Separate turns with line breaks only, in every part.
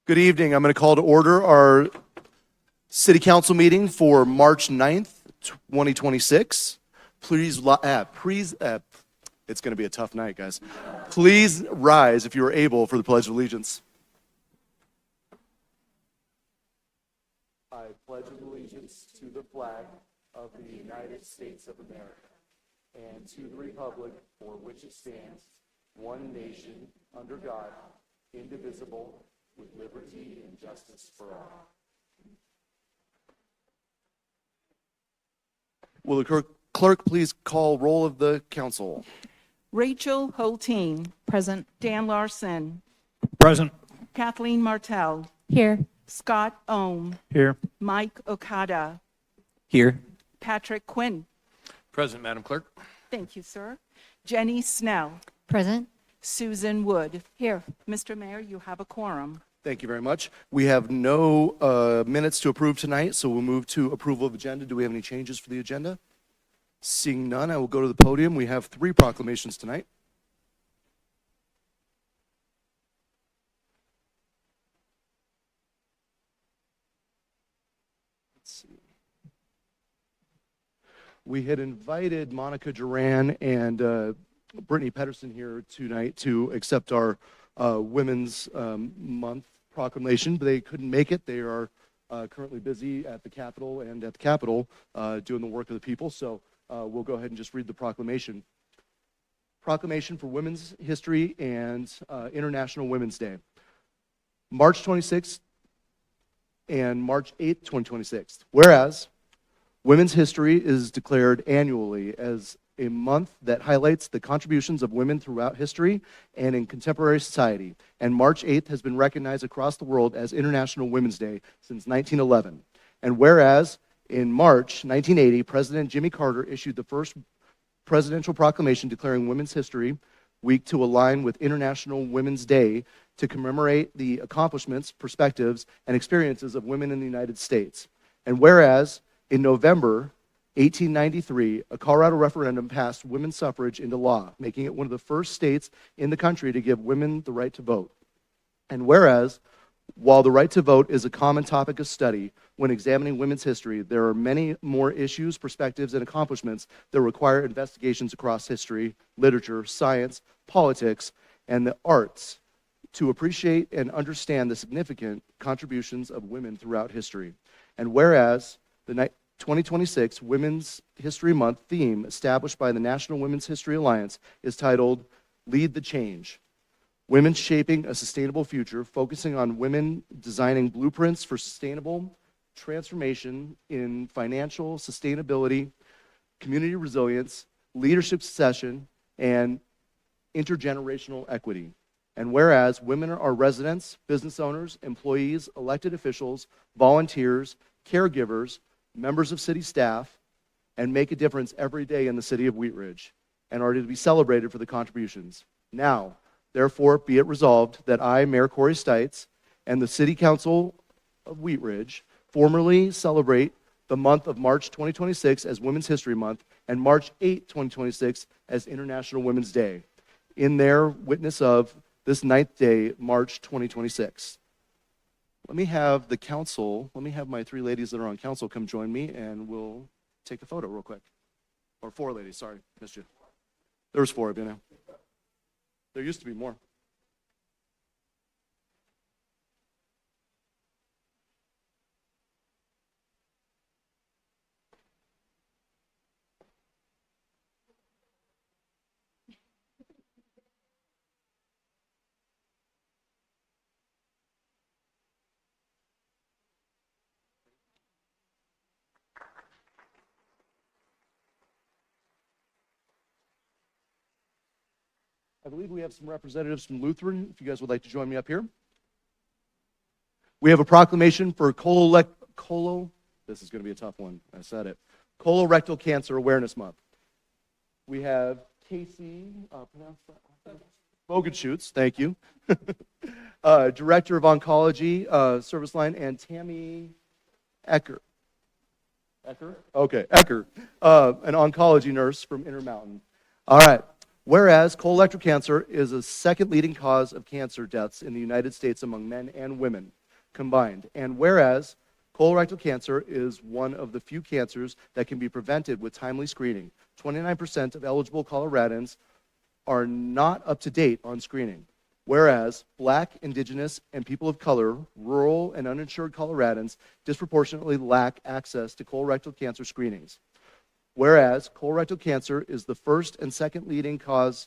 Good evening. I'm going to call to order our City Council meeting for March 9th, 2026. Please, it's going to be a tough night, guys. Please rise if you are able for the Pledge of Allegiance. I pledge allegiance to the flag of the United States of America and to the republic for which it stands, one nation, under God, indivisible, with liberty and justice for all. Will the clerk please call roll of the council?
Rachel Holteen.
Present.
Dan Larson.
Present.
Kathleen Martell.
Here.
Scott Ohm.
Here.
Mike Okada.
Here.
Patrick Quinn.
Present, Madam Clerk.
Thank you, sir. Jenny Snell.
Present.
Susan Wood.
Here.
Mr. Mayor, you have a quorum.
Thank you very much. We have no minutes to approve tonight, so we'll move to approval of agenda. Do we have any changes for the agenda? Seeing none, I will go to the podium. We have 3 proclamations tonight. Let's see. We had invited Monica Duran and Brittany Pedersen here tonight to accept our Women's Month proclamation, but they couldn't make it. They are currently busy at the Capitol and at the Capitol doing the work of the people, so we'll go ahead and just read the proclamation. Proclamation for Women's History and International Women's Day. March 26th and March 8th, 2026. Whereas Women's History is declared annually as a month that highlights the contributions of women throughout history and in contemporary society. And March 8th has been recognized across the world as International Women's Day since 1911. And whereas in March 1980, President Jimmy Carter issued the first presidential proclamation declaring Women's History Week to align with International Women's Day to commemorate the accomplishments, perspectives, and experiences of women in the United States. And whereas in November 1893, a Colorado referendum passed women's suffrage into law, making it one of the first states in the country to give women the right to vote. And whereas, while the right to vote is a common topic of study when examining women's history, there are many more issues, perspectives, and accomplishments that require investigations across history, literature, science, politics, and the arts to appreciate and understand the significant contributions of women throughout history. And whereas the 2026 Women's History Month theme established by the National Women's History Alliance is titled Lead the Change. Women Shaping a Sustainable Future, focusing on women designing blueprints for sustainable transformation in financial sustainability, community resilience, leadership succession, and intergenerational equity. And whereas women are residents, business owners, employees, elected officials, volunteers, caregivers, members of city staff, and make a difference every day in the city of Wheat Ridge and are to be celebrated for the contributions. Now, therefore, be it resolved that I, Mayor Corey Stites, and the City Council of Wheat Ridge formally celebrate the month of March 2026 as Women's History Month and March 8, 2026 as International Women's Day in their witness of this 9th day, March 2026. Let me have my 3 ladies that are on council come join me, and we'll take a photo real quick. Or 4 ladies, sorry, missed you. There's 4 of you now. There used to be more. I believe we have some representatives from Lutheran, if you guys would like to join me up here. We have a proclamation for this is going to be a tough one, I said it, Colorectal Cancer Awareness Month. We have Casey, Bogenschutz, thank you, Director of Oncology Service Line, and Tammy Ecker. Ecker, an oncology nurse from Intermountain. All right. Whereas colorectal cancer is the second leading cause of cancer deaths in the United States among men and women combined. And whereas colorectal cancer is one of the few cancers that can be prevented with timely screening. 29% of eligible Coloradans are not up to date on screening. Whereas Black, Indigenous, and people of color, rural and uninsured Coloradans disproportionately lack access to colorectal cancer screenings. Whereas colorectal cancer is the first and second leading cause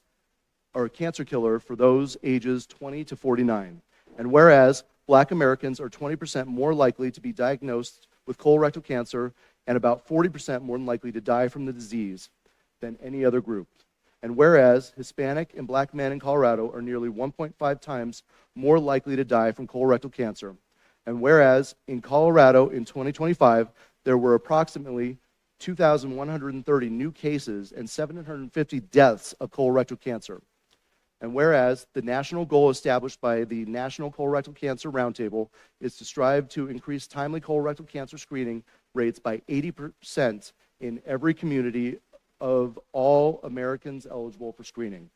or cancer killer for those ages 20 to 49. And whereas Black Americans are 20% more likely to be diagnosed with colorectal cancer and about 40% more likely to die from the disease than any other group. And whereas Hispanic and Black men in Colorado are nearly 1.5 times more likely to die from colorectal cancer. And whereas in Colorado in 2025, there were approximately 2,130 new cases and 750 deaths of colorectal cancer. And whereas the national goal established by the National Colorectal Cancer Roundtable is to strive to increase timely colorectal cancer screening rates by 80% in every community of all Americans eligible for screening.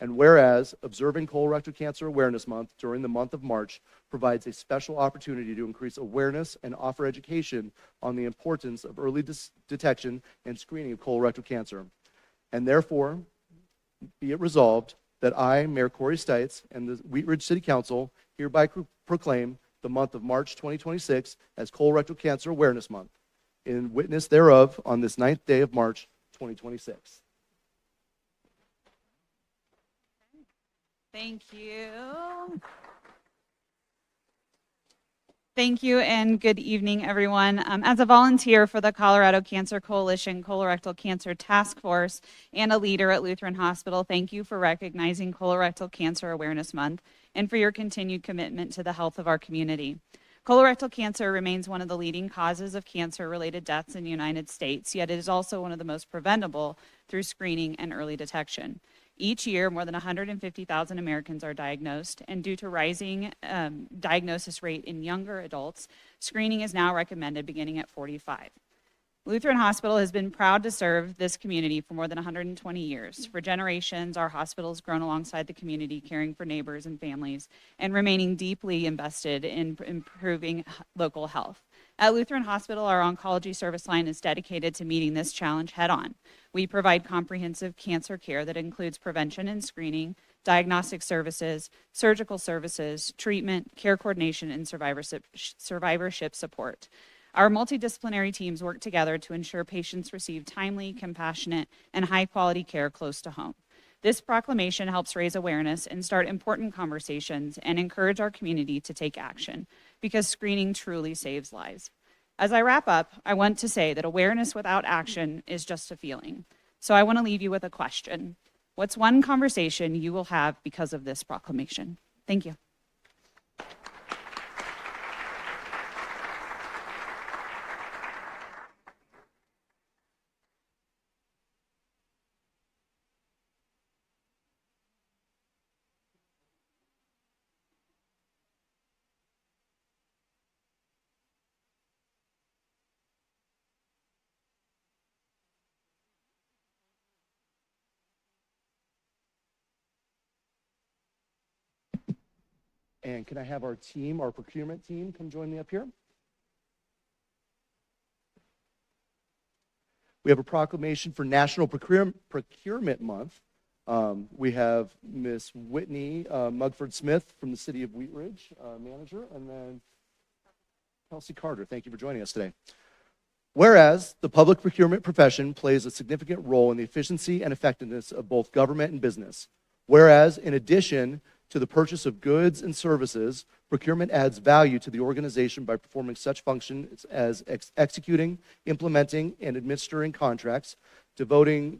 And whereas observing Colorectal Cancer Awareness Month during the month of March provides a special opportunity to increase awareness and offer education on the importance of early detection and screening of colorectal cancer. And therefore, be it resolved that I, Mayor Corey Stites, and the Wheat Ridge City Council hereby proclaim the month of March 2026 as Colorectal Cancer Awareness Month, in witness thereof on this 9th day of March 2026.
Thank you. Thank you and good evening, everyone. As a volunteer for the Colorado Cancer Coalition Colorectal Cancer Task Force and a leader at Lutheran Hospital, thank you for recognizing Colorectal Cancer Awareness Month and for your continued commitment to the health of our community. Colorectal cancer remains one of the leading causes of cancer-related deaths in the United States, yet it is also one of the most preventable through screening and early detection. Each year, more than 150,000 Americans are diagnosed, and due to rising diagnosis rate in younger adults, screening is now recommended beginning at 45. Lutheran Hospital has been proud to serve this community for more than 120 years. For generations, our hospital has grown alongside the community, caring for neighbors and families, and remaining deeply invested in improving local health. At Lutheran Hospital, our oncology service line is dedicated to meeting this challenge head-on. We provide comprehensive cancer care that includes prevention and screening, diagnostic services, surgical services, treatment, care coordination, and survivorship support. Our multidisciplinary teams work together to ensure patients receive timely, compassionate, and high-quality care close to home. This proclamation helps raise awareness and start important conversations and encourage our community to take action, because screening truly saves lives. As I wrap up, I want to say that awareness without action is just a feeling. So I want to leave you with a question. What's one conversation you will have because of this proclamation? Thank you.
And can I have our team, our procurement team, come join me up here? We have a proclamation for National Procurement Month. We have Miss Whitney Mugford Smith from the City of Wheat Ridge, manager, and then Kelsey Carter. Thank you for joining us today. Whereas the public procurement profession plays a significant role in the efficiency and effectiveness of both government and business. Whereas in addition to the purchase of goods and services, procurement adds value to the organization by performing such functions as executing, implementing, and administering contracts, developing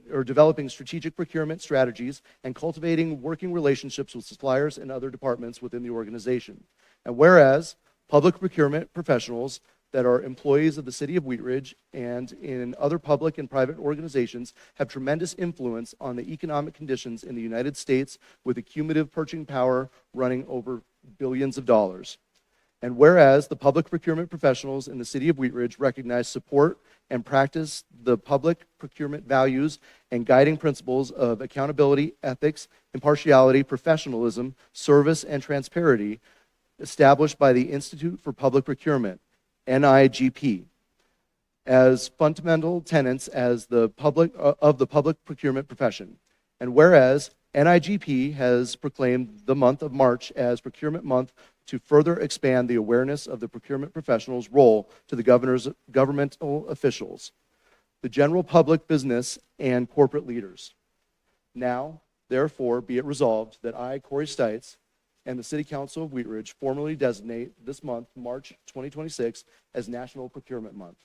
strategic procurement strategies, and cultivating working relationships with suppliers and other departments within the organization. And whereas public procurement professionals that are employees of the City of Wheat Ridge and in other public and private organizations have tremendous influence on the economic conditions in the United States, with a cumulative purchasing power running over billions of dollars. And whereas the public procurement professionals in the city of Wheat Ridge recognize, support, and practice the public procurement values and guiding principles of accountability, ethics, impartiality, professionalism, service, and transparency established by the Institute for Public Procurement, NIGP, as fundamental tenets of the public procurement profession. And whereas NIGP has proclaimed the month of March as Procurement Month to further expand the awareness of the procurement professionals' role to the governmental officials, the general public, business, and corporate leaders. Now, therefore, be it resolved that I, Corey Stites, and the City Council of Wheat Ridge formally designate this month, March 2026, as National Procurement Month,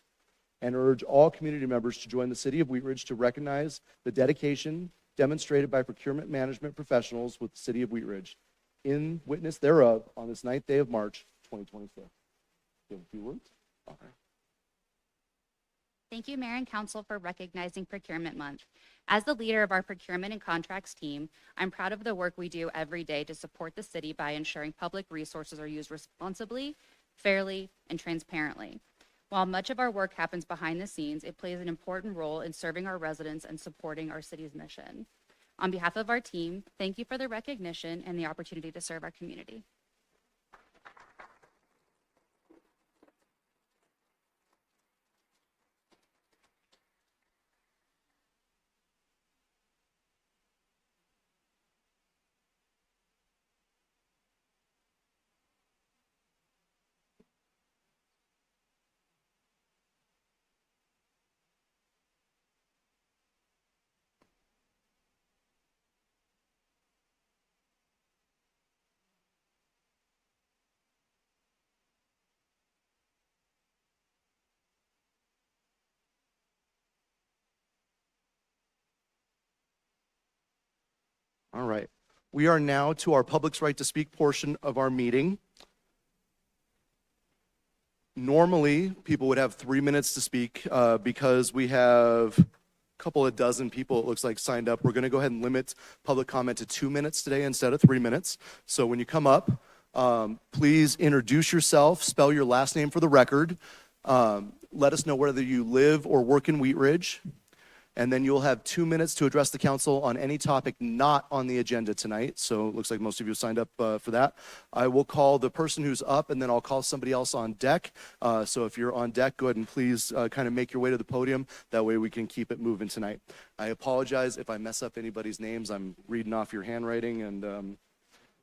and urge all community members to join the City of Wheat Ridge to recognize the dedication demonstrated by procurement management professionals with the City of Wheat Ridge in witness thereof on this 9th day of March 2026. Do you have a few words? All right.
Thank you, Mayor and Council, for recognizing Procurement Month. As the leader of our procurement and contracts team, I'm proud of the work we do every day to support the city by ensuring public resources are used responsibly, fairly, and transparently. While much of our work happens behind the scenes, it plays an important role in serving our residents and supporting our city's mission. On behalf of our team, thank you for the recognition and the opportunity to serve our community.
All right. We are now to our public's right to speak portion of our meeting. Normally, people would have 3 minutes to speak because we have a couple of dozen people, it looks like, signed up. We're going to go ahead and limit public comment to 2 minutes today instead of 3 minutes. So when you come up, please introduce yourself, spell your last name for the record. Let us know whether you live or work in Wheat Ridge. And then you'll have 2 minutes to address the council on any topic not on the agenda tonight. So it looks like most of you signed up for that. I will call the person who's up, and then I'll call somebody else on deck. So if you're on deck, go ahead and please kind of make your way to the podium. That way we can keep it moving tonight. I apologize if I mess up anybody's names. I'm reading off your handwriting, and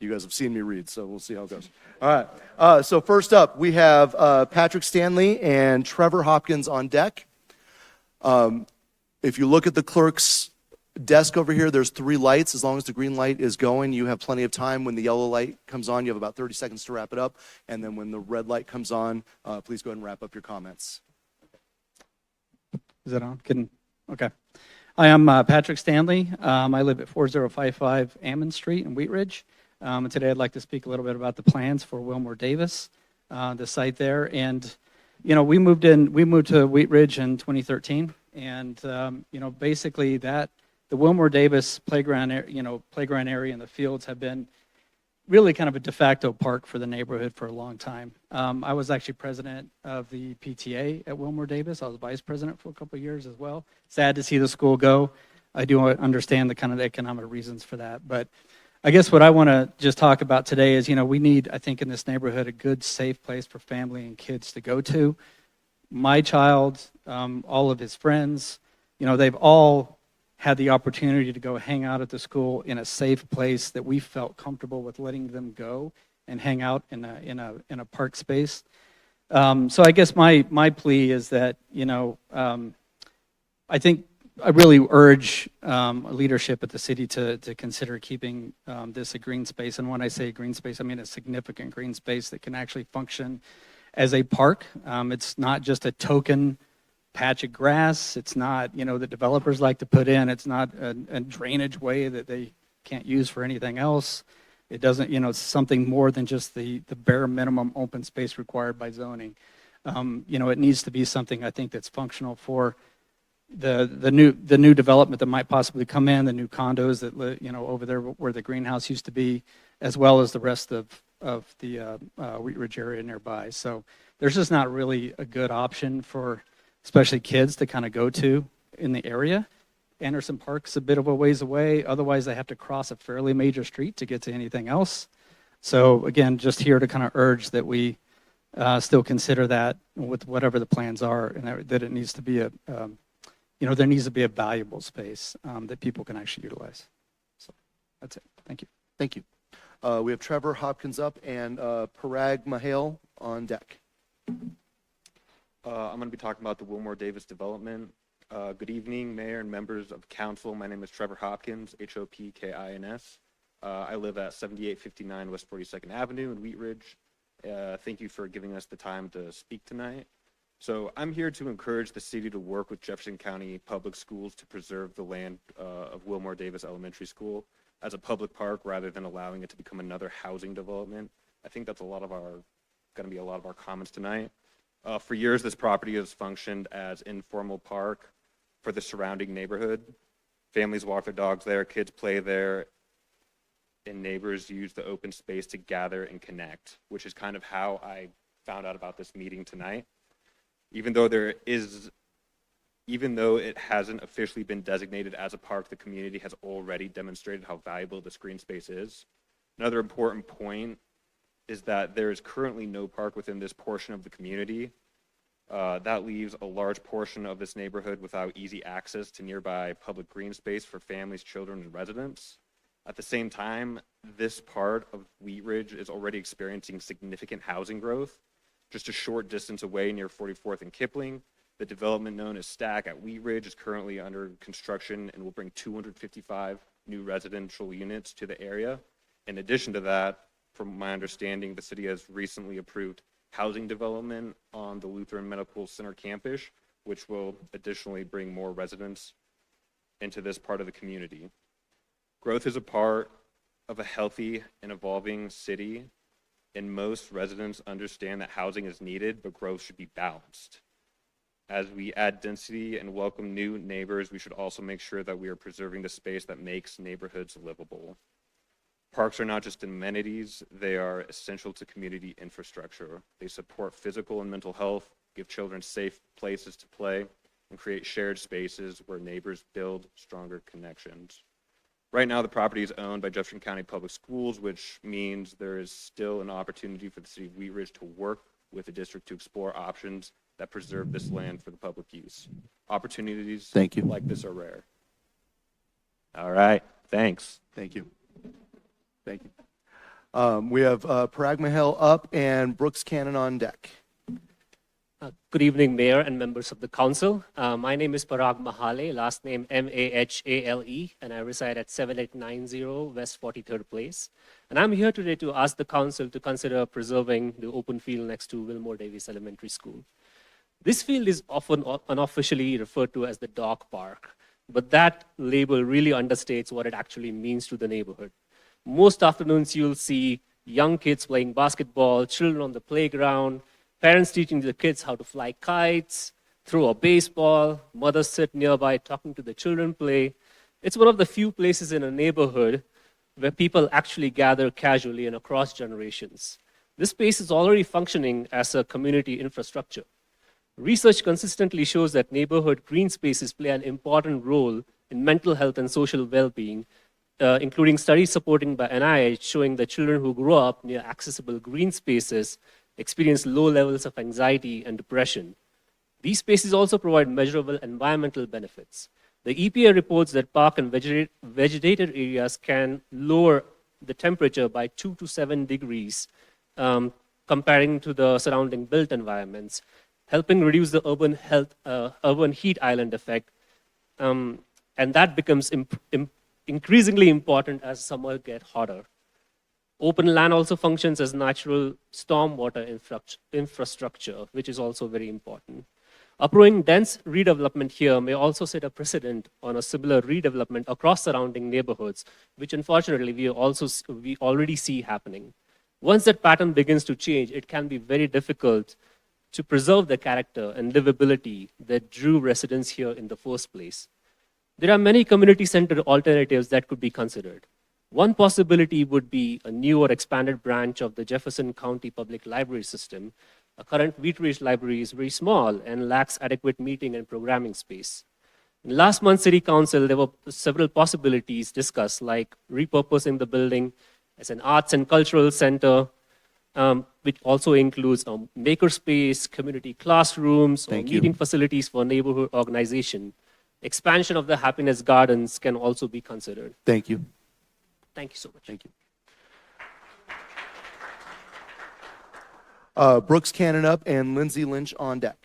you guys have seen me read, so we'll see how it goes. All right. So first up, we have Patrick Stanley and Trevor Hopkins on deck. If you look at the clerk's desk over here, there's 3 lights. As long as the green light is going, you have plenty of time. When the yellow light comes on, you have about 30 seconds to wrap it up. And then when the red light comes on, please go ahead and wrap up your comments.
Is that on? Okay. Hi, I'm Patrick Stanley. I live at 4055 Ammon Street in Wheat Ridge. And today I'd like to speak a little bit about the plans for Wilmore Davis, the site there. And, you know, we moved to Wheat Ridge in 2013. And, you know, basically the Wilmore Davis playground area and the fields have been really kind of a de facto park for the neighborhood for a long time. I was actually president of the PTA at Wilmore Davis. I was vice president for a couple of years as well. Sad to see the school go. I do understand the kind of economic reasons for that. But I guess what I want to just talk about today is, you know, we need, I think, in this neighborhood, a good, safe place for family and kids to go to. My child, all of his friends, you know, they've all had the opportunity to go hang out at the school in a safe place that we felt comfortable with letting them go and hang out in a park space. So I guess my plea is that, you know, I think I really urge leadership at the city to consider keeping this a green space. And when I say green space, I mean a significant green space that can actually function as a park. It's not just a token patch of grass. It's not, you know, the developers like to put in. It's not a drainage way that they can't use for anything else. It doesn't, you know, it's something more than just the bare minimum open space required by zoning. You know, it needs to be something, I think, that's functional for the new development that might possibly come in, the new condos that, you know, over there where the greenhouse used to be, as well as the rest of of the Wheat Ridge area nearby. So there's just not really a good option for especially kids to kind of go to in the area. Anderson Park's a bit of a ways away. Otherwise, they have to cross a fairly major street to get to anything else. So again, just here to kind of urge that we still consider that with whatever the plans are, and that it needs to be there needs to be a valuable space that people can actually utilize. So that's it. Thank you.
Thank you. We have Trevor Hopkins up and Parag Mahale on deck.
I'm going to be talking about the Wilmore Davis development. Good evening, Mayor and members of Council. My name is Trevor Hopkins, Hopkins. I live at 7859 West 42nd Avenue in Wheat Ridge. Thank you for giving us the time to speak tonight. So I'm here to encourage the city to work with Jefferson County Public Schools to preserve the land of Wilmore Davis Elementary School as a public park rather than allowing it to become another housing development. I think that's going to be a lot of our comments tonight. For years, this property has functioned as informal park for the surrounding neighborhood. Families walk their dogs there, kids play there, and neighbors use the open space to gather and connect, which is kind of how I found out about this meeting tonight. Even though it hasn't officially been designated as a park, the community has already demonstrated how valuable this green space is. Another important point is that there is currently no park within this portion of the community. That leaves a large portion of this neighborhood without easy access to nearby public green space for families, children, and residents. At the same time, this part of Wheat Ridge is already experiencing significant housing growth. Just a short distance away near 44th and Kipling, the development known as Stack at Wheat Ridge is currently under construction and will bring 255 new residential units to the area. In addition to that, from my understanding, the city has recently approved housing development on the Lutheran Medical Center campus, which will additionally bring more residents into this part of the community. Growth is a part of a healthy and evolving city, and most residents understand that housing is needed, but growth should be balanced. As we add density and welcome new neighbors, we should also make sure that we are preserving the space that makes neighborhoods livable. Parks are not just amenities, they are essential to community infrastructure. They support physical and mental health, give children safe places to play, and create shared spaces where neighbors build stronger connections. Right now, the property is owned by Jefferson County Public Schools, which means there is still an opportunity for the city of Wheat Ridge to work with the district to explore options that preserve this land for the public use. Opportunities
Thank you.
like this are rare. All right, thanks.
Thank you. Thank you. We have Parag Mahale up and Brooks Cannon on deck.
Good evening, Mayor and members of the Council. My name is Parag Mahale, last name Mahale, and I reside at 7890 West 43rd Place. And I'm here today to ask the Council to consider preserving the open field next to Wilmore Davis Elementary School. This field is often unofficially referred to as the dog park, but that label really understates what it actually means to the neighborhood. Most afternoons you'll see young kids playing basketball, children on the playground, parents teaching the kids how to fly kites, throw a baseball, mothers sit nearby talking to the children play. It's one of the few places in a neighborhood where people actually gather casually and across generations. This space is already functioning as a community infrastructure. Research consistently shows that neighborhood green spaces play an important role in mental health and social well-being, including studies supported by NIH showing that children who grow up near accessible green spaces experience low levels of anxiety and depression. These spaces also provide measurable environmental benefits. The EPA reports that park and vegetated areas can lower the temperature by 2 to 7 degrees comparing to the surrounding built environments, helping reduce the urban heat island effect. And that becomes increasingly important as summer gets hotter. Open land also functions as natural stormwater infrastructure, which is also very important. Approving dense redevelopment here may also set a precedent on a similar redevelopment across surrounding neighborhoods, which unfortunately we already see happening. Once that pattern begins to change, it can be very difficult to preserve the character and livability that drew residents here in the first place. There are many community-centered alternatives that could be considered. One possibility would be a new or expanded branch of the Jefferson County Public Library System. A current Wheat Ridge library is very small and lacks adequate meeting and programming space. In last month's City Council, there were several possibilities discussed, like repurposing the building as an arts and cultural center, which also includes makerspace, community classrooms, or
Thank you.
meeting facilities for neighborhood organization. Expansion of the Happiness Gardens can also be considered.
Thank you.
Thank you so much.
Thank you. Brooks Cannon up and Lindsay Lynch on deck.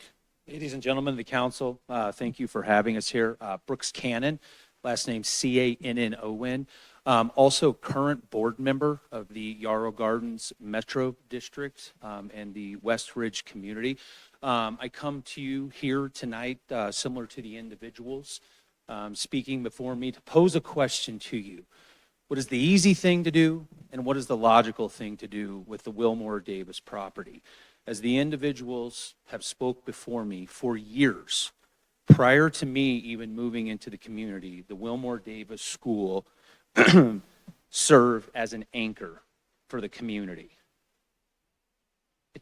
Ladies and gentlemen of the council, thank you for having us here. Brooks Cannon, last name Cannon. Also current board member of the Yarrow Gardens Metro District and the West Ridge community. I come to you here tonight, similar to the individuals speaking before me, to pose a question to you. What is the easy thing to do, and what is the logical thing to do with the Wilmore Davis property? As the individuals have spoke before me for years, prior to me even moving into the community, the Wilmore Davis School served as an anchor for the community.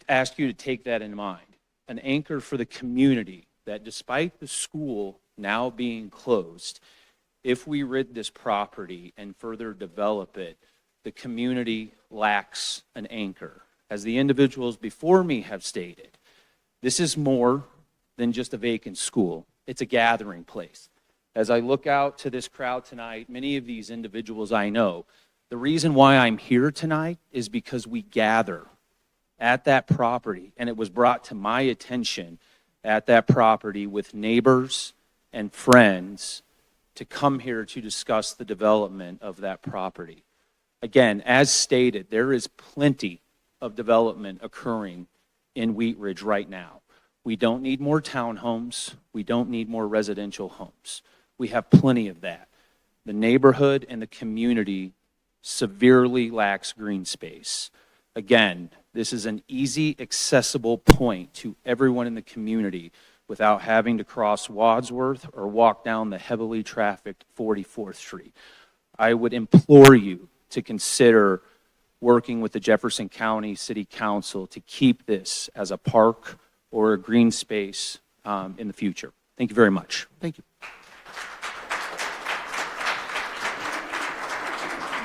I ask you to take that in mind. An anchor for the community that despite the school now being closed, if we rid this property and further develop it, the community lacks an anchor. As the individuals before me have stated, this is more than just a vacant school. It's a gathering place. As I look out to this crowd tonight, many of these individuals I know, the reason why I'm here tonight is because we gather at that property, and it was brought to my attention at that property with neighbors and friends to come here to discuss the development of that property. Again, as stated, there is plenty of development occurring in Wheat Ridge right now. We don't need more townhomes. We don't need more residential homes. We have plenty of that. The neighborhood and the community severely lacks green space. Again, this is an easy, accessible point to everyone in the community without having to cross Wadsworth or walk down the heavily trafficked 44th Street. I would implore you to consider working with the Jefferson County City Council to keep this as a park or a green space in the future. Thank you very much.
Thank you.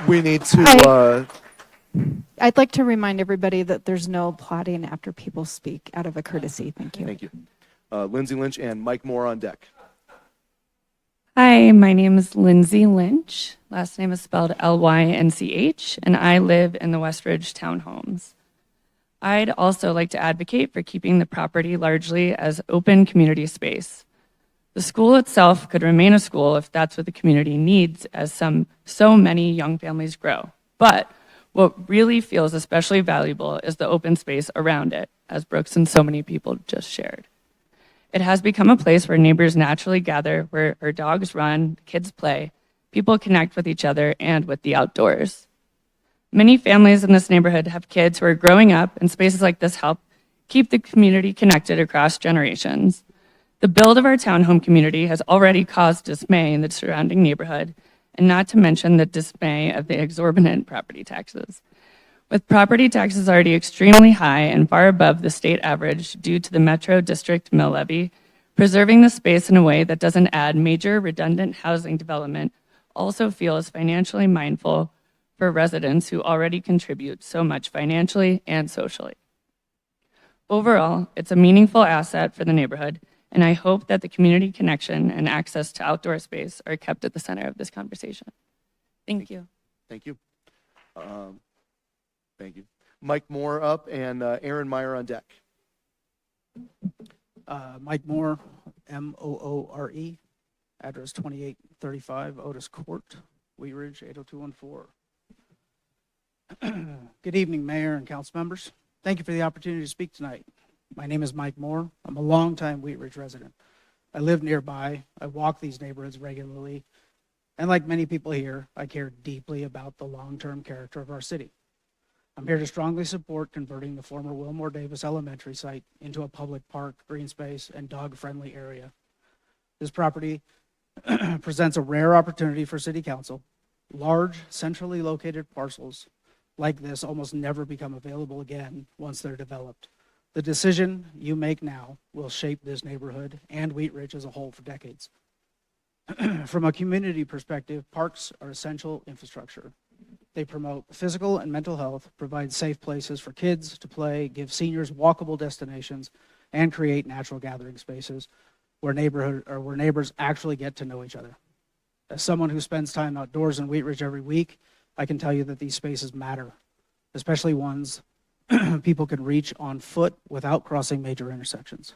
We need to,
I'd like to remind everybody that there's no applauding after people speak out of a courtesy. Thank you.
thank you. Lindsay Lynch and Mike Moore on deck.
Hi, my name is Lindsay Lynch. Last name is spelled Lynch, and I live in the West Ridge Townhomes. I'd also like to advocate for keeping the property largely as open community space. The school itself could remain a school if that's what the community needs, as so many young families grow. But what really feels especially valuable is the open space around it, as Brooks and so many people just shared. It has become a place where neighbors naturally gather, where our dogs run, kids play, people connect with each other and with the outdoors. Many families in this neighborhood have kids who are growing up, and spaces like this help keep the community connected across generations. The build of our townhome community has already caused dismay in the surrounding neighborhood, and not to mention the dismay of the exorbitant property taxes. With property taxes already extremely high and far above the state average due to the Metro District mill levy, preserving the space in a way that doesn't add major redundant housing development also feels financially mindful for residents who already contribute so much financially and socially. Overall, it's a meaningful asset for the neighborhood, and I hope that the community connection and access to outdoor space are kept at the center of this conversation. Thank you.
Thank you. Thank you. Mike Moore up and Aaron Meyer on deck.
Mike Moore, Moore, address 2835 Otis Court, Wheat Ridge, 80214. Good evening, Mayor and council members. Thank you for the opportunity to speak tonight. My name is Mike Moore. I'm a longtime Wheat Ridge resident. I live nearby. I walk these neighborhoods regularly. And like many people here, I care deeply about the long-term character of our city. I'm here to strongly support converting the former Wilmore Davis Elementary site into a public park, green space, and dog-friendly area. This property presents a rare opportunity for City Council Large, centrally located parcels like this almost never become available again once they're developed. The decision you make now will shape this neighborhood and Wheat Ridge as a whole for decades. From a community perspective, parks are essential infrastructure. They promote physical and mental health, provide safe places for kids to play, give seniors walkable destinations, and create natural gathering spaces where neighbors actually get to know each other. As someone who spends time outdoors in Wheat Ridge every week, I can tell you that these spaces matter, especially ones people can reach on foot without crossing major intersections.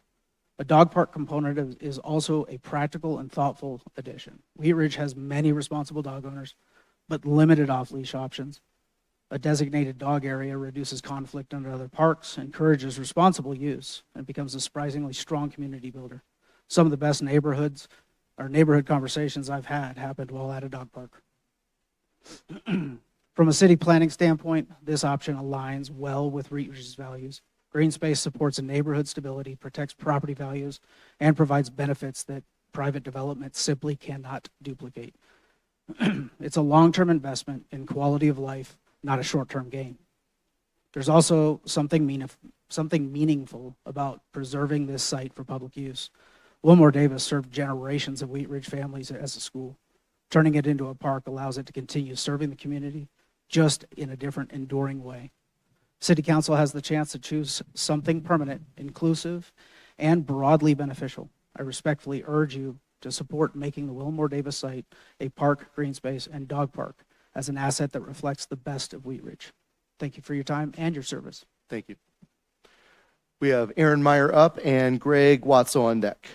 A dog park component is also a practical and thoughtful addition. Wheat Ridge has many responsible dog owners, but limited off-leash options. A designated dog area reduces conflict under other parks, encourages responsible use, and becomes a surprisingly strong community builder. Some of the best neighborhood conversations I've had happened while at a dog park. From a city planning standpoint, this option aligns well with Wheat Ridge's values. Green space supports a neighborhood stability, protects property values, and provides benefits that private development simply cannot duplicate. It's a long-term investment in quality of life, not a short-term gain. There's also something meaningful about preserving this site for public use. Wilmore Davis served generations of Wheat Ridge families as a school. Turning it into a park allows it to continue serving the community, just in a different, enduring way. City Council has the chance to choose something permanent, inclusive, and broadly beneficial. I respectfully urge you to support making the Wilmore Davis site a park, green space, and dog park as an asset that reflects the best of Wheat Ridge. Thank you for your time and your service.
Thank you. We have Aaron Meyer up and Greg Watso on deck.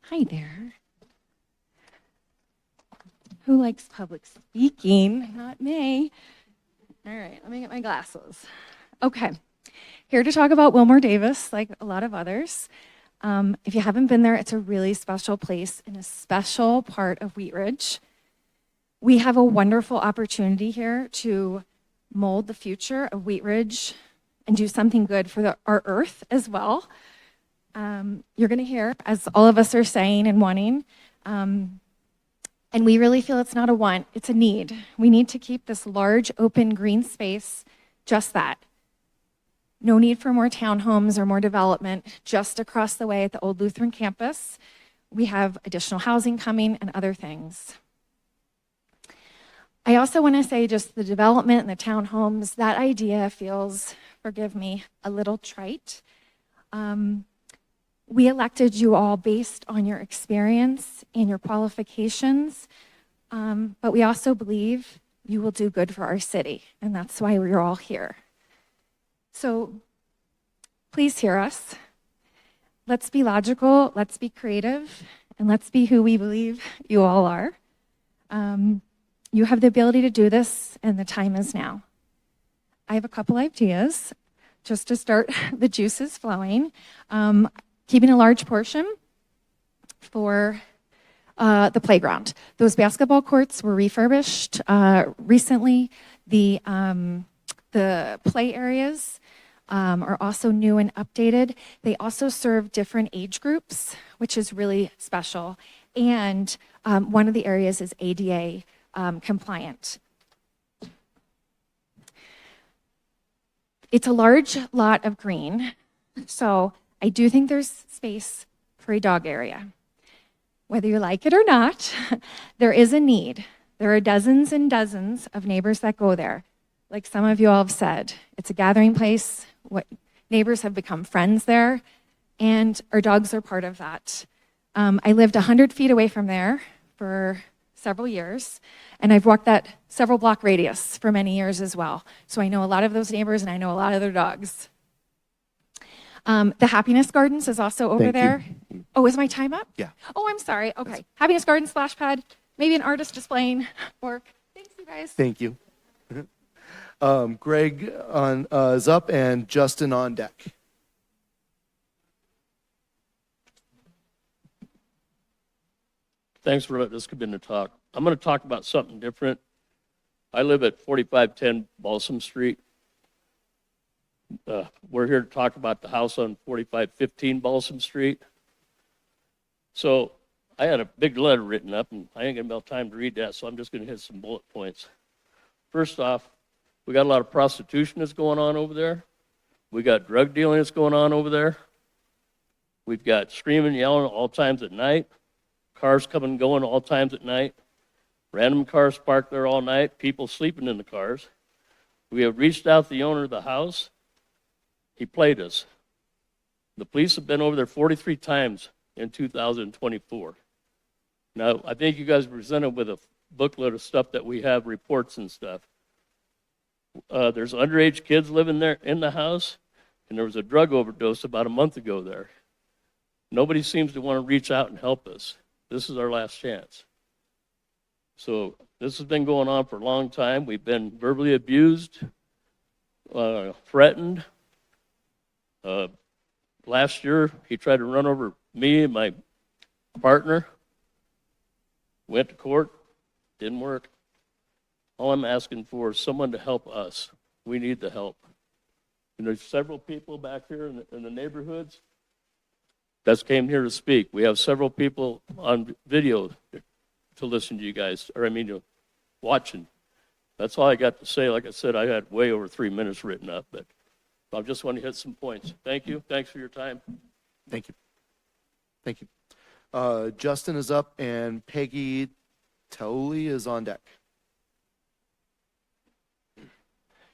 Hi there. Who likes public speaking? Not me. All right, let me get my glasses. Okay, here to talk about Wilmore Davis, like a lot of others. If you haven't been there, it's a really special place and a special part of Wheat Ridge. We have a wonderful opportunity here to mold the future of Wheat Ridge and do something good for our earth as well. You're going to hear, as all of us are saying and wanting, and we really feel it's not a want, it's a need. We need to keep this large, open, green space just that. No need for more townhomes or more development. Just across the way at the old Lutheran campus, we have additional housing coming and other things. I also want to say just the development and the townhomes, that idea feels, forgive me, a little trite. We elected you all based on your experience and your qualifications, but we also believe you will do good for our city, and that's why we're all here. So please hear us. Let's be logical, let's be creative, and let's be who we believe you all are. You have the ability to do this, and the time is now. I have a couple ideas just to start the juices flowing. Keeping a large portion for the playground. Those basketball courts were refurbished recently. The play areas are also new and updated. They also serve different age groups, which is really special. And one of the areas is ADA compliant. It's a large lot of green, so I do think there's space for a dog area. Whether you like it or not, there is a need. There are dozens and dozens of neighbors that go there. Like some of you all have said, it's a gathering place. Neighbors have become friends there, and our dogs are part of that. I lived 100 feet away from there for several years, and I've walked that several block radius for many years as well. So I know a lot of those neighbors, and I know a lot of their dogs. The Happiness Gardens is also over there. Oh, is my time up?
Yeah.
Oh, I'm sorry. Okay. Happiness Gardens, splash pad, maybe an artist displaying work. Thanks, you guys.
Thank you. Greg is up and Justin on deck.
Thanks for letting us come in to talk. I'm going to talk about something different. I live at 4510 Balsam Street. We're here to talk about the house on 4515 Balsam Street. So I had a big letter written up, and I ain't gonna have time to read that, so I'm just gonna hit some bullet points. First off, we got a lot of prostitution that's going on over there. We got drug dealing that's going on over there. We've got screaming, yelling all times at night. Cars coming and going all times at night. Random cars parked there all night. People sleeping in the cars. We have reached out to the owner of the house. He played us. The police have been over there 43 times in 2024. Now, I think you guys presented with a booklet of stuff that we have, reports and stuff. There's underage kids living there in the house, and there was a drug overdose about a month ago there. Nobody seems to want to reach out and help us. This is our last chance. So this has been going on for a long time. We've been verbally abused, threatened. Last year, he tried to run over me and my partner. Went to court, didn't work. All I'm asking for is someone to help us. We need the help. And there's several people back here in the neighborhoods that came here to speak. We have several people on video to listen to you guys, watching. That's all I got to say. Like I said, I had way over 3 minutes written up, but I just want to hit some points. Thank you. Thanks for your time.
Thank you. Thank you. Justin is up, and Peggy Tauli is on deck.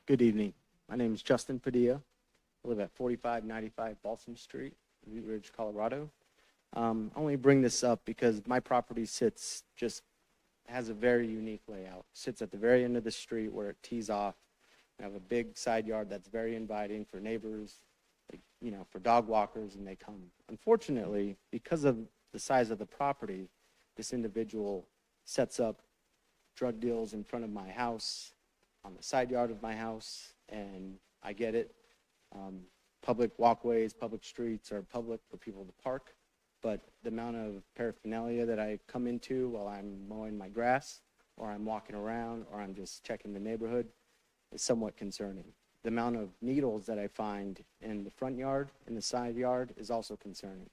Good evening. My name is Justin Padilla. I live at 4595 Balsam Street, Wheat Ridge, Colorado. I only bring this up because my property has a very unique layout. Sits at the very end of the street where it tees off. I have a big side yard that's very inviting for neighbors, for dog walkers, and they come. Unfortunately, because of the size of the property, this individual sets up drug deals in front of my house, on the side yard of my house, and I get it. Public walkways, public streets are public for people to park, but the amount of paraphernalia that I come into while I'm mowing my grass, or I'm walking around, or I'm just checking the neighborhood is somewhat concerning. The amount of needles that I find in the front yard and the side yard is also concerning.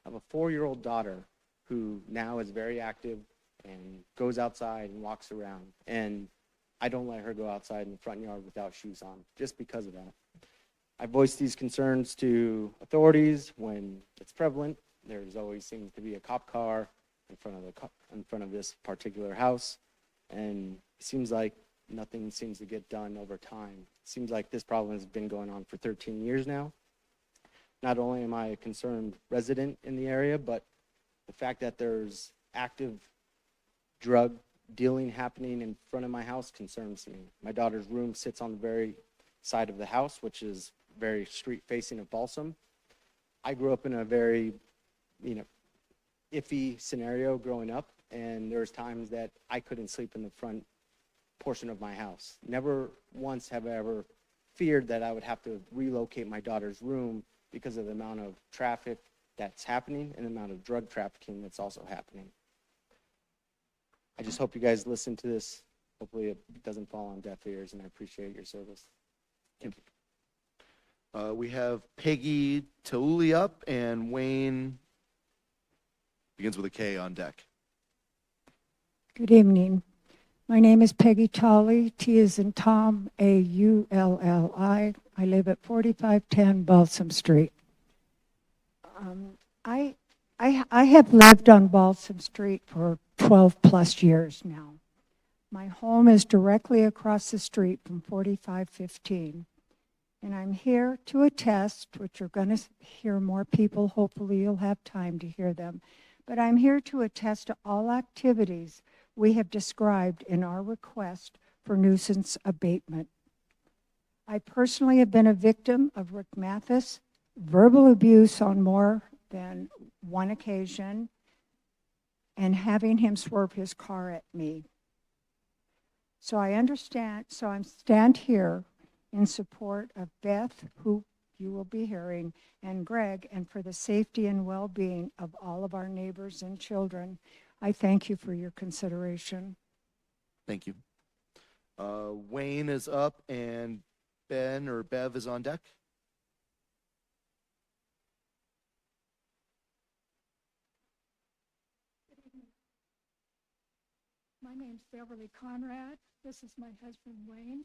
I have a 4-year-old daughter who now is very active and goes outside and walks around, and I don't let her go outside in the front yard without shoes on, just because of that. I voiced these concerns to authorities when it's prevalent. There's always seems to be a cop car in front of this particular house, and it seems like nothing seems to get done over time. It seems like this problem has been going on for 13 years now. Not only am I a concerned resident in the area, but the fact that there's active drug dealing happening in front of my house concerns me. My daughter's room sits on the very side of the house, which is very street facing of Balsam. I grew up in a very, iffy scenario growing up, and there's times that I couldn't sleep in the front portion of my house. Never once have I ever feared that I would have to relocate my daughter's room because of the amount of traffic that's happening and the amount of drug trafficking that's also happening. I just hope you guys listen to this. Hopefully it doesn't fall on deaf ears, and I appreciate your service. Thank you.
We have Peggy Tauli up, and Wayne begins with a K on deck.
Good evening. My name is Peggy Tauli. T is in Tom, A-U-L-L-I. I live at 4510 Balsam Street. I have lived on Balsam Street for 12 plus years now. My home is directly across the street from 4515. And I'm here to attest, which you're going to hear more people, hopefully you'll have time to hear them, but I'm here to attest to all activities we have described in our request for nuisance abatement. I personally have been a victim of Rick Mathis, verbal abuse on more than one occasion, and having him swerve his car at me. So I stand here in support of Beth, who you will be hearing, and Greg, and for the safety and well-being of all of our neighbors and children. I thank you for your consideration.
Thank you. Wayne is up, and Ben or Bev is on deck.
My name's Beverly Conrad. This is my husband, Wayne.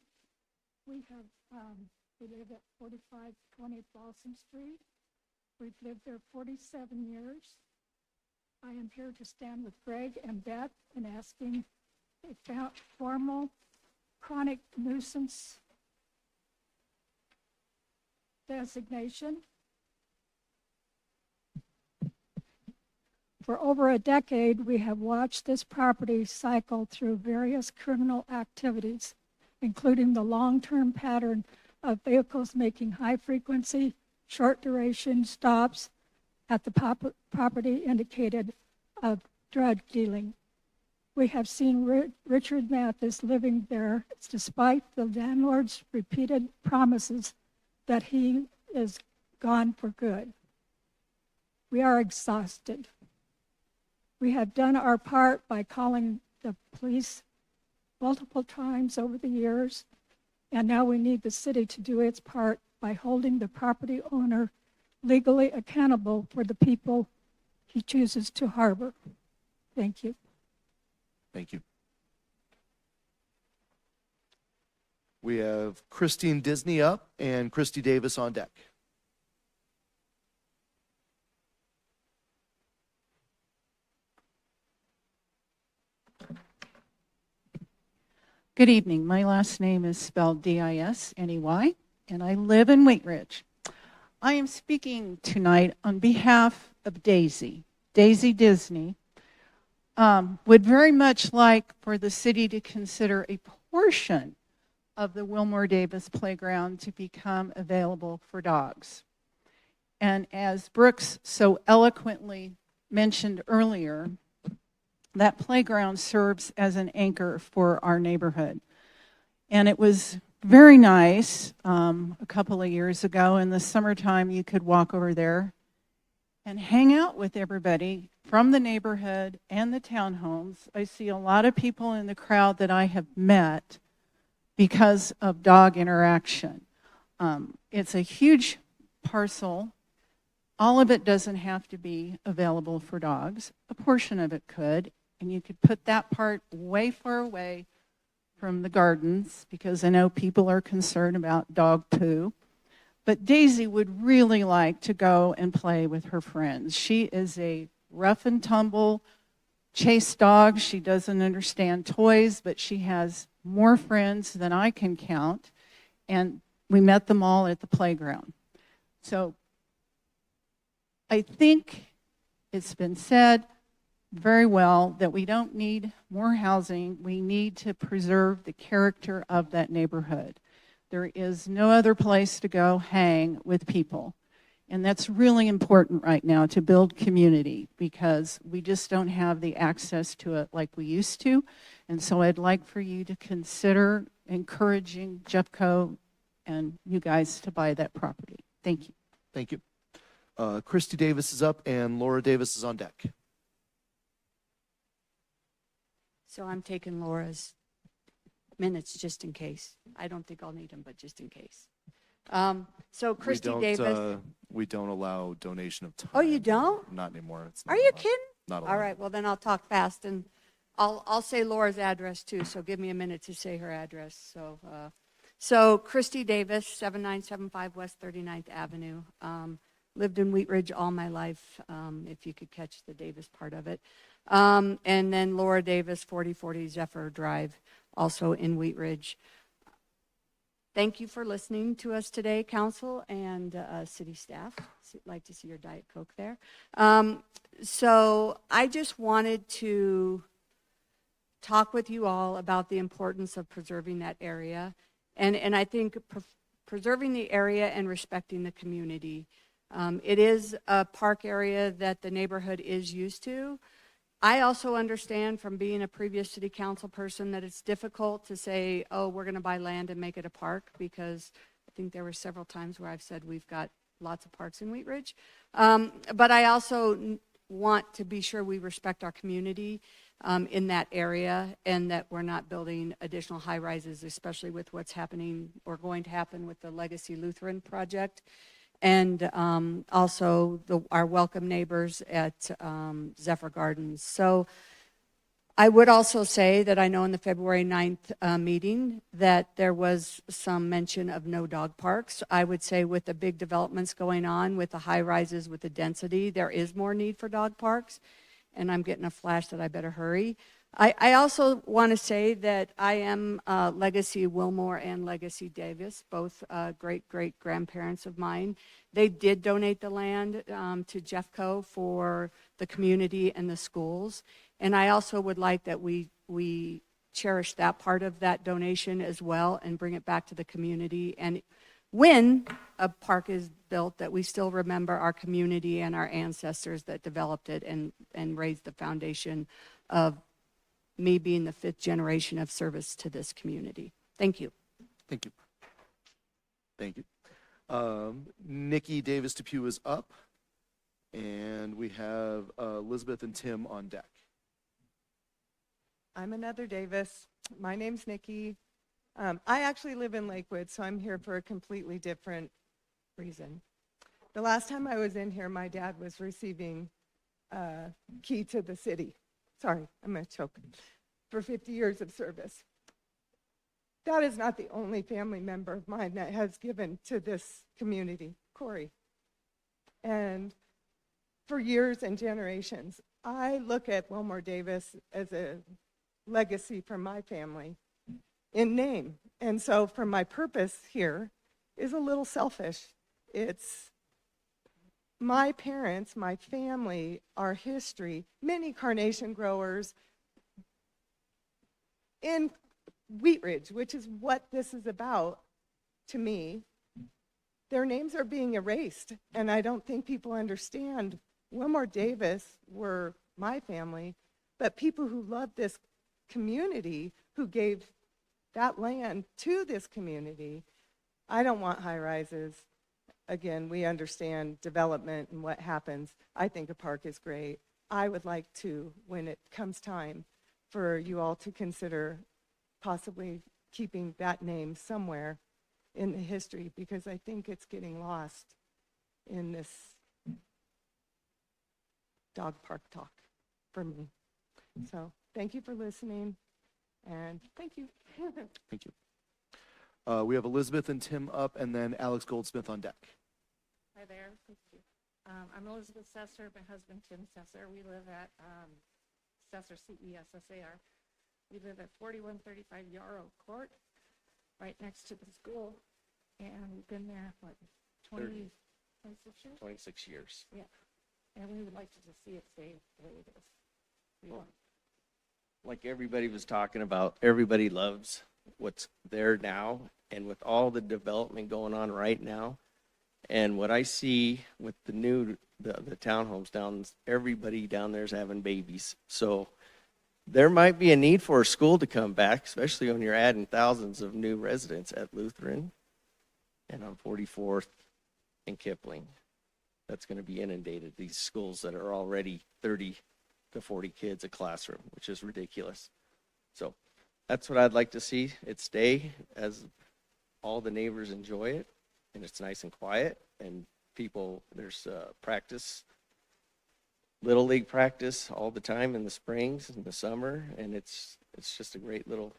We live at 4520 Balsam Street. We've lived there 47 years. I am here to stand with Greg and Beth in asking a formal chronic nuisance designation. For over a decade, we have watched this property cycle through various criminal activities, including the long-term pattern of vehicles making high-frequency, short-duration stops at the property indicated of drug dealing. We have seen Richard Mathis living there despite the landlord's repeated promises that he is gone for good. We are exhausted. We have done our part by calling the police multiple times over the years, and now we need the city to do its part by holding the property owner legally accountable for the people he chooses to harbor. Thank you.
Thank you. We have Christine Disney up and Christy Davis on deck.
Good evening. My last name is spelled D-I-S-N-E-Y, and I live in Wheat Ridge. I am speaking tonight on behalf of Daisy. Daisy Disney would very much like for the city to consider a portion of the Wilmore Davis Playground to become available for dogs. And as Brooks so eloquently mentioned earlier, that playground serves as an anchor for our neighborhood. And it was very nice a couple of years ago in the summertime. You could walk over there and hang out with everybody from the neighborhood and the townhomes. I see a lot of people in the crowd that I have met because of dog interaction. It's a huge parcel. All of it doesn't have to be available for dogs. A portion of it could. And you could put that part way far away from the gardens because I know people are concerned about dog poo. But Daisy would really like to go and play with her friends. She is a rough and tumble chase dog. She doesn't understand toys, but she has more friends than I can count. And we met them all at the playground. So I think it's been said very well that we don't need more housing. We need to preserve the character of that neighborhood. There is no other place to go hang with people. And that's really important right now to build community because we just don't have the access to it like we used to. And so I'd like for you to consider encouraging Jeffco and you guys to buy that property. Thank you.
Thank you. Christy Davis is up and Laura Davis is on deck.
So I'm taking Laura's minutes just in case. I don't think I'll need them, but just in case. So Christy Davis.
We don't allow donation of time.
Oh, you don't?
Not anymore.
Are you kidding?
Not allowed.
All right, well then I'll talk fast and I'll say Laura's address too, so give me a minute to say her address. So Christy Davis, 7975 West 39th Avenue. Lived in Wheat Ridge all my life, if you could catch the Davis part of it. And then Laura Davis, 4040 Zephyr Drive, also in Wheat Ridge. Thank you for listening to us today, council and city staff. Like to see your Diet Coke there. So I just wanted to talk with you all about the importance of preserving that area. And I think preserving the area and respecting the community. It is a park area that the neighborhood is used to. I also understand from being a previous city council person that it's difficult to say, oh, we're going to buy land and make it a park, because I think there were several times where I've said we've got lots of parks in Wheat Ridge. But I also want to be sure we respect our community in that area, and that we're not building additional high rises, especially with what's happening or going to happen with the Legacy Lutheran project. And also our welcome neighbors at Zephyr Gardens. So I would also say that I know in the February 9th meeting that there was some mention of no dog parks. I would say with the big developments going on, with the high rises, with the density, there is more need for dog parks. And I'm getting a flash that I better hurry. I also want to say that I am Legacy Wilmore and Legacy Davis, both great-great-grandparents of mine. They did donate the land to Jeffco for the community and the schools. And I also would like that we cherish that part of that donation as well and bring it back to the community. And when a park is built, that we still remember our community and our ancestors that developed it and raised the foundation of me being the 5th generation of service to this community. Thank you.
Thank you. Thank you. Nikki Davis Depew is up, and we have Elizabeth and Tim on deck.
I'm another Davis. My name's Nikki. I actually live in Lakewood, so I'm here for a completely different reason. The last time I was in here, my dad was receiving a key to the city. Sorry, I'm going to choke. For 50 years of service. That is not the only family member of mine that has given to this community, Corey. And for years and generations, I look at Wilmore Davis as a legacy from my family in name. And so for my purpose here is a little selfish. It's my parents, my family, our history, many carnation growers in Wheat Ridge, which is what this is about to me. Their names are being erased, and I don't think people understand. Wilmore Davis were my family, but people who love this community, who gave that land to this community. I don't want high rises. Again, we understand development and what happens. I think a park is great. I would like to, when it comes time, for you all to consider possibly keeping that name somewhere in the history, because I think it's getting lost in this dog park talk for me. So thank you for listening, and thank you.
Thank you. We have Elizabeth and Tim up, and then Alex Goldsmith on deck.
Hi there. Thank you. I'm Elizabeth Sesser, my husband Tim Sesser. We live at Sesser, C-E-S-S-A-R. We live at 4135 Yarrow Court, right next to the school. And we've been there, what, 26 years?
26 years.
Yeah. And we would like to just see it stay the way it is. We want.
Like everybody was talking about, everybody loves what's there now, and with all the development going on right now, and what I see with the new, the townhomes down, everybody down there is having babies. So there might be a need for a school to come back, especially when you're adding thousands of new residents at Lutheran and on 44th and Kipling. That's going to be inundated, these schools that are already 30 to 40 kids a classroom, which is ridiculous. So that's what I'd like to see it stay, as all the neighbors enjoy it, and it's nice and quiet, and people, there's practice, little league practice all the time in the springs and the summer, and it's just a great little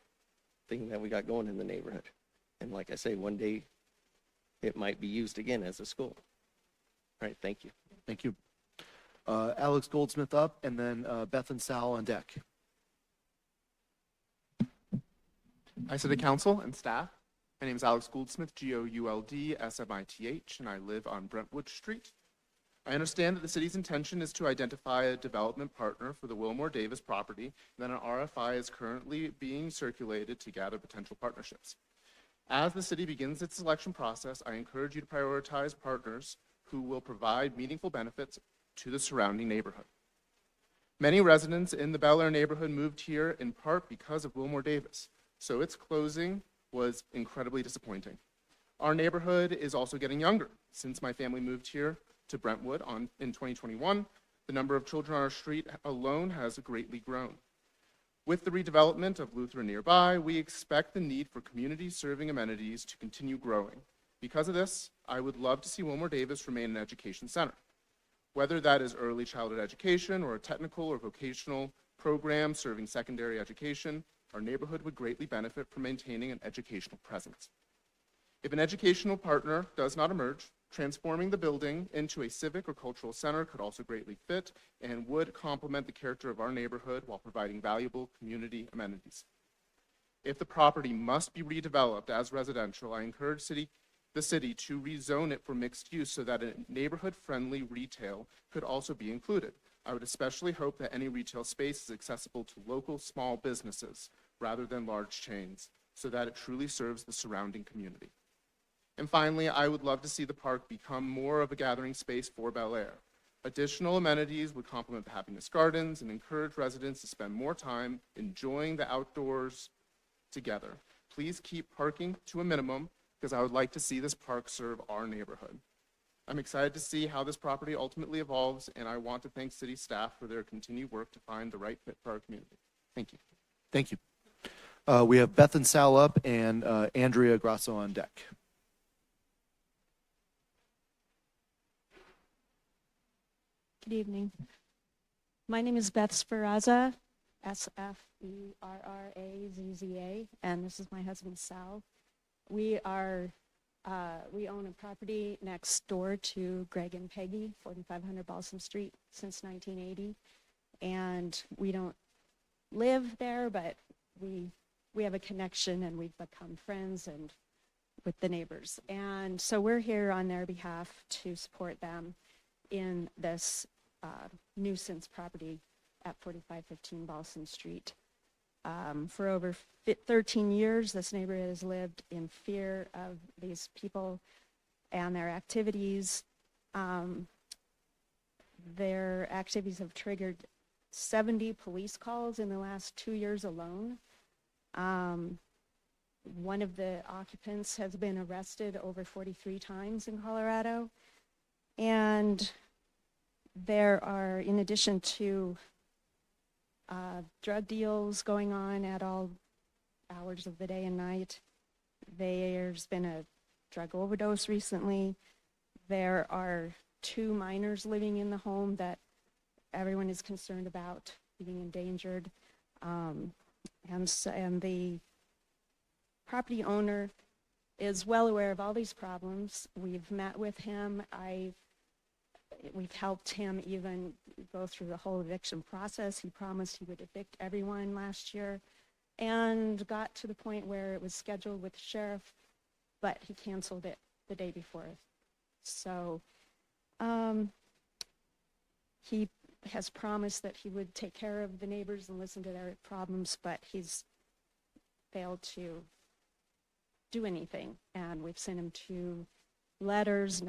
thing that we got going in the neighborhood. And like I say, one day it might be used again as a school. All right, thank you.
Thank you. Alex Goldsmith up, and then Beth and Sal on deck.
Hi, City Council and staff. My name is Alex Goldsmith, G-O-U-L-D-S-M-I-T-H, and I live on Brentwood Street. I understand that the city's intention is to identify a development partner for the Wilmore Davis property, and that an RFI is currently being circulated to gather potential partnerships. As the city begins its selection process, I encourage you to prioritize partners who will provide meaningful benefits to the surrounding neighborhood. Many residents in the Bel Air neighborhood moved here in part because of Wilmore Davis, so its closing was incredibly disappointing. Our neighborhood is also getting younger. Since my family moved here to Brentwood in 2021, the number of children on our street alone has greatly grown. With the redevelopment of Lutheran nearby, we expect the need for community-serving amenities to continue growing. Because of this, I would love to see Wilmore Davis remain an education center. Whether that is early childhood education or a technical or vocational programs serving secondary education, our neighborhood would greatly benefit from maintaining an educational presence. If an educational partner does not emerge, transforming the building into a civic or cultural center could also greatly fit and would complement the character of our neighborhood while providing valuable community amenities. If the property must be redeveloped as residential, I encourage the city to rezone it for mixed use so that a neighborhood-friendly retail could also be included. I would especially hope that any retail space is accessible to local small businesses rather than large chains, so that it truly serves the surrounding community. And finally, I would love to see the park become more of a gathering space for Bel Air. Additional amenities would complement the Happiness Gardens and encourage residents to spend more time enjoying the outdoors together. Please keep parking to a minimum because I would like to see this park serve our neighborhood. I'm excited to see how this property ultimately evolves, and I want to thank city staff for their continued work to find the right fit for our community. Thank you.
Thank you. We have Beth and Sal up and Andrea Grasso on deck.
Good evening. My name is Beth Sferrazza, S-F-E-R-R-A-Z-Z-A, and this is my husband Sal. We own a property next door to Greg and Peggy, 4500 Balsam Street, since 1980. And we don't live there, but we have a connection and we've become friends and with the neighbors. And so we're here on their behalf to support them in this nuisance property at 4515 Balsam Street. For over 13 years, this neighborhood has lived in fear of these people and their activities. Their activities have triggered 70 police calls in the last 2 years alone. One of the occupants has been arrested over 43 times in Colorado. And there are, in addition to drug deals going on at all hours of the day and night, there's been a drug overdose recently. There are 2 minors living in the home that everyone is concerned about being endangered. And the property owner is well aware of all these problems. We've met with him. We've helped him even go through the whole eviction process. He promised he would evict everyone last year and got to the point where it was scheduled with the sheriff, but he canceled it the day before. So he has promised that he would take care of the neighbors and listen to their problems, but he's failed to do anything. And we've sent him 2 letters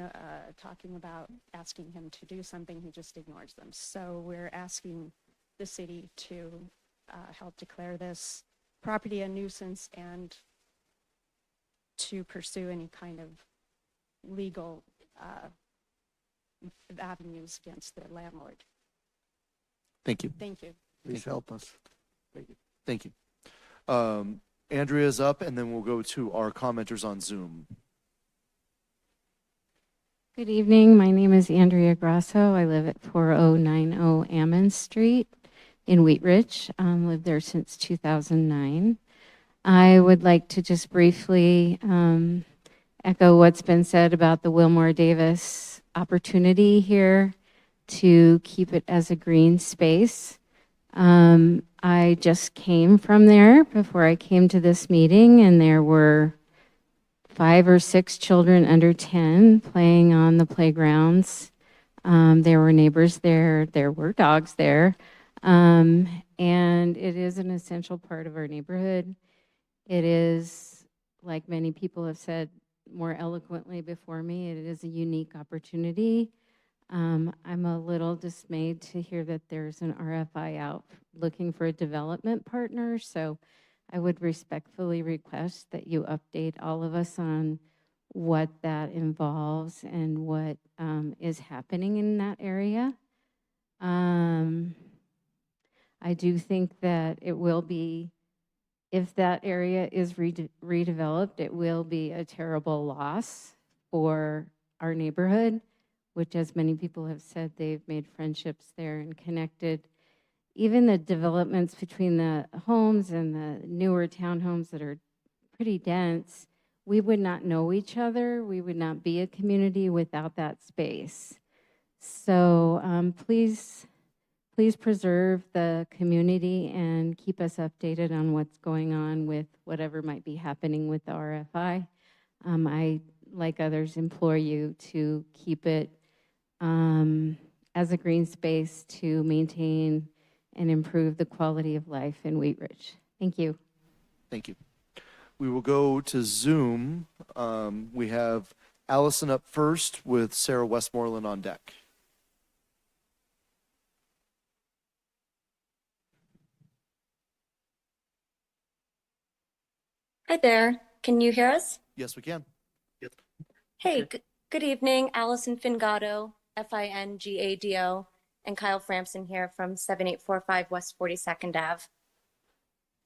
talking about asking him to do something. He just ignores them. So we're asking the city to help declare this property a nuisance and to pursue any kind of legal avenues against the landlord.
Thank you.
Thank you.
Please help us. Thank you. Thank you. Andrea's up, and then we'll go to our commenters on Zoom.
Good evening. My name is Andrea Grasso. I live at 4090 Ammon Street in Wheat Ridge. Lived there since 2009. I would like to just briefly echo what's been said about the Wilmore Davis opportunity here to keep it as a green space. I just came from there before I came to this meeting, and there were 5 or 6 children under 10 playing on the playgrounds. There were neighbors there. There were dogs there. And it is an essential part of our neighborhood. It is, like many people have said more eloquently before me, it is a unique opportunity. I'm a little dismayed to hear that there's an RFI out looking for a development partner. So I would respectfully request that you update all of us on what that involves and what is happening in that area. I do think that it will be, if that area is redeveloped, it will be a terrible loss for our neighborhood, which, as many people have said, they've made friendships there and connected. even the developments between the homes and the newer townhomes that are pretty dense, we would not know each other. We would not be a community without that space. So please preserve the community and keep us updated on what's going on with whatever might be happening with the RFI. I, like others, implore you to keep it as a green space to maintain and improve the quality of life in Wheat Ridge. Thank you.
Thank you. We will go to Zoom. We have Allison up first with Sarah Westmoreland on deck.
Hi there. Can you hear us?
Yes, we can. Yep.
Hey, good evening. Allison Fingado, Fingado, and Kyle Framson here from 7845 West 42nd Ave.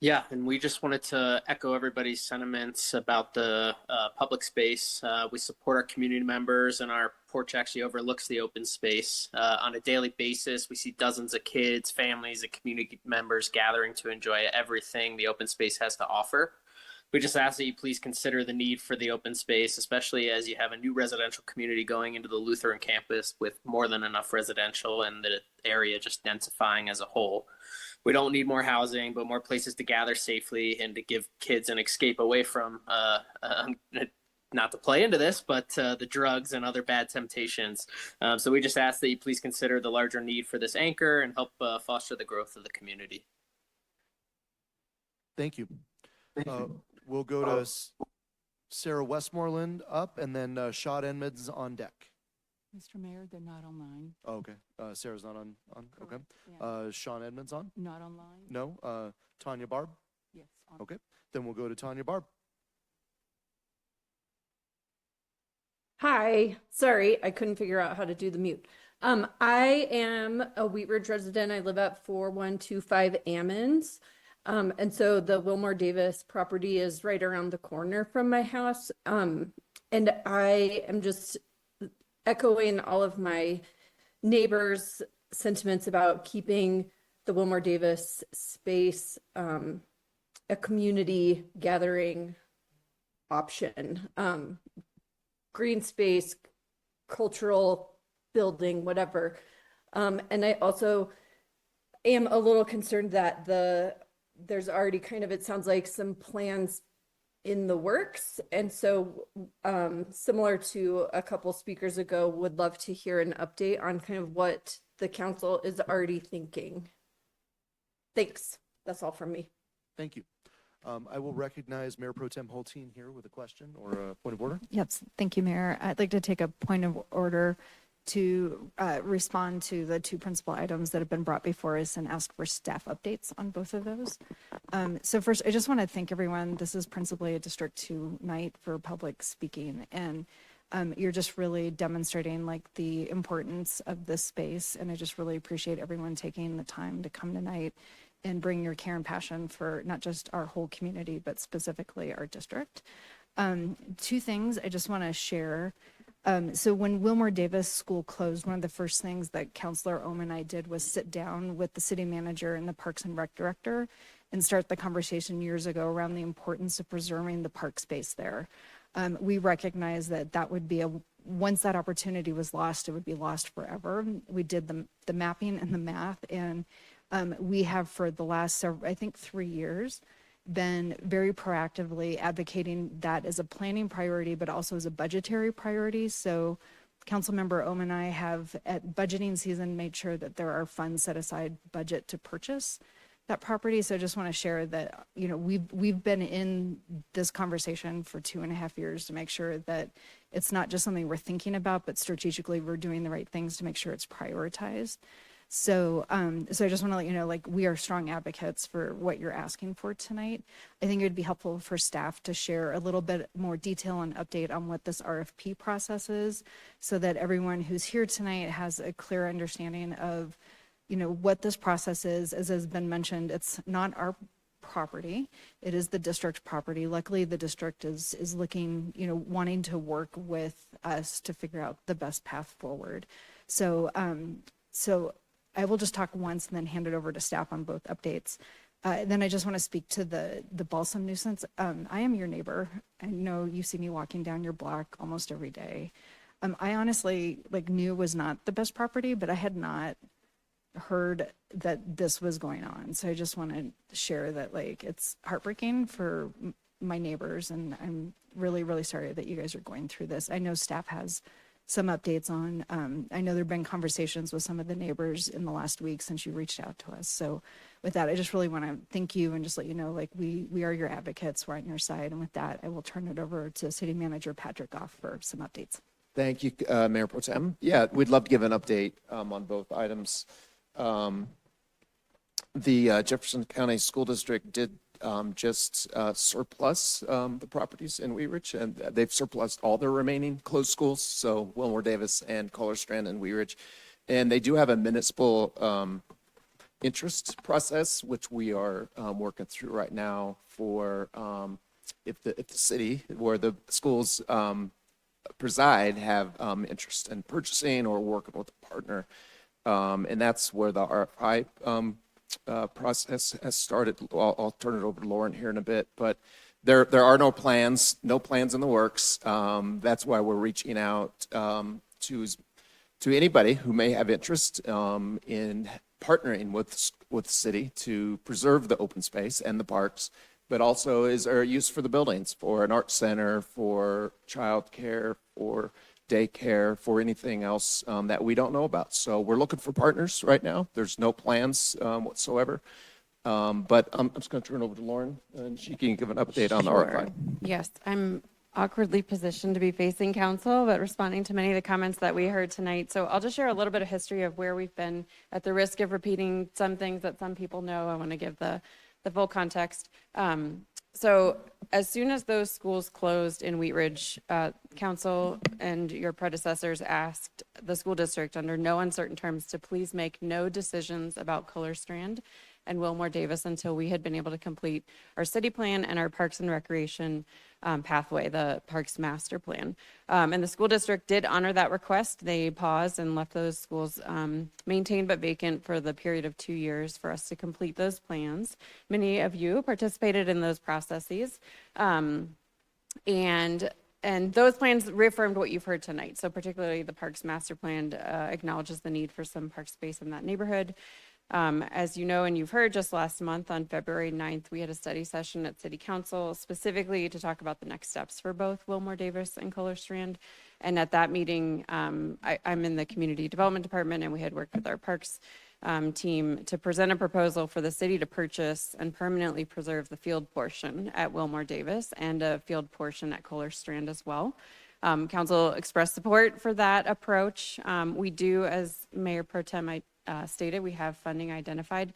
Yeah, and we just wanted to echo everybody's sentiments about the public space. We support our community members, and our porch actually overlooks the open space. On a daily basis, we see dozens of kids, families, and community members gathering to enjoy everything the open space has to offer. We just ask that you please consider the need for the open space, especially as you have a new residential community going into the Lutheran campus with more than enough residential and the area just densifying as a whole. We don't need more housing, but more places to gather safely and to give kids an escape away from, not to play into this, but the drugs and other bad temptations. So we just ask that you please consider the larger need for this anchor and help foster the growth of the community.
Thank you. We'll go to Sarah Westmoreland up, and then Shad Edmonds on deck.
Mr. Mayor, they're not online.
Oh, okay. Sarah's not on. Okay.
Yeah.
Sean Edmonds on?
Not online?
No. Tanya Barb?
Yes. On.
Okay. Then we'll go to Tanya Barb.
Hi, sorry, I couldn't figure out how to do the mute. I am a Wheat Ridge resident. I live at 4125 Ammons. And so the Wilmore Davis property is right around the corner from my house. And I am just echoing all of my neighbors' sentiments about keeping the Wilmore Davis space a community gathering option. Green space, cultural building, whatever. And I also am a little concerned that there's already kind of, it sounds like, some plans in the works. And so similar to a couple speakers ago, would love to hear an update on kind of what the council is already thinking. Thanks. That's all from me.
Thank you. I will recognize Mayor Pro Tem Hulteen here with a question or a point of order.
Yes, thank you, Mayor. I'd like to take a point of order to respond to the two principal items that have been brought before us and ask for staff updates on both of those. So first, I just want to thank everyone. This is principally a District 2 night for public speaking, and you're just really demonstrating like the importance of this space, and I just really appreciate everyone taking the time to come tonight and bring your care and passion for not just our whole community, but specifically our district. Two things I just want to share. So when Wilmore Davis School closed, one of the first things that Councilor Ohm and I did was sit down with the city manager and the Parks and Rec director and start the conversation years ago around the importance of preserving the park space there. We recognized that that would be once that opportunity was lost, it would be lost forever. We did the mapping and the math, and we have for the last several, I think 3 years, been very proactively advocating that as a planning priority, but also as a budgetary priority. So Councilmember Ohm and I have at budgeting season made sure that there are funds set aside budget to purchase that property. So I just want to share that, you know, we've been in this conversation for 2.5 years to make sure that it's not just something we're thinking about, but strategically we're doing the right things to make sure it's prioritized. So, so I just want to let you know, like, we are strong advocates for what you're asking for tonight. I think it would be helpful for staff to share a little bit more detail and update on what this RFP process is, so that everyone who's here tonight has a clear understanding of, you know, what this process is. As has been mentioned, it's not our property. It is the district property. Luckily, the district is looking, you know, wanting to work with us to figure out the best path forward. So, I will just talk once and then hand it over to staff on both updates. Then I just want to speak to the balsam nuisance. I am your neighbor. I know you see me walking down your block almost every day. I honestly knew it was not the best property, but I had not heard that this was going on. So I just want to share that it's heartbreaking for my neighbors, and I'm really, really sorry that you guys are going through this. I know staff has some updates on, I know there've been conversations with some of the neighbors in the last week since you reached out to us. So with that, I just really want to thank you and just let you know, we are your advocates, we're on your side. And with that, I will turn it over to City Manager Patrick Goff for some updates.
Thank you, Mayor Pro Tem. Yeah, we'd love to give an update on both items. The Jefferson County School District did just surplus the properties in Wheat Ridge, and they've surplused all their remaining closed schools, so Wilmore Davis and Kohler Strand and Wheat Ridge. And they do have a municipal interest process, which we are working through right now for if the city where the schools preside have interest in purchasing or working with a partner. And that's where the RFI process has started. I'll turn it over to Lauren here in a bit, but there are no plans in the works. That's why we're reaching out to anybody who may have interest in partnering with the city to preserve the open space and the parks, but also is there use for the buildings, for an art center, for childcare, for daycare, for anything else that we don't know about. So we're looking for partners right now. There's no plans whatsoever. But I'm just going to turn it over to Lauren, and she can give an update on the RFI.
Yes, I'm awkwardly positioned to be facing council, but responding to many of the comments that we heard tonight. So I'll just share a little bit of history of where we've been. At the risk of repeating some things that some people know, I want to give the full context. So as soon as those schools closed in Wheat Ridge, council and your predecessors asked the school district under no uncertain terms to please make no decisions about Kohler Strand and Wilmore Davis until we had been able to complete our city plan and our Parks and Recreation pathway, the Parks Master Plan. And the school district did honor that request. They paused and left those schools maintained but vacant for the period of 2 years for us to complete those plans. Many of you participated in those processes. And those plans reaffirmed what you've heard tonight. So particularly the Parks Master Plan acknowledges the need for some park space in that neighborhood. As you know, and you've heard, just last month on February 9th, we had a study session at City Council specifically to talk about the next steps for both Wilmore Davis and Kohler Strand. And at that meeting, I'm in the Community Development Department, and we had worked with our Parks team to present a proposal for the city to purchase and permanently preserve the field portion at Wilmore Davis and a field portion at Kohler Strand as well. Council expressed support for that approach. We do, as Mayor Pro Tem stated, we have funding identified.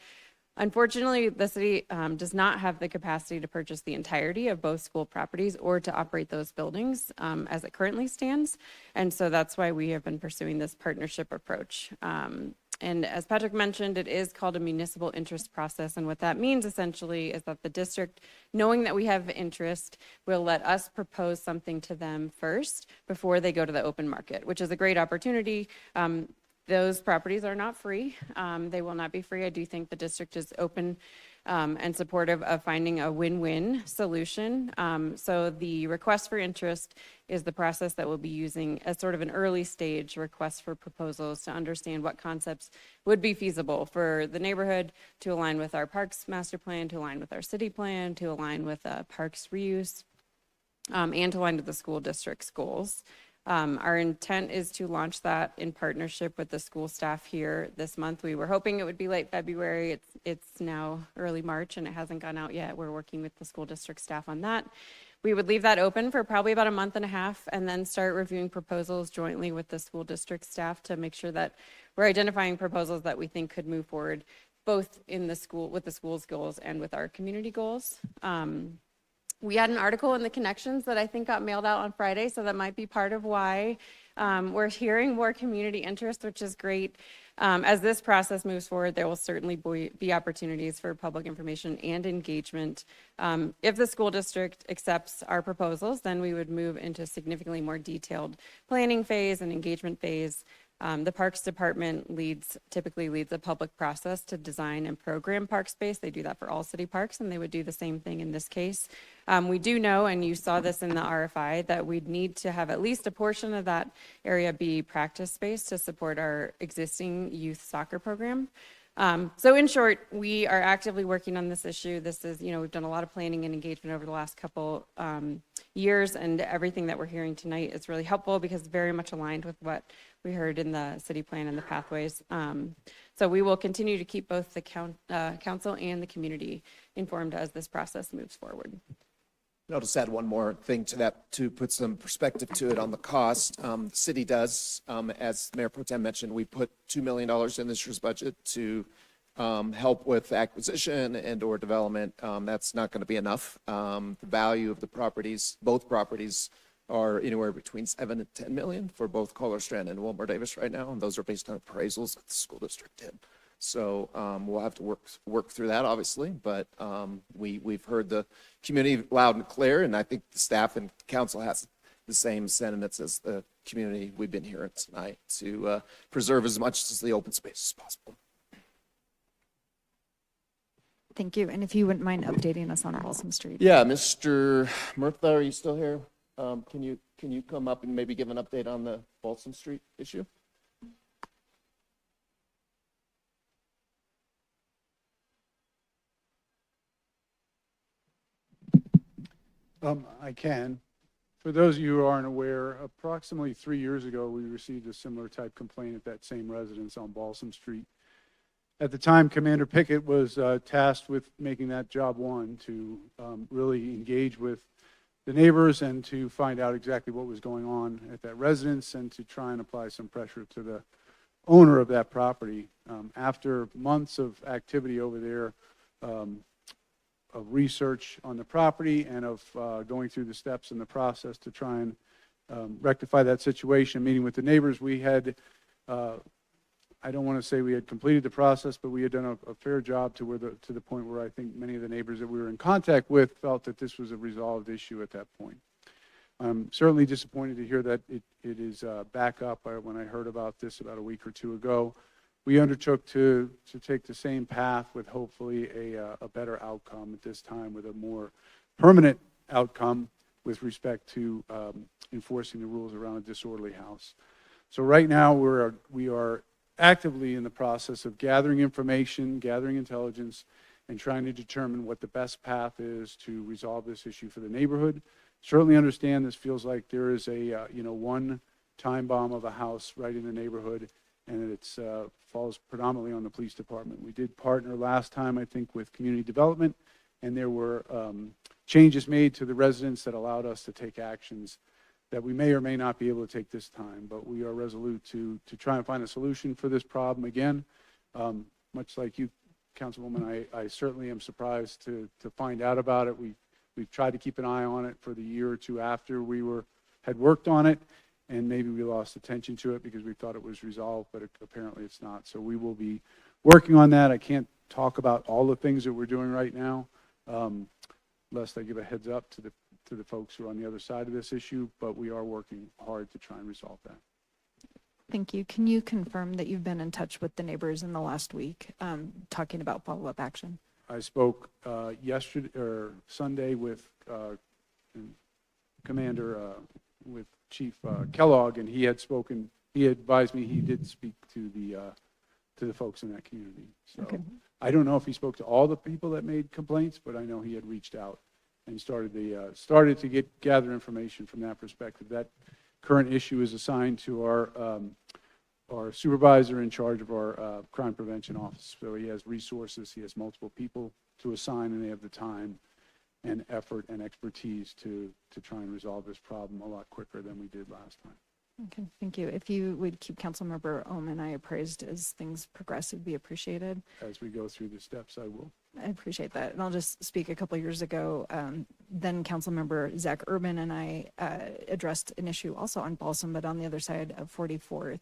Unfortunately, the city does not have the capacity to purchase the entirety of both school properties or to operate those buildings as it currently stands. And so that's why we have been pursuing this partnership approach. And as Patrick mentioned, it is called a municipal interest process. And what that means essentially is that the district, knowing that we have interest, will let us propose something to them first before they go to the open market, which is a great opportunity. Those properties are not free. They will not be free. I do think the district is open and supportive of finding a win-win solution. So the request for interest is the process that we'll be using as sort of an early stage request for proposals to understand what concepts would be feasible for the neighborhood to align with our Parks Master Plan, to align with our city plan, to align with parks reuse, and to align with the school district's goals. Our intent is to launch that in partnership with the school staff here this month. We were hoping it would be late February. It's now early March and it hasn't gone out yet. We're working with the school district staff on that. We would leave that open for probably about a month and a half and then start reviewing proposals jointly with the school district staff to make sure that we're identifying proposals that we think could move forward both in the school, with the school's goals and with our community goals. We had an article in the Connections that I think got mailed out on Friday, so that might be part of why we're hearing more community interest, which is great. As this process moves forward, there will certainly be opportunities for public information and engagement. If the school district accepts our proposals, then we would move into a significantly more detailed planning phase and engagement phase. The Parks Department typically leads a public process to design and program park space. They do that for all city parks, and they would do the same thing in this case. We do know, and you saw this in the RFI, that we'd need to have at least a portion of that area be practice space to support our existing youth soccer program. So in short, we are actively working on this issue. This is, we've done a lot of planning and engagement over the last couple years, and everything that we're hearing tonight is really helpful because it's very much aligned with what we heard in the city plan and the pathways. So we will continue to keep both the council and the community informed as this process moves forward.
I'll just add one more thing to that to put some perspective to it on the cost. The city does, as Mayor Pro Tem mentioned, we put $2 million in this year's budget to help with acquisition and or development. That's not going to be enough. The value of the properties, both properties, are anywhere between 7 and 10 million for both Kohler Strand and Wilmer Davis right now, and those are based on appraisals that the school district did. So we'll have to work through that, obviously, but we've heard the community loud and clear, and I think the staff and council has the same sentiments as the community we've been hearing tonight to preserve as much as the open space as possible.
Thank you. And if you wouldn't mind updating us on Balsam Street.
Yeah, Mr. Murtha, are you still here? Can you come up and maybe give an update on the Balsam Street issue?
I can. For those of you who aren't aware, approximately 3 years ago, we received a similar type complaint at that same residence on Balsam Street. At the time, Commander Pickett was tasked with making that job one, to really engage with the neighbors and to find out exactly what was going on at that residence and to try and apply some pressure to the owner of that property. After months of activity over there, of research on the property and of going through the steps in the process to try and rectify that situation, meeting with the neighbors, we had, I don't want to say we had completed the process, but we had done a fair job to the point where I think many of the neighbors that we were in contact with felt that this was a resolved issue at that point. I'm certainly disappointed to hear that it is back up. When I heard about this about a week or two ago, we undertook to take the same path with hopefully a better outcome at this time, with a more permanent outcome with respect to enforcing the rules around a disorderly house. So right now we are actively in the process of gathering information, gathering intelligence, and trying to determine what the best path is to resolve this issue for the neighborhood. Certainly understand this feels like there is a one time bomb of a house right in the neighborhood, and it falls predominantly on the police department. We did partner last time, I think, with community development, and there were changes made to the residents that allowed us to take actions that we may or may not be able to take this time, but we are resolute to try and find a solution for this problem. Again, much like you, Councilwoman, I certainly am surprised to find out about it. We've tried to keep an eye on it for the year or two after we had worked on it, and maybe we lost attention to it because we thought it was resolved, but apparently it's not. So we will be working on that. I can't talk about all the things that we're doing right now, lest I give a heads up to the folks who are on the other side of this issue, but we are working hard to try and resolve that.
Thank you. Can you confirm that you've been in touch with the neighbors in the last week, talking about follow-up action?
I spoke yesterday or Sunday with with Chief Kellogg, and he advised me he did speak to the folks in that community. So okay. I don't know if he spoke to all the people that made complaints, but I know he had reached out and started to gather information from that perspective. That current issue is assigned to our supervisor in charge of our crime prevention office. So he has resources, he has multiple people to assign, and they have the time and effort and expertise to try and resolve this problem a lot quicker than we did last time.
Okay, thank you. If you would keep Councilmember Ohm and I appraised as things progress, it'd be appreciated.
As we go through the steps, I will.
I appreciate that. And I'll just speak. A couple of years ago, then Councilmember Zach Urban and I addressed an issue also on Balsam, but on the other side of 44th.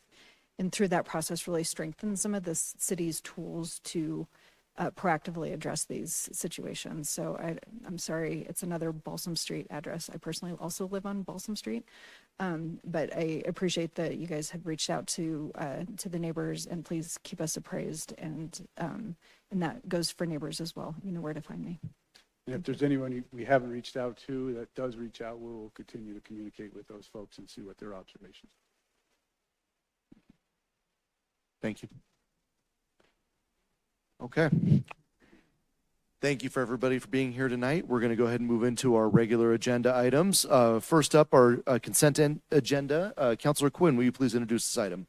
And through that process really strengthened some of the city's tools to proactively address these situations. So I'm sorry, it's another Balsam Street address. I personally also live on Balsam Street. But I appreciate that you guys have reached out to the neighbors, and please keep us appraised. And that goes for neighbors as well. You know where to find me.
And if there's anyone we haven't reached out to that does reach out, we'll continue to communicate with those folks and see what their observations are.
Thank you. Okay. Thank you for everybody for being here tonight. We're going to go ahead and move into our regular agenda items. First up, our consent agenda. Councilor Quinn, will you please introduce this item?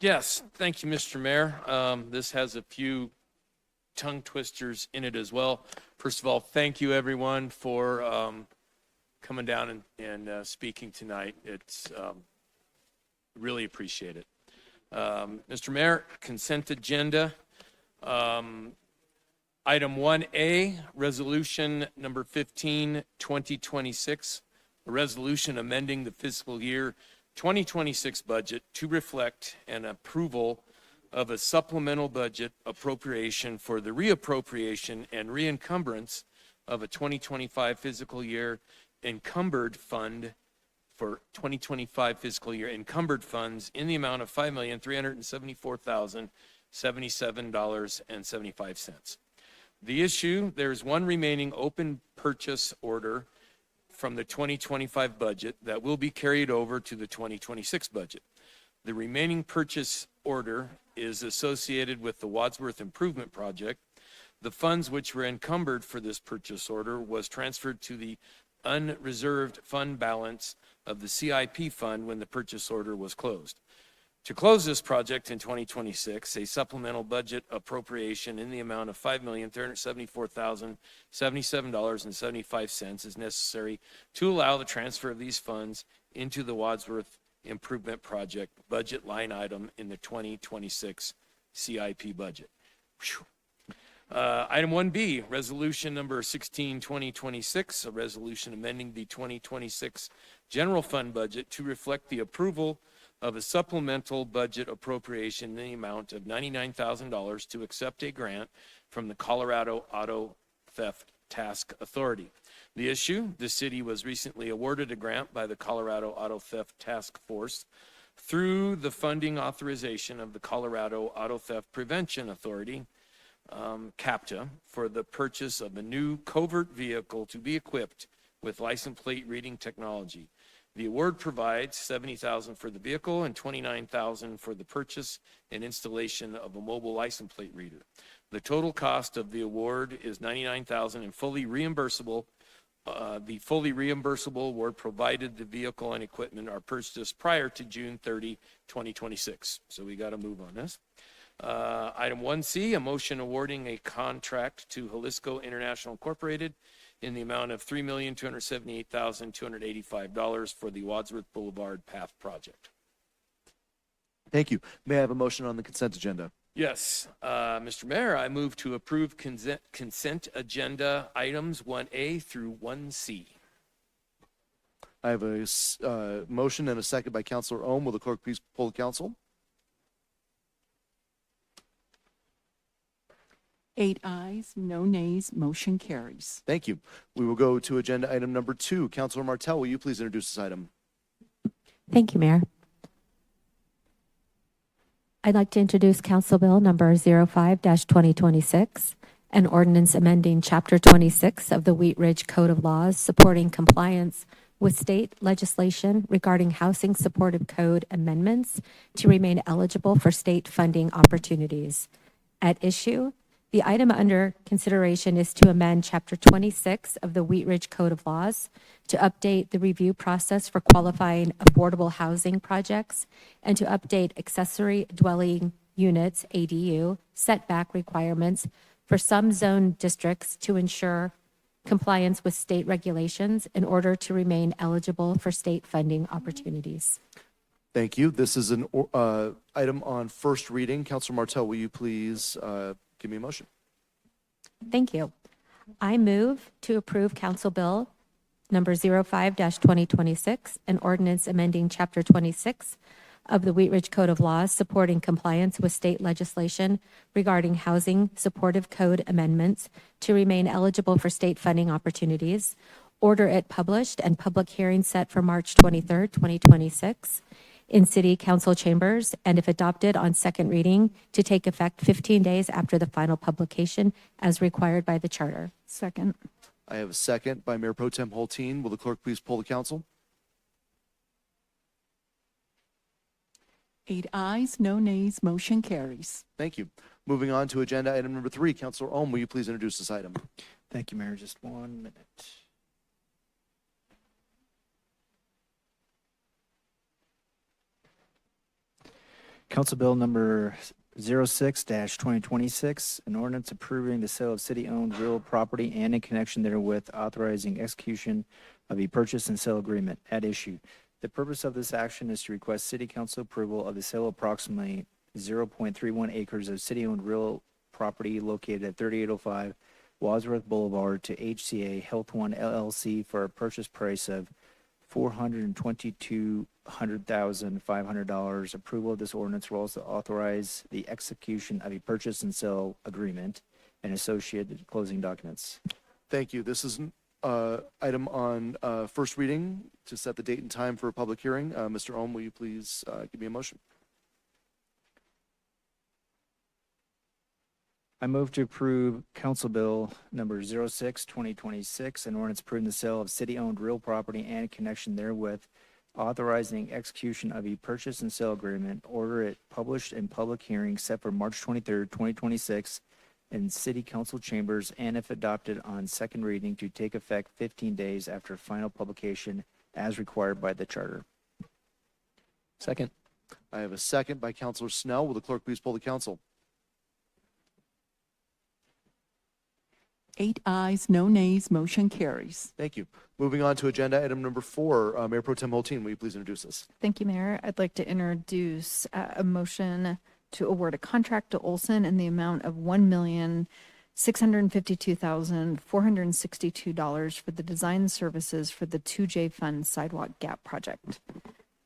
Yes, thank you, Mr. Mayor. This has a few tongue twisters in it as well. First of all, thank you everyone for coming down and speaking tonight. It's really appreciate it. Mr. Mayor, consent agenda. Item 1A, resolution number 15, 2026, a resolution amending the fiscal year 2026 budget to reflect an approval of a supplemental budget appropriation for the reappropriation and reencumbrance of a 2025 fiscal year encumbered fund for 2025 fiscal year encumbered funds in the amount of $5,374,077.75. The issue, there is one remaining open purchase order from the 2025 budget that will be carried over to the 2026 budget. The remaining purchase order is associated with the Wadsworth Improvement Project. The funds which were encumbered for this purchase order was transferred to the unreserved fund balance of the CIP fund when the purchase order was closed. To close this project in 2026, a supplemental budget appropriation in the amount of $5,374,077.75 is necessary to allow the transfer of these funds into the Wadsworth Improvement Project budget line item in the 2026 CIP budget. Item 1B, resolution number 16, 2026, a resolution amending the 2026 general fund budget to reflect the approval of a supplemental budget appropriation in the amount of $99,000 to accept a grant from the Colorado Auto Theft Task Authority. The issue, the city was recently awarded a grant by the Colorado Auto Theft Task Force through the funding authorization of the Colorado Auto Theft Prevention Authority, CAPTA, for the purchase of a new covert vehicle to be equipped with license plate reading technology. The award provides $70,000 for the vehicle and $29,000 for the purchase and installation of a mobile license plate reader. The total cost of the award is $99,000 and fully reimbursable. The fully reimbursable award provided the vehicle and equipment are purchased prior to June 30, 2026. So we got to move on this. Item 1C, a motion awarding a contract to Jalisco International Incorporated in the amount of $3,278,285 for the Wadsworth Boulevard Path Project.
Thank you. May I have a motion on the consent agenda?
Yes, Mr. Mayor, I move to approve consent agenda items 1A through 1C.
I have a motion and a second by Councilor Ohm. Will the clerk please poll the council?
8 ayes, no nays, motion carries.
Thank you. We will go to agenda item number 2. Councilor Martell, will you please introduce this item?
Thank you, Mayor. I'd like to introduce Council Bill number 05-2026, an ordinance amending Chapter 26 of the Wheat Ridge Code of Laws supporting compliance with state legislation regarding housing supportive code amendments to remain eligible for state funding opportunities. At issue, the item under consideration is to amend Chapter 26 of the Wheat Ridge Code of Laws to update the review process for qualifying affordable housing projects and to update accessory dwelling units, ADU, setback requirements for some zone districts to ensure compliance with state regulations in order to remain eligible for state funding opportunities.
Thank you. This is an item on first reading. Councilor Martell, will you please give me a motion?
Thank you. I move to approve Council Bill number 05-2026, an ordinance amending Chapter 26 of the Wheat Ridge Code of Laws supporting compliance with state legislation regarding housing supportive code amendments to remain eligible for state funding opportunities. Order it published and public hearing set for March 23rd, 2026 in City Council chambers, and if adopted on second reading, to take effect 15 days after the final publication as required by the charter.
Second.
I have a second by Mayor Pro Tem Holteen. Will the clerk please poll the council?
8 ayes, no nays, motion carries.
Thank you. Moving on to agenda item number 3. Councilor Ohm, will you please introduce this item?
Thank you, Mayor. Just 1 minute. Council Bill number 06-2026, an ordinance approving the sale of city-owned real property and in connection therewith authorizing execution of a purchase and sale agreement at issue. The purpose of this action is to request city council approval of the sale of approximately 0.31 acres of city-owned real property located at 3805 Wadsworth Boulevard to HCA Health One LLC for a purchase price of $422,500. Approval of this ordinance will also authorize the execution of a purchase and sale agreement and associated closing documents.
Thank you. This is an item on first reading to set the date and time for a public hearing. Mr. Ohm, will you please give me a motion?
I move to approve Council Bill number 06-2026, an ordinance approving the sale of city-owned real property and in connection therewith, authorizing execution of a purchase and sale agreement, order it published in public hearing set for March 23rd, 2026 in City Council chambers, and if adopted on second reading, to take effect 15 days after final publication as required by the charter.
Second. I have a second by Councilor Snell. Will the clerk please poll the council?
8 ayes, no nays, motion carries.
Thank you. Moving on to agenda item number 4. Mayor Pro Tem Holteen, will you please introduce this?
Thank you, Mayor. I'd like to introduce a motion to award a contract to Olson in the amount of $1,652,462 for the design services for the 2J Fund Sidewalk Gap Project.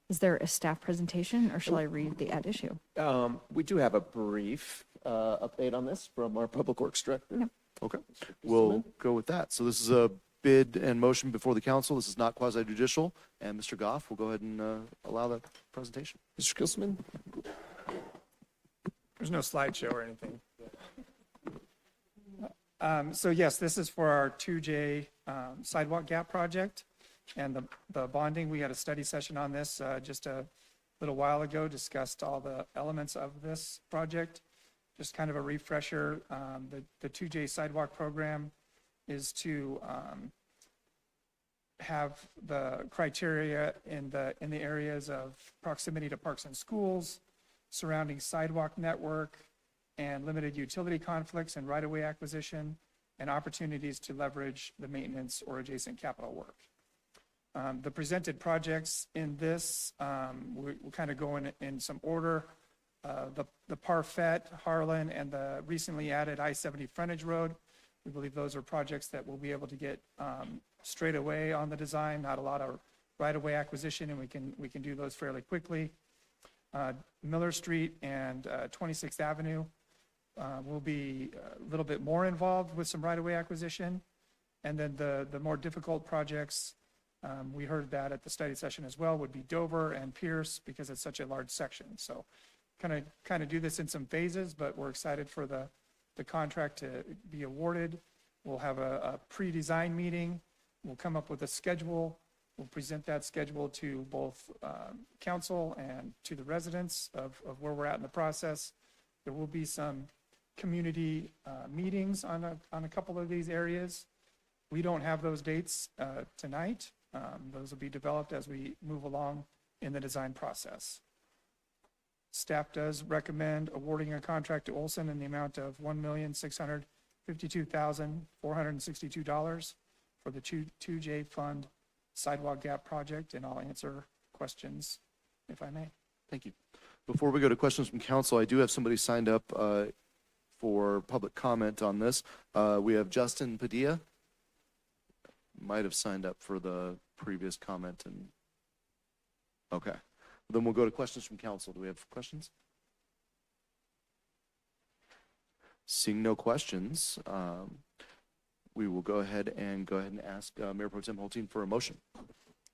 Is there a staff presentation, or shall I read the ad issue?
We do have a brief update on this from our Public Works Director.
Yep.
Okay, we'll go with that. So this is a bid and motion before the council. This is not quasi-judicial. And Mr. Goff will go ahead and allow that presentation.
Mr. Gilsman?
There's no slideshow or anything. So yes, this is for our 2J sidewalk gap project. And the bonding, we had a study session on this just a little while ago, discussed all the elements of this project. Just kind of a refresher, the 2J sidewalk program is to have the criteria in the areas of proximity to parks and schools, surrounding sidewalk network, and limited utility conflicts and right-of-way acquisition, and opportunities to leverage the maintenance or adjacent capital work. The presented projects in this, we'll kind of go in some order. The Parfait, Harlan, and the recently added I-70 frontage road. We believe those are projects that we'll be able to get straight away on the design, not a lot of right-of-way acquisition, and we can do those fairly quickly. Miller Street and 26th Avenue will be a little bit more involved with some right-of-way acquisition. And then the more difficult projects, we heard that at the study session as well, would be Dover and Pierce, because it's such a large section. So kind of do this in some phases, but we're excited for the contract to be awarded. We'll have a pre-design meeting. We'll come up with a schedule. We'll present that schedule to both council and to the residents of where we're at in the process. There will be some community meetings on a couple of these areas. We don't have those dates tonight. Those will be developed as we move along in the design process. Staff does recommend awarding a contract to Olson in the amount of $1,652,462 for the 2J Fund Sidewalk Gap Project, and I'll answer questions if I may.
Thank you. Before we go to questions from council, I do have somebody signed up for public comment on this. We have Justin Padilla. Might have signed up for the previous comment. Okay. Then we'll go to questions from council. Do we have questions? Seeing no questions, we will go ahead and ask Mayor Pro Tem Holteen for a motion.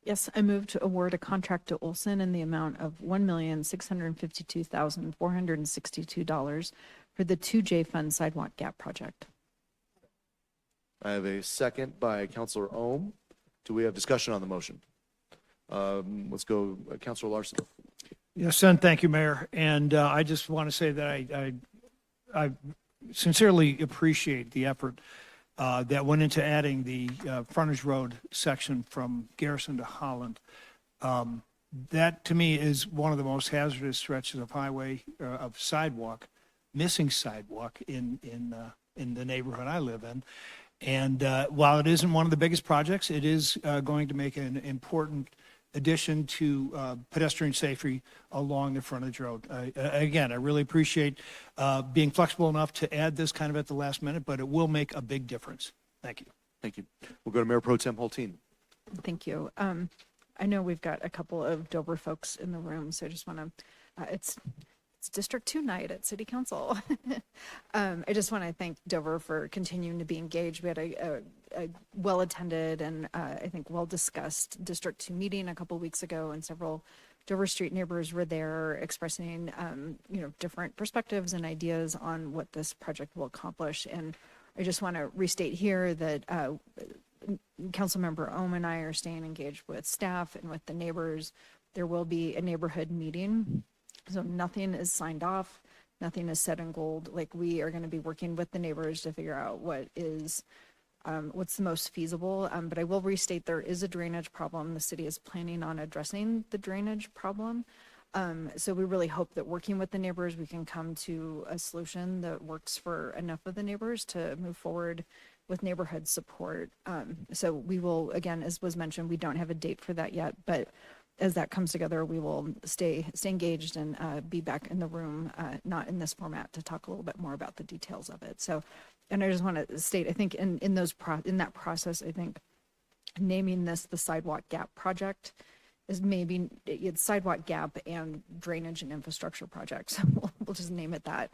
Yes, I move to award a contract to Olson in the amount of $1,652,462 for the 2J Fund Sidewalk Gap Project.
I have a second by Councilor Ohm. Do we have discussion on the motion? Let's go, Councilor Larson.
Yes, and thank you, Mayor. And I just want to say that I sincerely appreciate the effort that went into adding the frontage road section from Garrison to Holland. That, to me, is one of the most hazardous stretches of highway, of sidewalk, missing sidewalk in the neighborhood I live in. And while it isn't one of the biggest projects, it is going to make an important addition to pedestrian safety along the frontage road. Again, I really appreciate being flexible enough to add this kind of at the last minute, but it will make a big difference. Thank you.
Thank you. We'll go to Mayor Pro Tem Holteen.
Thank you. I know we've got a couple of Dover folks in the room, so I just want to, it's District 2 night at City Council. I just want to thank Dover for continuing to be engaged. We had a well-attended and I think well-discussed District 2 meeting a couple weeks ago, and several Dover Street neighbors were there expressing, different perspectives and ideas on what this project will accomplish. And I just want to restate here that Councilmember Ohm and I are staying engaged with staff and with the neighbors. There will be a neighborhood meeting. So nothing is signed off, nothing is set in gold. Like, we are going to be working with the neighbors to figure out what is, what's the most feasible. But I will restate, there is a drainage problem. The city is planning on addressing the drainage problem. So we really hope that working with the neighbors, we can come to a solution that works for enough of the neighbors to move forward with neighborhood support. So we will, again, as was mentioned, we don't have a date for that yet, but as that comes together, we will stay engaged and be back in the room, not in this format, to talk a little bit more about the details of it. So, and I just want to state, I think in that process, I think naming this the Sidewalk Gap Project is maybe it's Sidewalk Gap and Drainage and Infrastructure Project. So we'll just name it that,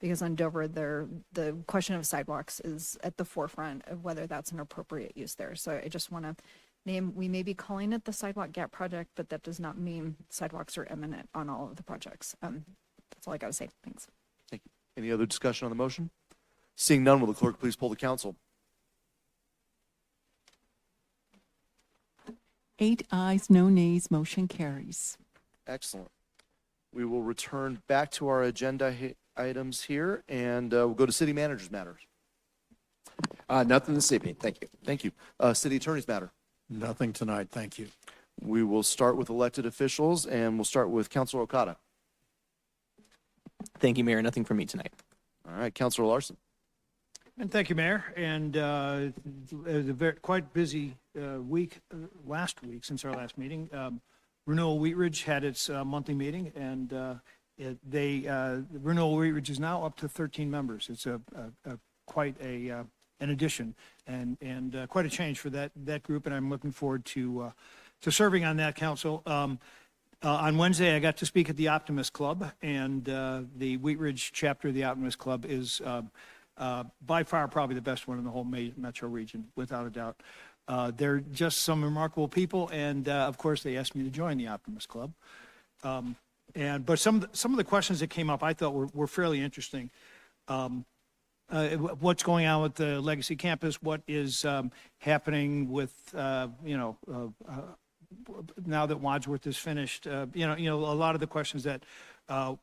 because on Dover, the question of sidewalks is at the forefront of whether that's an appropriate use there. So I just want to we may be calling it the Sidewalk Gap Project, but that does not mean sidewalks are imminent on all of the projects. That's all I got to say. Thanks.
Thank you. Any other discussion on the motion? Seeing none, will the clerk please poll the council?
8 ayes, no nays, motion carries.
Excellent. We will return back to our agenda items here, and we'll go to city managers matters.
Nothing this evening. Thank you.
Thank you. City attorney's matter.
Nothing tonight, thank you.
We will start with elected officials, and we'll start with Councilor Okada.
Thank you, Mayor. Nothing for me tonight.
All right, Councilor Larson.
And thank you, Mayor. And it was a quite busy week last week since our last meeting. Renewal Wheat Ridge had its monthly meeting, and Renewal Wheat Ridge is now up to 13 members. It's quite an addition and quite a change for that group, and I'm looking forward to serving on that council. On Wednesday, I got to speak at the Optimist Club, and the Wheat Ridge chapter of the Optimist Club is by far probably the best one in the whole metro region, without a doubt. They're just some remarkable people, and of course, they asked me to join the Optimist Club. But some of the questions that came up I thought were fairly interesting. What's going on with the Legacy Campus? What is happening with now that Wadsworth is finished? A lot of the questions that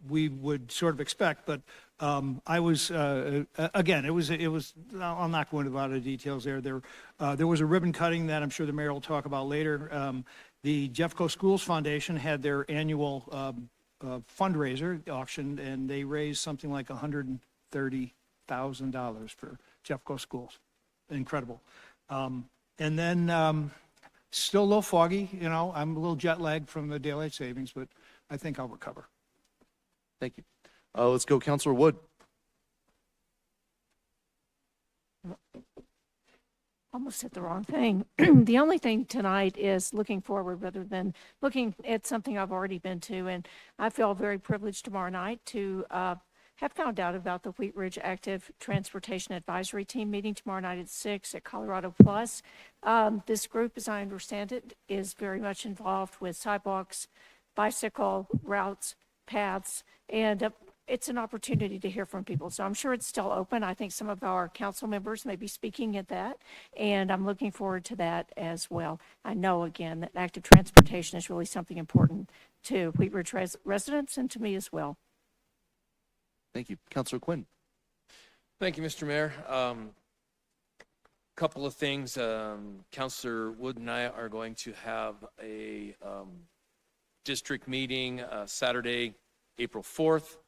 we would sort of expect, but I was again, it was. I'll not go into a lot of details there. There was a ribbon cutting that I'm sure the mayor will talk about later. The Jeffco Schools Foundation had their annual fundraiser auction, and they raised something like $130,000 for Jeffco Schools. Incredible. And then still a little foggy. I'm a little jet lagged from the daylight savings, but I think I'll recover.
Thank you. Let's go, Councilor Wood.
almost said the wrong thing. The only thing tonight is looking forward rather than looking at something I've already been to. And I feel very privileged tomorrow night to have found out about the Wheat Ridge Active Transportation Advisory Team meeting tomorrow night at 6 at Colorado Plus. This group, as I understand it, is very much involved with sidewalks, bicycle routes, paths, and it's an opportunity to hear from people. So I'm sure it's still open. I think some of our council members may be speaking at that, and I'm looking forward to that as well. I know, again, that active transportation is really something important to Wheat Ridge residents and to me as well.
Thank you. Councilor Quinn.
Thank you, Mr. Mayor. Couple of things. Councilor Wood and I are going to have a district meeting Saturday, April 4th.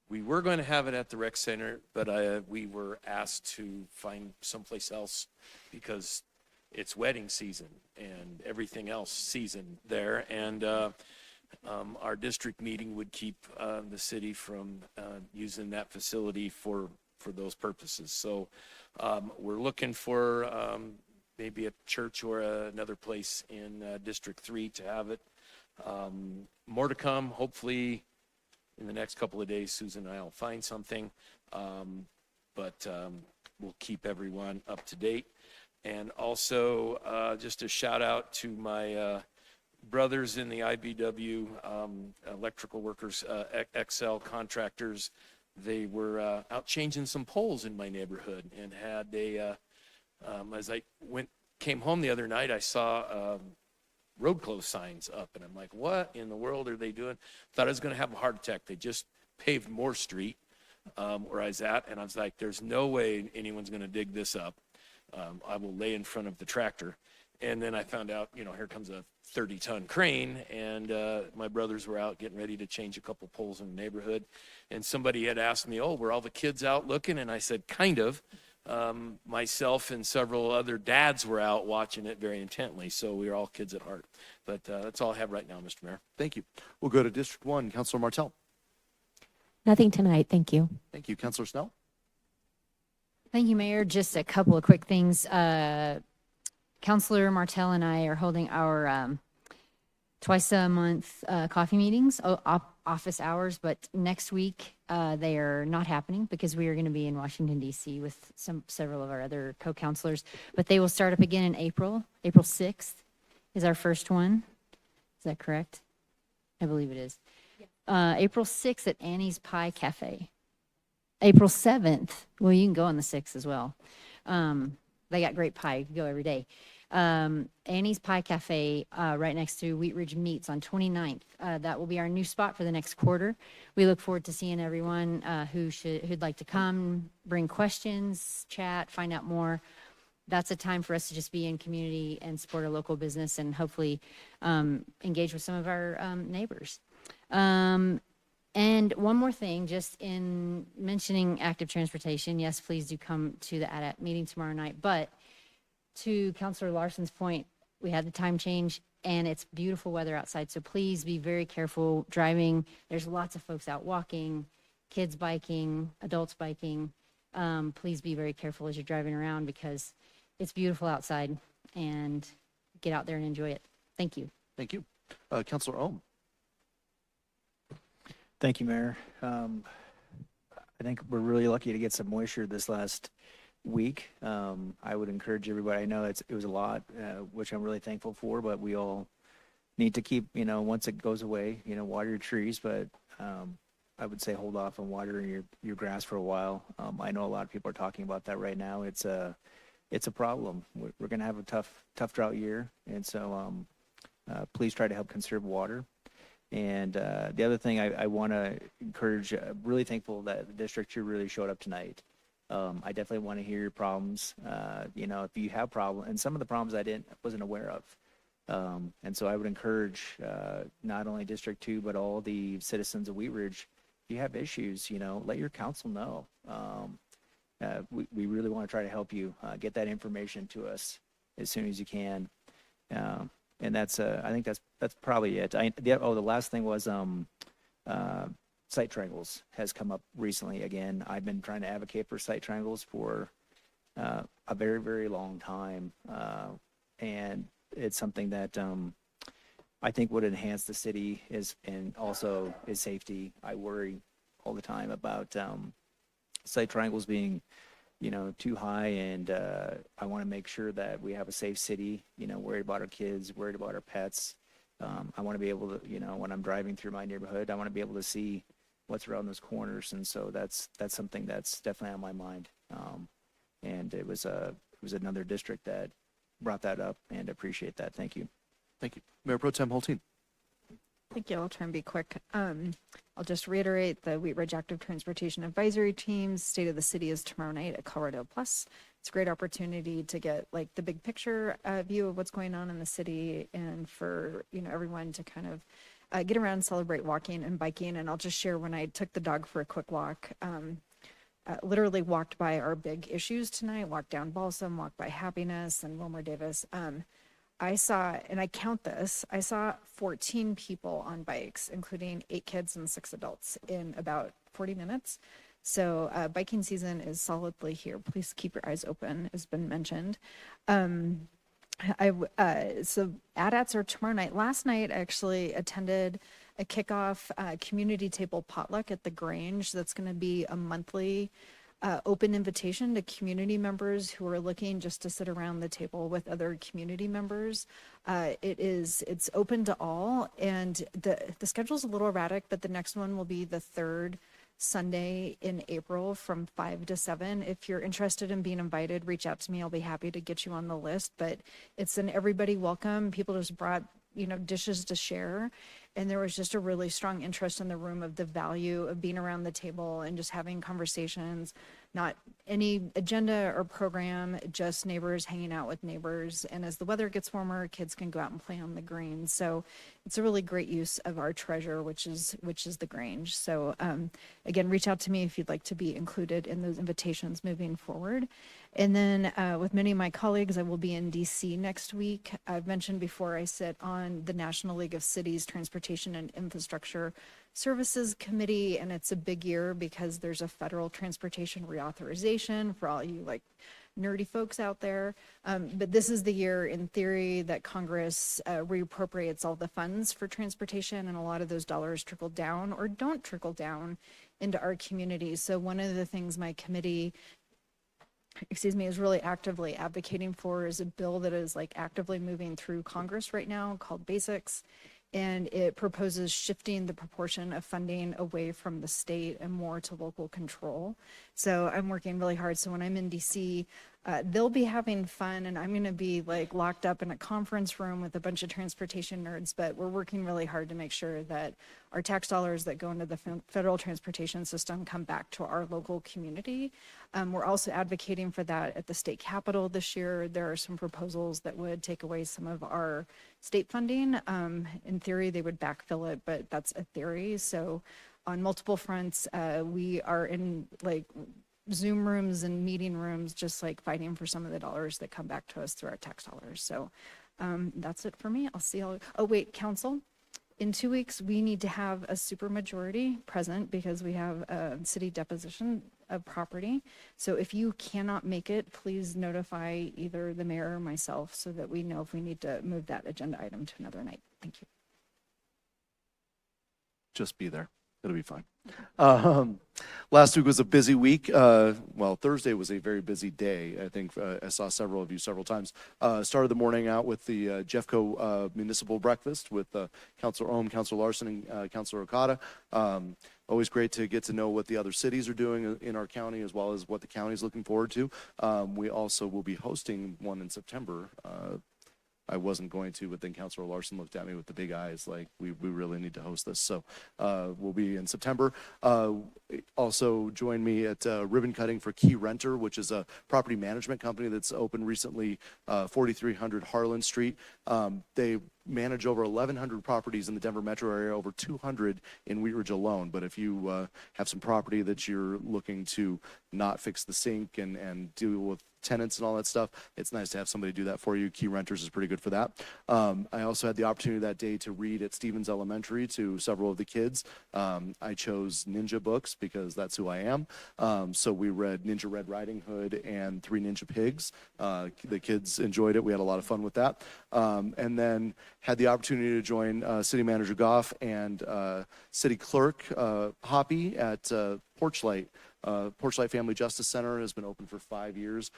We were going to have it at the rec center, but we were asked to find someplace else because it's wedding season and everything else season there. And our district meeting would keep the city from using that facility for those purposes. So we're looking for maybe a church or another place in District 3 to have it. More to come, hopefully. In the next couple of days, Susan and I will find something, but we'll keep everyone up to date. And also, just a shout out to my brothers in the IBW, electrical workers, XL contractors. They were out changing some poles in my neighborhood and had as I came home the other night, I saw road closed signs up, and I'm like, what in the world are they doing? Thought I was going to have a heart attack. They just paved Moore Street where I was at, and I was like, there's no way anyone's going to dig this up. I will lay in front of the tractor. And then I found out, here comes a 30-ton crane, and my brothers were out getting ready to change a couple poles in the neighborhood, and somebody had asked me, were all the kids out looking? And I said, kind of. Myself and several other dads were out watching it very intently, so we are all kids at heart. But that's all I have right now, Mr. Mayor.
Thank you. We'll go to District 1. Councilor Martell.
Nothing tonight. Thank you.
Thank you. Councilor Snell.
Thank you, Mayor. Just a couple of quick things. Councilor Martell and I are holding our twice a month coffee meetings, office hours, but next week they are not happening because we are going to be in Washington, D.C. with several of our other co-councilors, but they will start up again in April. April 6th is our first one. Is that correct? I believe it is. April 6th at Annie's Pie Cafe. April 7th, well, you can go on the 6th as well. They got great pie. You can go every day. Annie's Pie Cafe, right next to Wheat Ridge Meats on 29th. That will be our new spot for the next quarter. We look forward to seeing everyone who'd like to come, bring questions, chat, find out more. That's a time for us to just be in community and support a local business and hopefully engage with some of our neighbors. And one more thing, just in mentioning active transportation, yes, please do come to the ADAP meeting tomorrow night. But to Councilor Larson's point, we had the time change and it's beautiful weather outside. So please be very careful driving. There's lots of folks out walking, kids biking, adults biking. Please be very careful as you're driving around because it's beautiful outside, and get out there and enjoy it. Thank you.
Thank you. Councilor Ohm.
Thank you, Mayor. I think we're really lucky to get some moisture this last week. I would encourage everybody. I know it was a lot, which I'm really thankful for, but we all need to keep, once it goes away, water your trees, but I would say hold off on watering your grass for a while. I know a lot of people are talking about that right now. It's a problem. We're going to have a tough drought year, and so please try to help conserve water. And the other thing I want to encourage, really thankful that the district here really showed up tonight. I definitely want to hear your problems. If you have problems, and some of the problems I wasn't aware of. And so I would encourage not only District 2, but all the citizens of Wheat Ridge, if you have issues, let your council know. We really want to try to help you get that information to us as soon as you can. And that's I think that's probably it. The last thing was site triangles has come up recently again. I've been trying to advocate for site triangles for a a very, very long time. And it's something that I think would enhance the city and also is safety. I worry all the time about site triangles being, too high, and I want to make sure that we have a safe city, worried about our kids, worried about our pets. I want to be able to, when I'm driving through my neighborhood, I want to be able to see what's around those corners. And so that's something that's definitely on my mind. And it was another district that brought that up, and appreciate that. Thank you.
Thank you. Mayor Pro Tem Holteen.
Thank you. I'll try and be quick. I'll just reiterate the Wheat Ridge Active Transportation Advisory Team's State of the City is tomorrow night at Colorado Plus. It's a great opportunity to get like the big picture view of what's going on in the city, and for everyone to kind of get around, celebrate walking and biking. And I'll just share, when I took the dog for a quick walk, literally walked by our big issues tonight, walked down Balsam, walked by Happiness and Wilmer Davis. I saw, and I count this, I saw 14 people on bikes, including 8 kids and 6 adults, in about 40 minutes. So biking season is solidly here. Please keep your eyes open, has been mentioned. So AT-ATs are tomorrow night. Last night, I actually attended a kickoff community table potluck at the Grange. That's going to be a monthly open invitation to community members who are looking just to sit around the table with other community members. It's open to all, and the schedule's a little erratic, but the next one will be the 3rd Sunday in April from 5 to 7. If you're interested in being invited, reach out to me. I'll be happy to get you on the list. But it's an everybody welcome. People just brought dishes to share. And there was just a really strong interest in the room of the value of being around the table and just having conversations, not any agenda or program, just neighbors hanging out with neighbors. And as the weather gets warmer, kids can go out and play on the green. So it's a really great use of our treasure, which is the Grange. So again, reach out to me if you'd like to be included in those invitations moving forward. And then with many of my colleagues, I will be in DC next week. I've mentioned before, I sit on the National League of Cities Transportation and Infrastructure Services Committee, and it's a big year because there's a federal transportation reauthorization for all you nerdy folks out there. But this is the year, in theory, that Congress reappropriates all the funds for transportation, and a lot of those dollars trickle down or don't trickle down into our communities. So one of the things my committee is really actively advocating for is a bill that is actively moving through Congress right now called Basics. And it proposes shifting the proportion of funding away from the state and more to local control. So I'm working really hard. So when I'm in DC, they'll be having fun, and I'm going to be locked up in a conference room with a bunch of transportation nerds. But we're working really hard to make sure that our tax dollars that go into the federal transportation system come back to our local community. We're also advocating for that at the state capitol this year. There are some proposals that would take away some of our state funding. In theory, they would backfill it, but that's a theory. So on multiple fronts, we are in Zoom rooms and meeting rooms, just fighting for some of the dollars that come back to us through our tax dollars. So that's it for me. I'll see y'all. Oh wait, council. In 2 weeks, we need to have a supermajority present because we have a city deposition of property. So if you cannot make it, please notify either the mayor or myself so that we know if we need to move that agenda item to another night. Thank you.
Just be there. It'll be fine. Last week was a busy week. Thursday was a very busy day. I think I saw several of you several times. Started the morning out with the Jeffco Municipal Breakfast with Councilor Ohm, Councilor Larson, and Councilor Okada. Always great to get to know what the other cities are doing in our county, as well as what the county is looking forward to. We also will be hosting one in September. I wasn't going to, but then Councilor Larson looked at me with the big eyes like, we really need to host this. So we'll be in September. Also join me at ribbon cutting for Key Renter, which is a property management company that's opened recently, 4300 Harlan Street. They manage over 1,100 properties in the Denver metro area, over 200 in Wheat Ridge alone. But if you have some property that you're looking to not fix the sink and deal with tenants and all that stuff, it's nice to have somebody do that for you. Key Renters is pretty good for that. I also had the opportunity that day to read at Stevens Elementary to several of the kids. I chose Ninja books because that's who I am. So we read Ninja Red Riding Hood and Three Ninja Pigs. The kids enjoyed it. We had a lot of fun with that. And then had the opportunity to join City Manager Goff and City Clerk Hoppy at Porchlight. Porchlight Family Justice Center has been open for 5 years.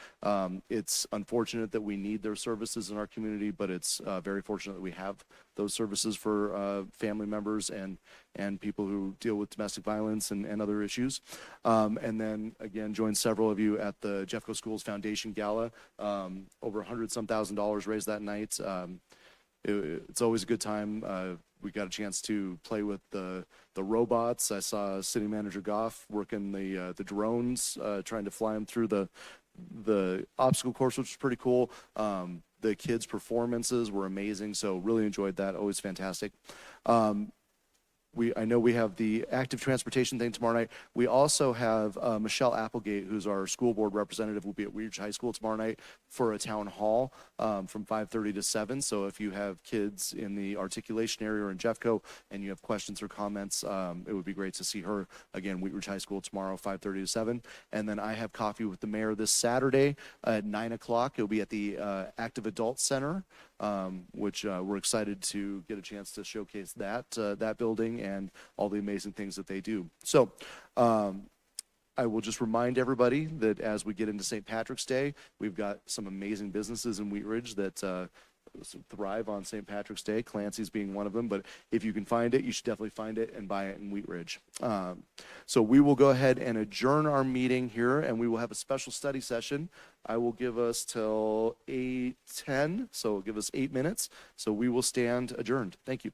It's unfortunate that we need their services in our community, but it's very fortunate that we have those services for family members and people who deal with domestic violence and other issues. And then again, joined several of you at the Jeffco Schools Foundation Gala. Over $100-some thousand raised that night. It's always a good time. We got a chance to play with the robots. I saw City Manager Goff working the drones, trying to fly them through the obstacle course, which was pretty cool. The kids' performances were amazing, so really enjoyed that. Always fantastic. I know we have the active transportation thing tomorrow night. We also have Michelle Applegate, who's our school board representative, will be at Wheat Ridge High School tomorrow night for a town hall from 5:30 to 7. So if you have kids in the articulation area or in Jeffco and you have questions or comments, it would be great to see her again, Wheat Ridge High School tomorrow, 5:30 to 7. And then I have coffee with the mayor this Saturday at 9 o'clock. It'll be at the Active Adult Center, which we're excited to get a chance to showcase that building and all the amazing things that they do. So I will just remind everybody that as we get into St. Patrick's Day, we've got some amazing businesses in Wheat Ridge that thrive on St. Patrick's Day, Clancy's being one of them. But if you can find it, you should definitely find it and buy it in Wheat Ridge. So we will go ahead and adjourn our meeting here, and we will have a special study session. I will give us till 8:10, so give us 8 minutes. So we will stand adjourned. Thank you.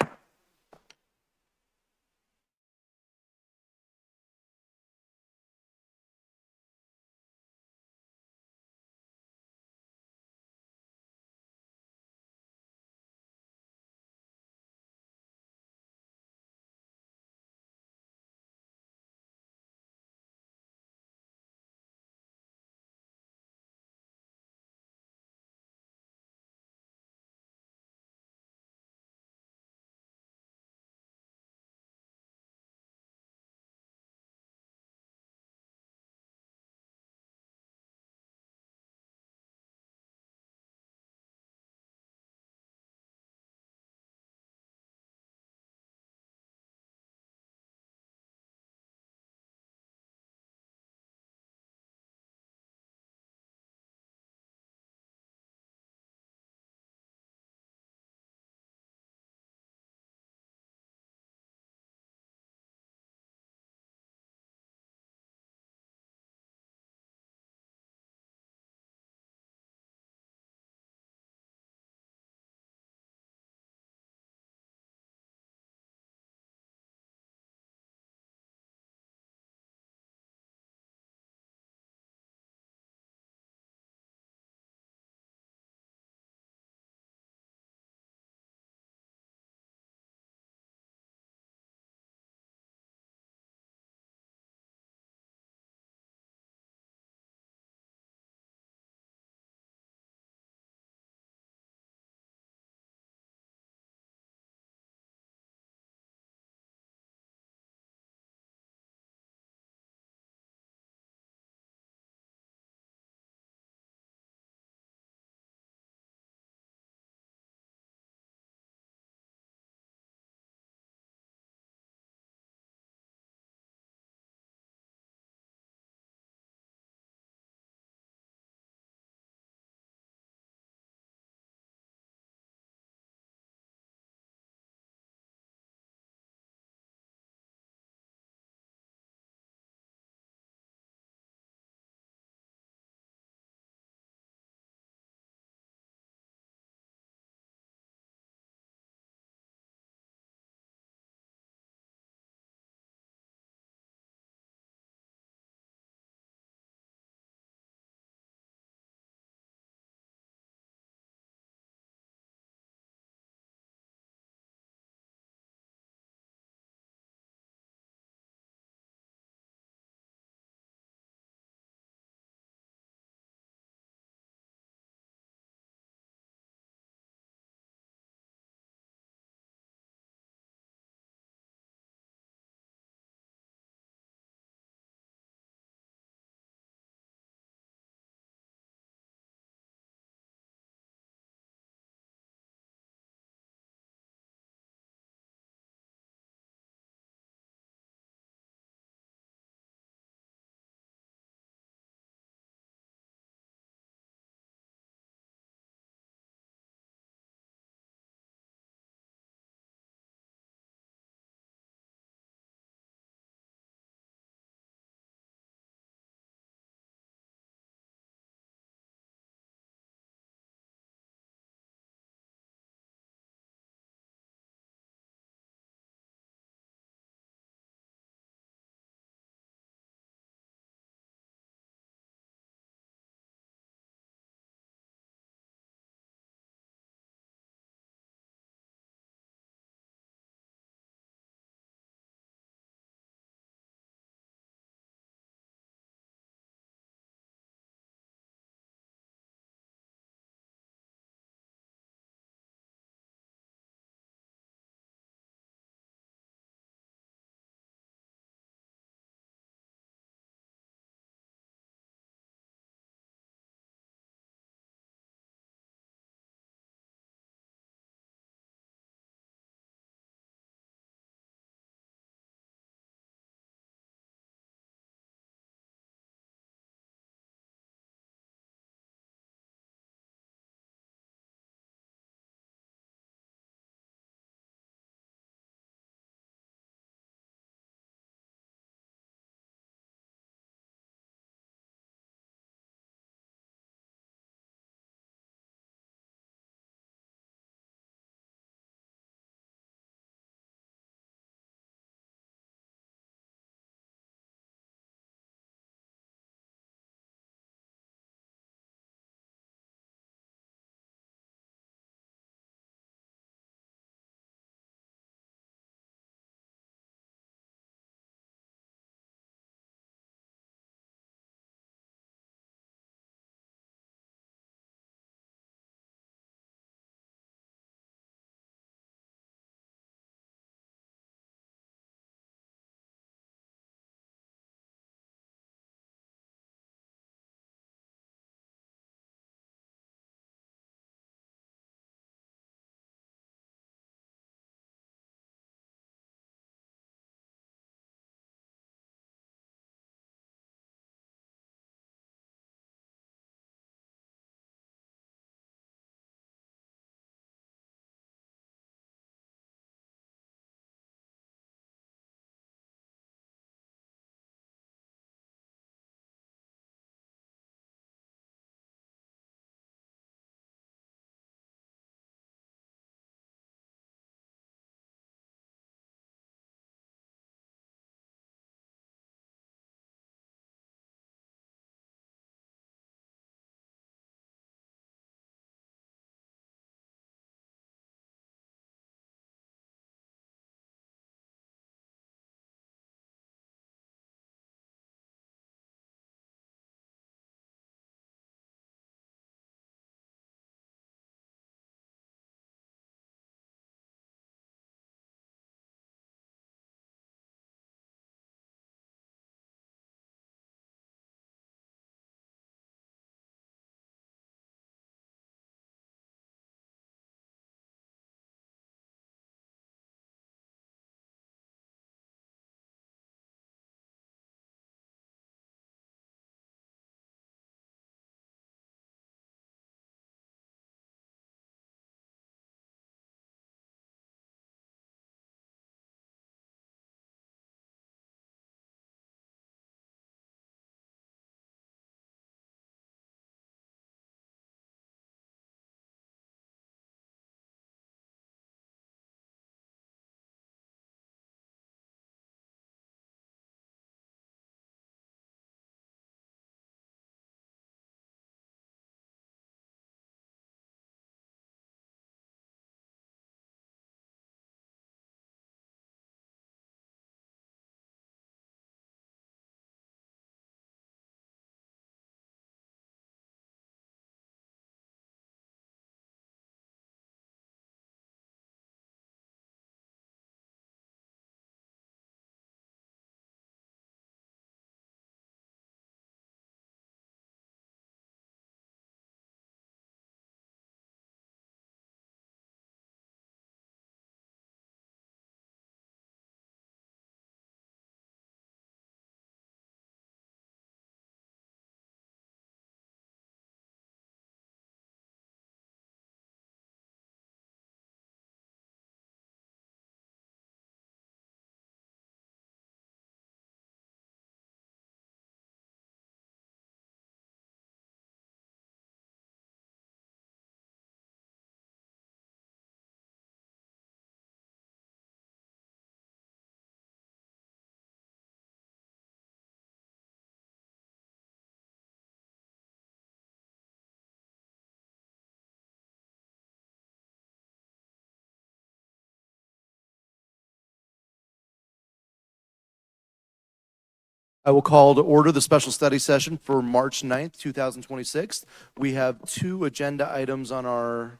I will call to order the special study session for March 9th, 2026. We have 2 agenda items on our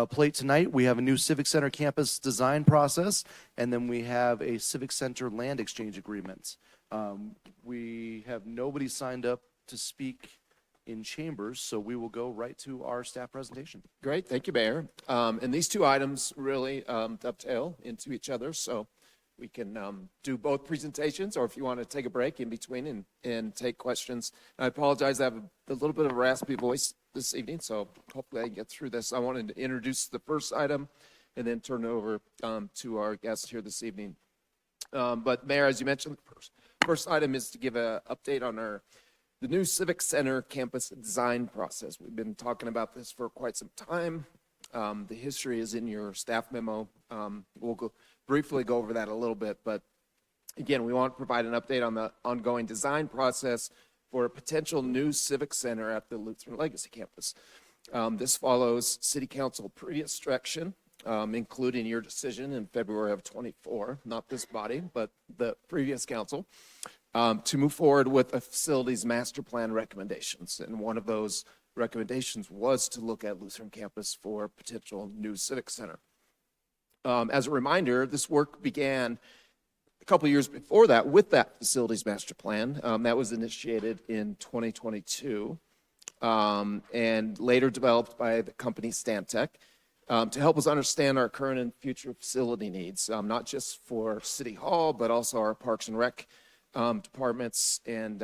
plate tonight. We have a new Civic Center campus design process, and then we have a Civic Center land exchange agreement. We have nobody signed up to speak in chambers, so we will go right to our staff presentation.
Great, thank you, Mayor. And these 2 items really dovetail into each other, so we can do both presentations, or if you want to take a break in between and take questions. I apologize, I have a little bit of a raspy voice this evening, so hopefully I can get through this. I wanted to introduce the first item and then turn it over to our guest here this evening. But Mayor, as you mentioned, the first item is to give an update on the new Civic Center campus design process. We've been talking about this for quite some time. The history is in your staff memo. We'll briefly go over that a little bit, but again, we want to provide an update on the ongoing design process for a potential new Civic Center at the Lutheran Legacy campus. This follows City Council previous direction, including your decision in February of 24, not this body, but the previous council, to move forward with a facilities master plan recommendations. And one of those recommendations was to look at Lutheran campus for a potential new Civic Center. As a reminder, this work began a couple years before that with that facilities master plan. That was initiated in 2022 and later developed by the company Stantec to help us understand our current and future facility needs, not just for City Hall, but also our Parks and Rec departments. And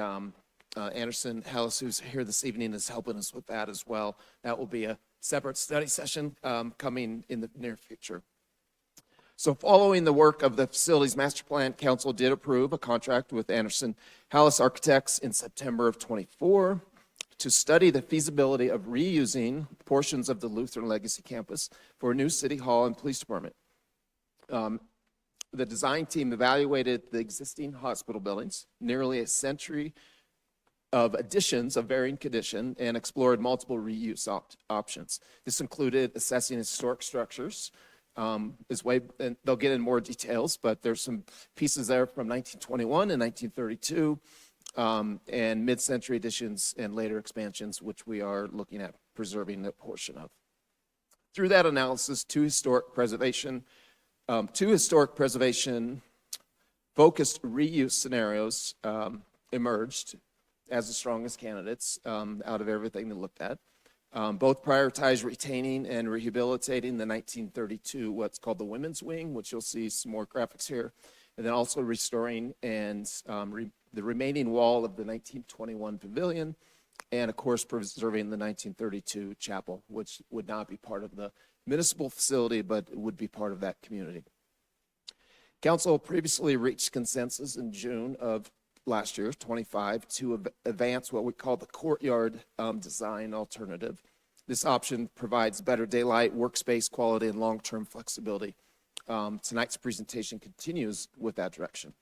Anderson Hallis, who's here this evening, is helping us with that as well. That will be a separate study session coming in the near future. So following the work of the Facilities Master Plan, Council did approve a contract with Anderson Hallis Architects in September of 24 to study the feasibility of reusing portions of the Lutheran Legacy campus for a new City Hall and Police Department. The design team evaluated the existing hospital buildings, nearly a century of additions of varying condition, and explored multiple reuse options. This included assessing historic structures, and they'll get in more details, but there's some pieces there from 1921 and 1932, and mid-century additions and later expansions, which we are looking at preserving a portion of. Through that analysis, two historic preservation focused reuse scenarios emerged as the strongest candidates out of everything they looked at. Both prioritize retaining and rehabilitating the 1932, what's called the Women's Wing, which you'll see some more graphics here, and then also restoring and the remaining wall of the 1921 pavilion, and of course preserving the 1932 chapel, which would not be part of the municipal facility, but would be part of that community. Council previously reached consensus in June of last year, 25, to advance what we call the courtyard design alternative. This option provides better daylight, workspace quality, and long-term flexibility. Tonight's presentation continues with that direction.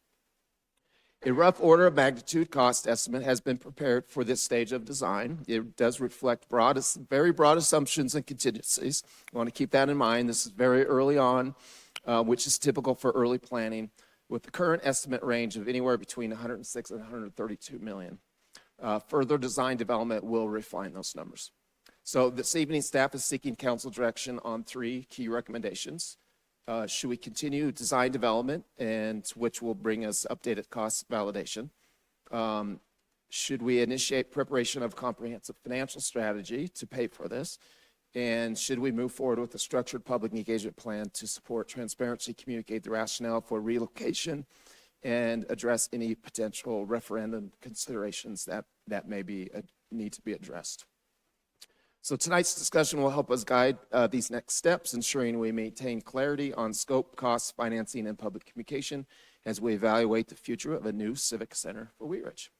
A rough order of magnitude cost estimate has been prepared for this stage of design. It does reflect very broad assumptions and contingencies. I want to keep that in mind. This is very early on, which is typical for early planning, with the current estimate range of anywhere between 106 and 132 million. Further design development will refine those numbers. So this evening, staff is seeking council direction on 3 key recommendations. Should we continue design development, and which will bring us updated cost validation? Should we initiate preparation of comprehensive financial strategy to pay for this? And should we move forward with a structured public engagement plan to support transparency, communicate the rationale for relocation, and address any potential referendum considerations that may need to be addressed? So tonight's discussion will help us guide these next steps, ensuring we maintain clarity on scope, costs, financing, and public communication as we evaluate the future of a new civic center for Wheat Ridge.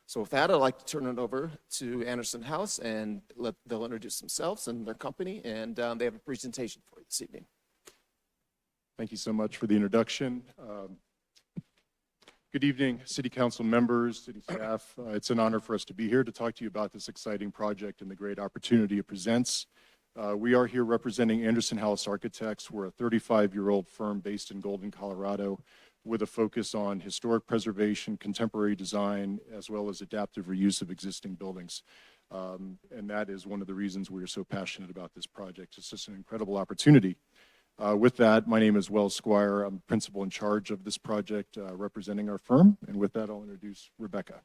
So with that, I'd like to turn it over to Anderson Hallis, and they'll introduce themselves and their company, and they have a presentation for you this evening.
Thank you so much for the introduction. Good evening, City Council members, city staff. It's an honor for us to be here to talk to you about this exciting project and the great opportunity it presents. We are here representing Anderson Hallis Architects. We're a 35-year-old firm based in Golden, Colorado. with a focus on historic preservation, contemporary design, as well as adaptive reuse of existing buildings. And that is one of the reasons we are so passionate about this project. It's just an incredible opportunity. With that, my name is Wells Squire. I'm principal in charge of this project, representing our firm. And with that, I'll introduce Rebecca.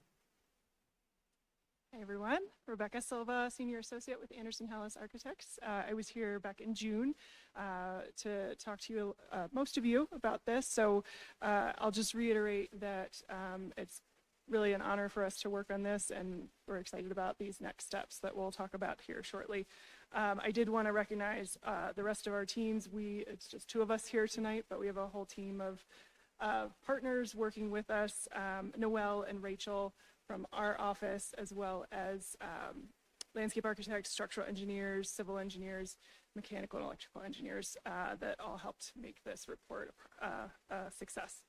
Hey everyone, Rebecca Silva, Senior Associate with Anderson Hallis Architects. I was here back in June to talk to you, most of you, about this. So I'll just reiterate that it's really an honor for us to work on this, and we're excited about these next steps that we'll talk about here shortly. I did want to recognize the rest of our teams. It's just two of us here tonight, but we have a whole team of partners working with us, Noelle and Rachel from our office, as well as landscape architects, structural engineers, civil engineers, mechanical and electrical engineers that all helped make this report a success.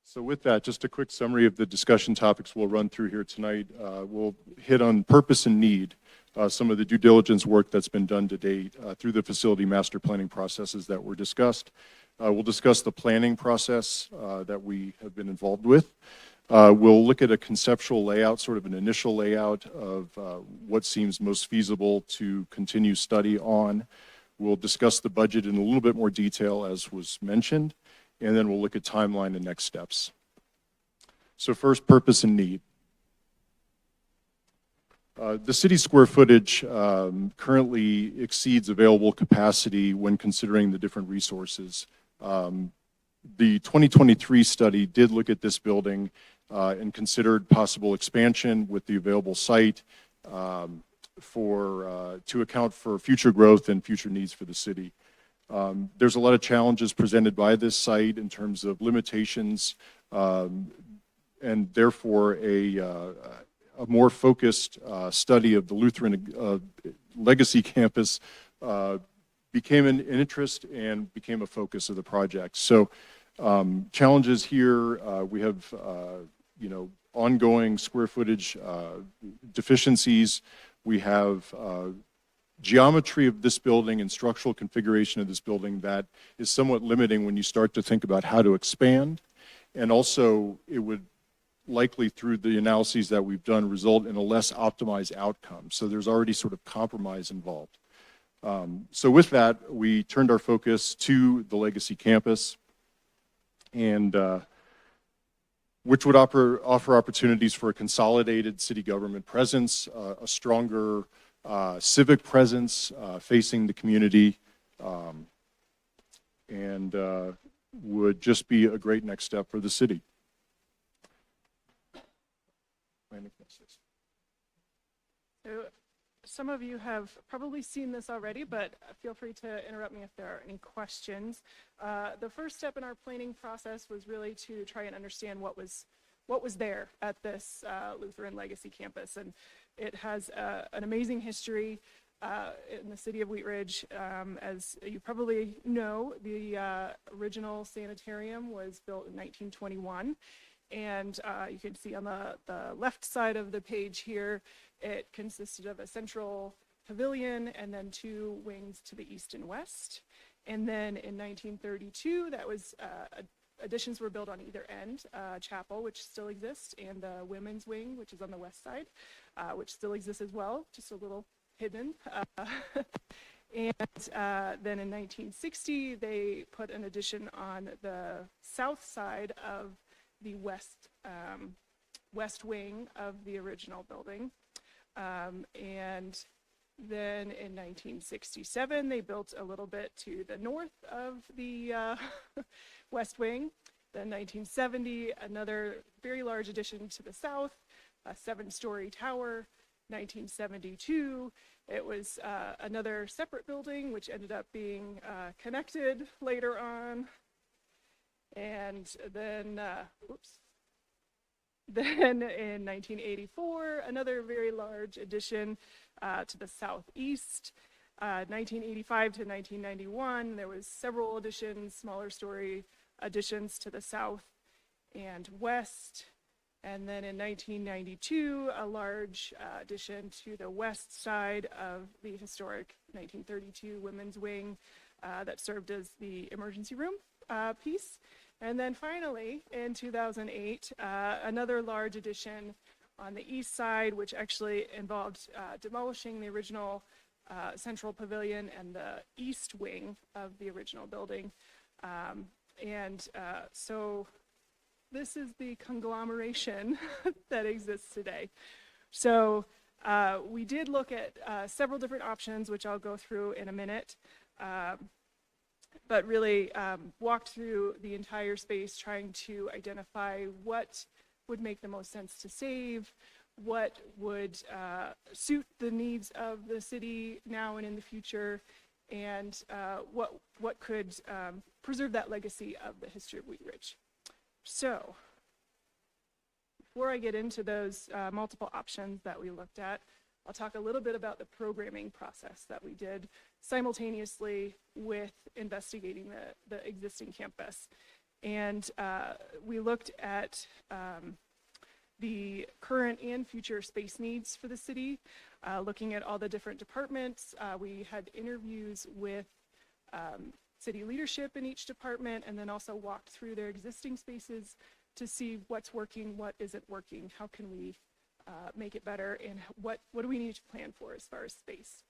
So with that, just a quick summary of the discussion topics we'll run through here tonight. We'll hit on purpose and need, some of the due diligence work that's been done to date through the facility master planning processes that were discussed. We'll discuss the planning process that we have been involved with. We'll look at a conceptual layout, sort of an initial layout of what seems most feasible to continue study on. We'll discuss the budget in a little bit more detail, as was mentioned, and then we'll look at timeline and next steps. So first, purpose and need. The city's square footage currently exceeds available capacity when considering the different resources. The 2023 study did look at this building and considered possible expansion with the available site to account for future growth and future needs for the city. There's a lot of challenges presented by this site in terms of limitations, and therefore a more focused study of the Lutheran Legacy Campus became an interest and became a focus of the project. So challenges here, we have ongoing square footage deficiencies. We have geometry of this building and structural configuration of this building that is somewhat limiting when you start to think about how to expand. And also, it would likely, through the analyses that we've done, result in a less optimized outcome. So there's already sort of compromise involved. So with that, we turned our focus to the Legacy Campus, and which would offer opportunities for a consolidated city government presence, a stronger civic presence facing the community, and would just be a great next step for the city.
So some of you have probably seen this already, but feel free to interrupt me if there are any questions. The first step in our planning process was really to try and understand what was there at this Lutheran Legacy Campus, and it has an amazing history in the city of Wheat Ridge. As you probably know, the original sanitarium was built in 1921. And you can see on the left side of the page here, it consisted of a central pavilion and then two wings to the east and west. And then in 1932, that was additions were built on either end, chapel, which still exists, and the women's wing, which is on the west side, which still exists as well, just a little hidden. And then in 1960, they put an addition on the south side of the west wing of the original building. And then in 1967, they built a little bit to the north of the west wing. Then 1970, another very large addition to the south, a 7-story tower. 1972, it was another separate building, which ended up being connected later on. And then, then in 1984, another very large addition to the southeast. 1985 to 1991, there was several additions, smaller story additions to the south and west. And then in 1992, a large addition to the west side of the historic 1932 women's wing that served as the emergency room piece. And then finally, in 2008, another large addition on the east side, which actually involved demolishing the original central pavilion and the east wing of the original building. So this is the conglomeration that exists today. So we did look at several different options, which I'll go through in a minute, but really walked through the entire space trying to identify what would make the most sense to save, what would suit the needs of the city now and in the future, and what could preserve that legacy of the history of Wheat Ridge. So before I get into those multiple options that we looked at, I'll talk a little bit about the programming process that we did simultaneously with investigating the existing campus. And we looked at the current and future space needs for the city, looking at all the different departments. We had interviews with city leadership in each department, and then also walked through their existing spaces to see what's working, what isn't working, how can we make it better, and what do we need to plan for as far as space.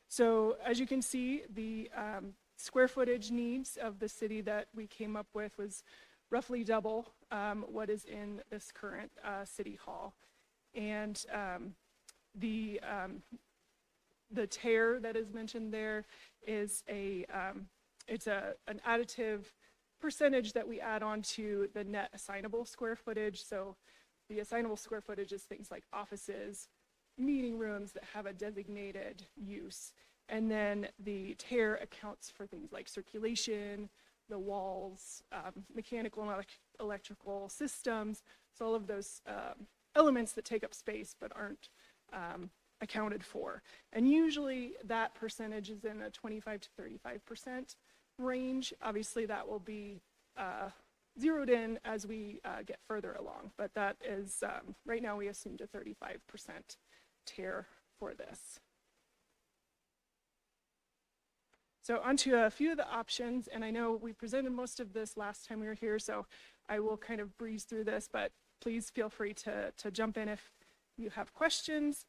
So as you can see, the square footage needs of the city that we came up with was roughly double what is in this current city hall. And the tear that is mentioned there is it's an additive percentage that we add on to the net assignable square footage. So the assignable square footage is things like offices, meeting rooms that have a designated use. And then the tear accounts for things like circulation, the walls, mechanical and electrical systems. So all of those elements that take up space but aren't accounted for. And usually that percentage is in a 25 to 35% range. Obviously that will be zeroed in as we get further along, but that is, right now we assumed a 35% tear for this. So onto a few of the options, and I know we presented most of this last time we were here, so I will kind of breeze through this, but please feel free to jump in if you have questions.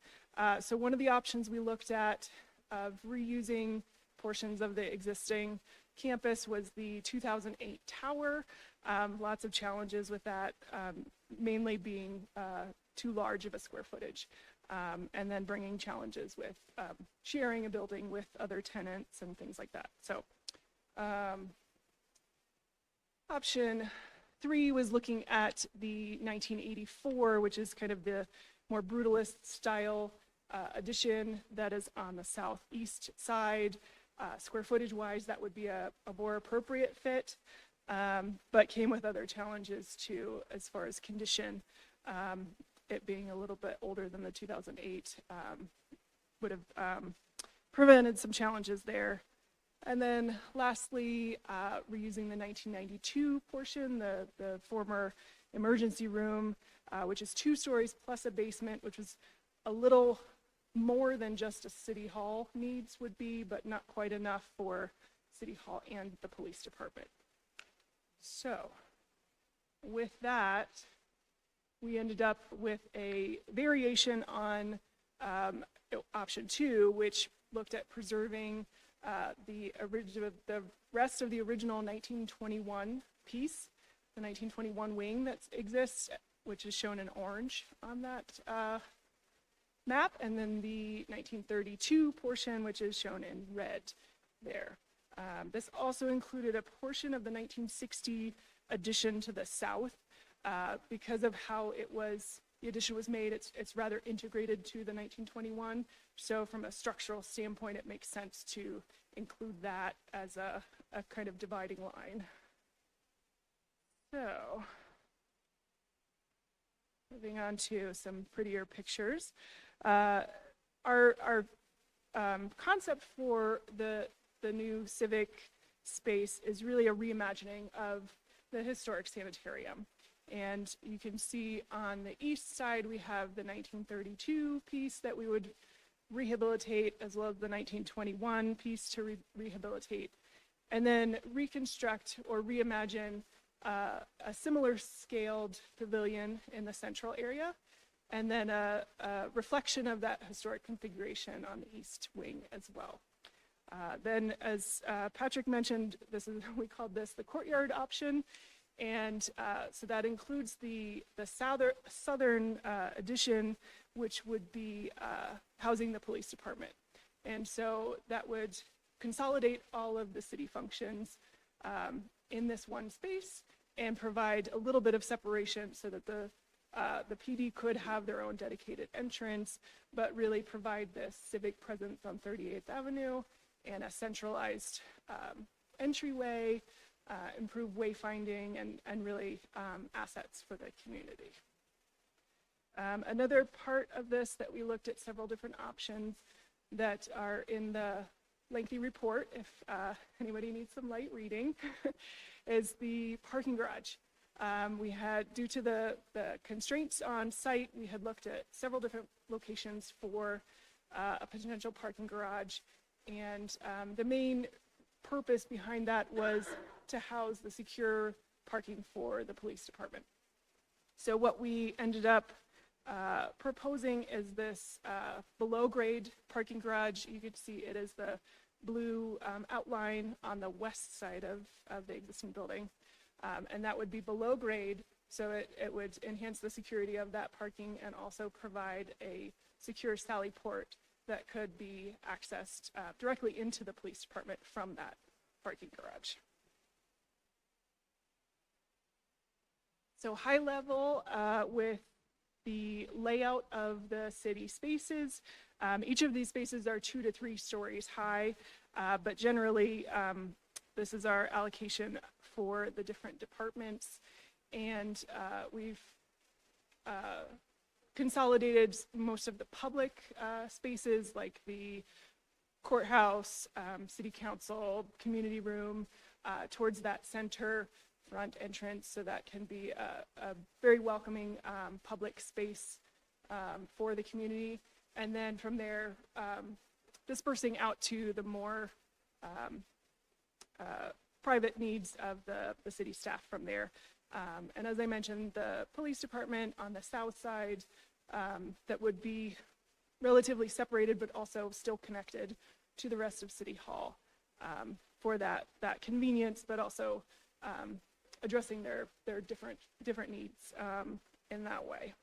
So one of the options we looked at of reusing portions of the existing campus was the 2008 tower. Lots of challenges with that, mainly being too large of a square footage. And then bringing challenges with sharing a building with other tenants and things like that. So option 3 was looking at the 1984, which is kind of the more brutalist style addition that is on the southeast side. Square footage wise, that would be a more appropriate fit, but came with other challenges too, as far as condition. It being a little bit older than the 2008 would have prevented some challenges there. And then lastly, reusing the 1992 portion, the former emergency room, which is 2 stories plus a basement, which was a little more than just a city hall needs would be, but not quite enough for city hall and the police department. So with that, we ended up with a variation on option 2, which looked at preserving the rest of the original 1921 piece, the 1921 wing that exists, which is shown in orange on that map, and then the 1932 portion, which is shown in red there. This also included a portion of the 1960 addition to the south. Because of how the addition was made, it's rather integrated to the 1921. So from a structural standpoint, it makes sense to include that as a kind of dividing line. So moving on to some prettier pictures. Our concept for the new civic space is really a reimagining of the historic sanitarium. And you can see on the east side, we have the 1932 piece that we would rehabilitate, as well as the 1921 piece to rehabilitate, and then reconstruct or reimagine a similar scaled pavilion in the central area, and then a reflection of that historic configuration on the east wing as well. Then, as Patrick mentioned, we called this the courtyard option, and so that includes the southern addition, which would be housing the police department. And so that would consolidate all of the city functions in this one space and provide a little bit of separation so that the PD could have their own dedicated entrance, but really provide this civic presence on 38th Avenue and a centralized entryway, improve wayfinding, and really assets for the community. Another part of this that we looked at several different options that are in the lengthy report, if anybody needs some light reading, is the parking garage. We had, due to the constraints on site, we had looked at several different locations for a potential parking garage. And the main purpose behind that was to house the secure parking for the police department. So what we ended up proposing is this below grade parking garage. You can see it is the blue outline on the west side of the existing building. And that would be below grade, so it would enhance the security of that parking and also provide a secure sally port that could be accessed directly into the police department from that parking garage. So high level with the layout of the city spaces. Each of these spaces are 2 to 3 stories high, but generally this is our allocation for the different departments. And we've consolidated most of the public spaces like the courthouse, city council, community room towards that center front entrance, so that can be a very welcoming public space for the community. And then from there, dispersing out to the more private needs of the city staff from there. And as I mentioned, the police department on the south side that would be relatively separated, but also still connected to the rest of City Hall for that convenience, but also addressing their different needs in that way.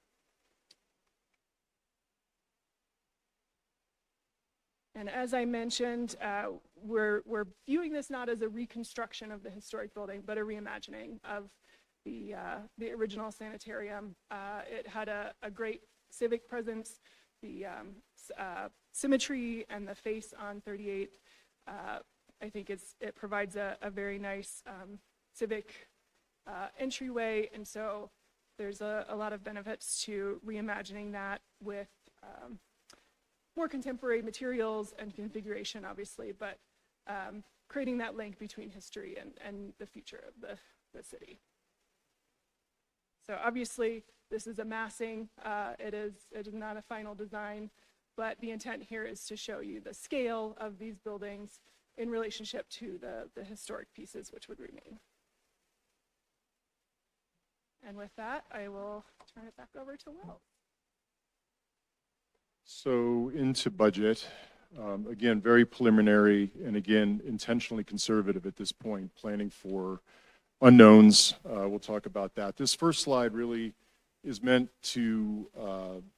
And as I mentioned, we're viewing this not as a reconstruction of the historic building, but a reimagining of the original sanitarium. It had a great civic presence, the symmetry and the face on 38. I think it provides a very nice civic entryway, and so there's a lot of benefits to reimagining that with more contemporary materials and configuration, obviously, but creating that link between history and the future of the city. So obviously, this is a massing. It is not a final design, but the intent here is to show you the scale of these buildings in relationship to the historic pieces which would remain. And with that, I will turn it back over to Will.
So into budget, again, very preliminary and again, intentionally conservative at this point, planning for unknowns. We'll talk about that. This first slide really is meant to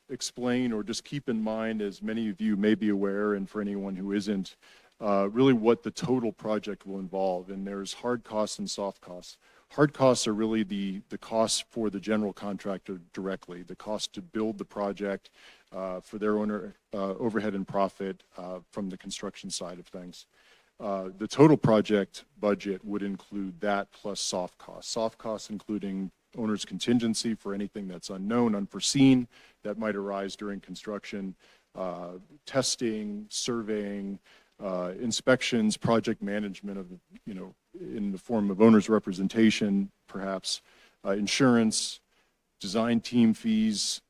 explain or just keep in mind, as many of you may be aware, and for anyone who isn't, really what the total project will involve. And there's hard costs and soft costs. Hard costs are really the costs for the general contractor directly, the cost to build the project for their owner, overhead and profit from the construction side of things. The total project budget would include that plus soft costs. Soft costs including owner's contingency for anything that's unknown, unforeseen, that might arise during construction, testing, surveying, inspections, project management of, in the form of owner's representation, perhaps, insurance, design team fees,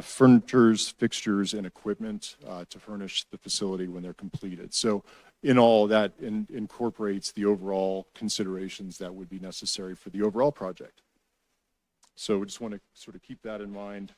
furnitures, fixtures, and equipment to furnish the facility when they're completed. So in all, that incorporates the overall considerations that would be necessary for the overall project. So we just want to sort of keep that in mind.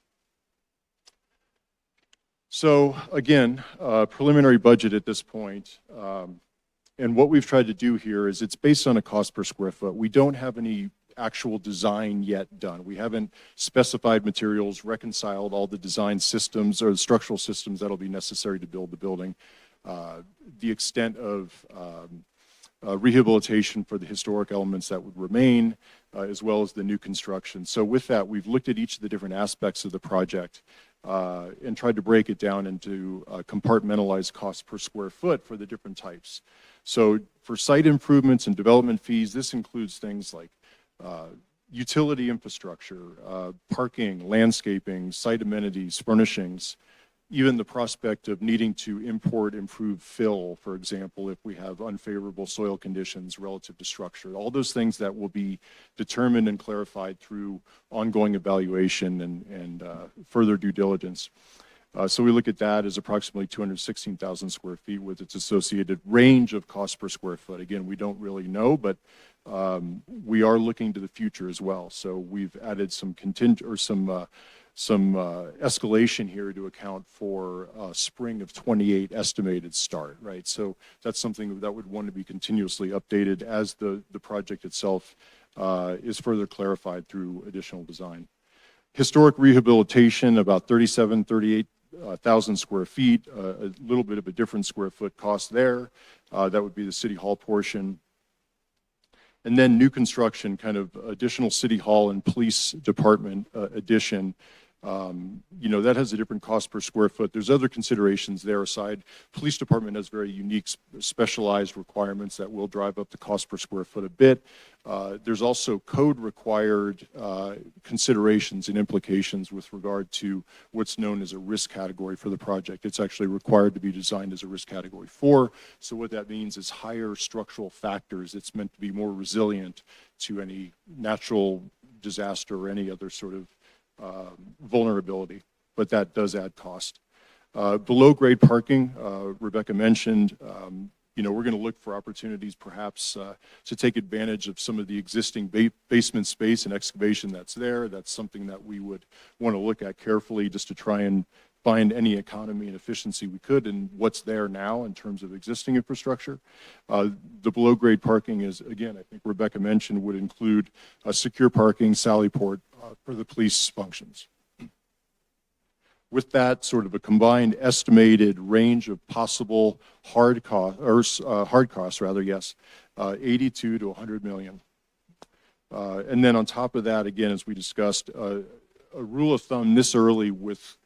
So again, preliminary budget at this point. And what we've tried to do here is it's based on a cost per square foot. We don't have any actual design yet done. We haven't specified materials, reconciled all the design systems or the structural systems that'll be necessary to build the building. The extent of rehabilitation for the historic elements that would remain, as well as the new construction. So with that, we've looked at each of the different aspects of the project and tried to break it down into compartmentalized cost per square foot for the different types. So for site improvements and development fees, this includes things like utility infrastructure, parking, landscaping, site amenities, furnishings, even the prospect of needing to import improved fill, for example, if we have unfavorable soil conditions relative to structure. All those things that will be determined and clarified through ongoing evaluation and further due diligence. So we look at that as approximately 216,000 square feet with its associated range of cost per square foot. Again, we don't really know, but we are looking to the future as well. So we've added some escalation here to account for spring of 28 estimated start, right? So that's something that would want to be continuously updated as the project itself is further clarified through additional design. Historic rehabilitation, about 38,000 square feet, a little bit of a different square foot cost there. That would be the City Hall portion. And then new construction, kind of additional City Hall and Police Department addition. That has a different cost per square foot. There's other considerations there aside. Police Department has very unique, specialized requirements that will drive up the cost per square foot a bit. There's also code required considerations and implications with regard to what's known as a risk category for the project. It's actually required to be designed as a risk category 4. So what that means is higher structural factors. It's meant to be more resilient to any natural disaster or any other sort of vulnerability, but that does add cost. Below grade parking, Rebecca mentioned, we're going to look for opportunities perhaps to take advantage of some of the existing basement space and excavation that's there. That's something that we would want to look at carefully just to try and find any economy and efficiency we could in what's there now in terms of existing infrastructure. The below grade parking is, again, I think Rebecca mentioned, would include secure parking, Sallyport for the police functions. With that, sort of a combined estimated range of possible hard costs, 82 to 100 million. And then on top of that, again, as we discussed, a rule of thumb this early with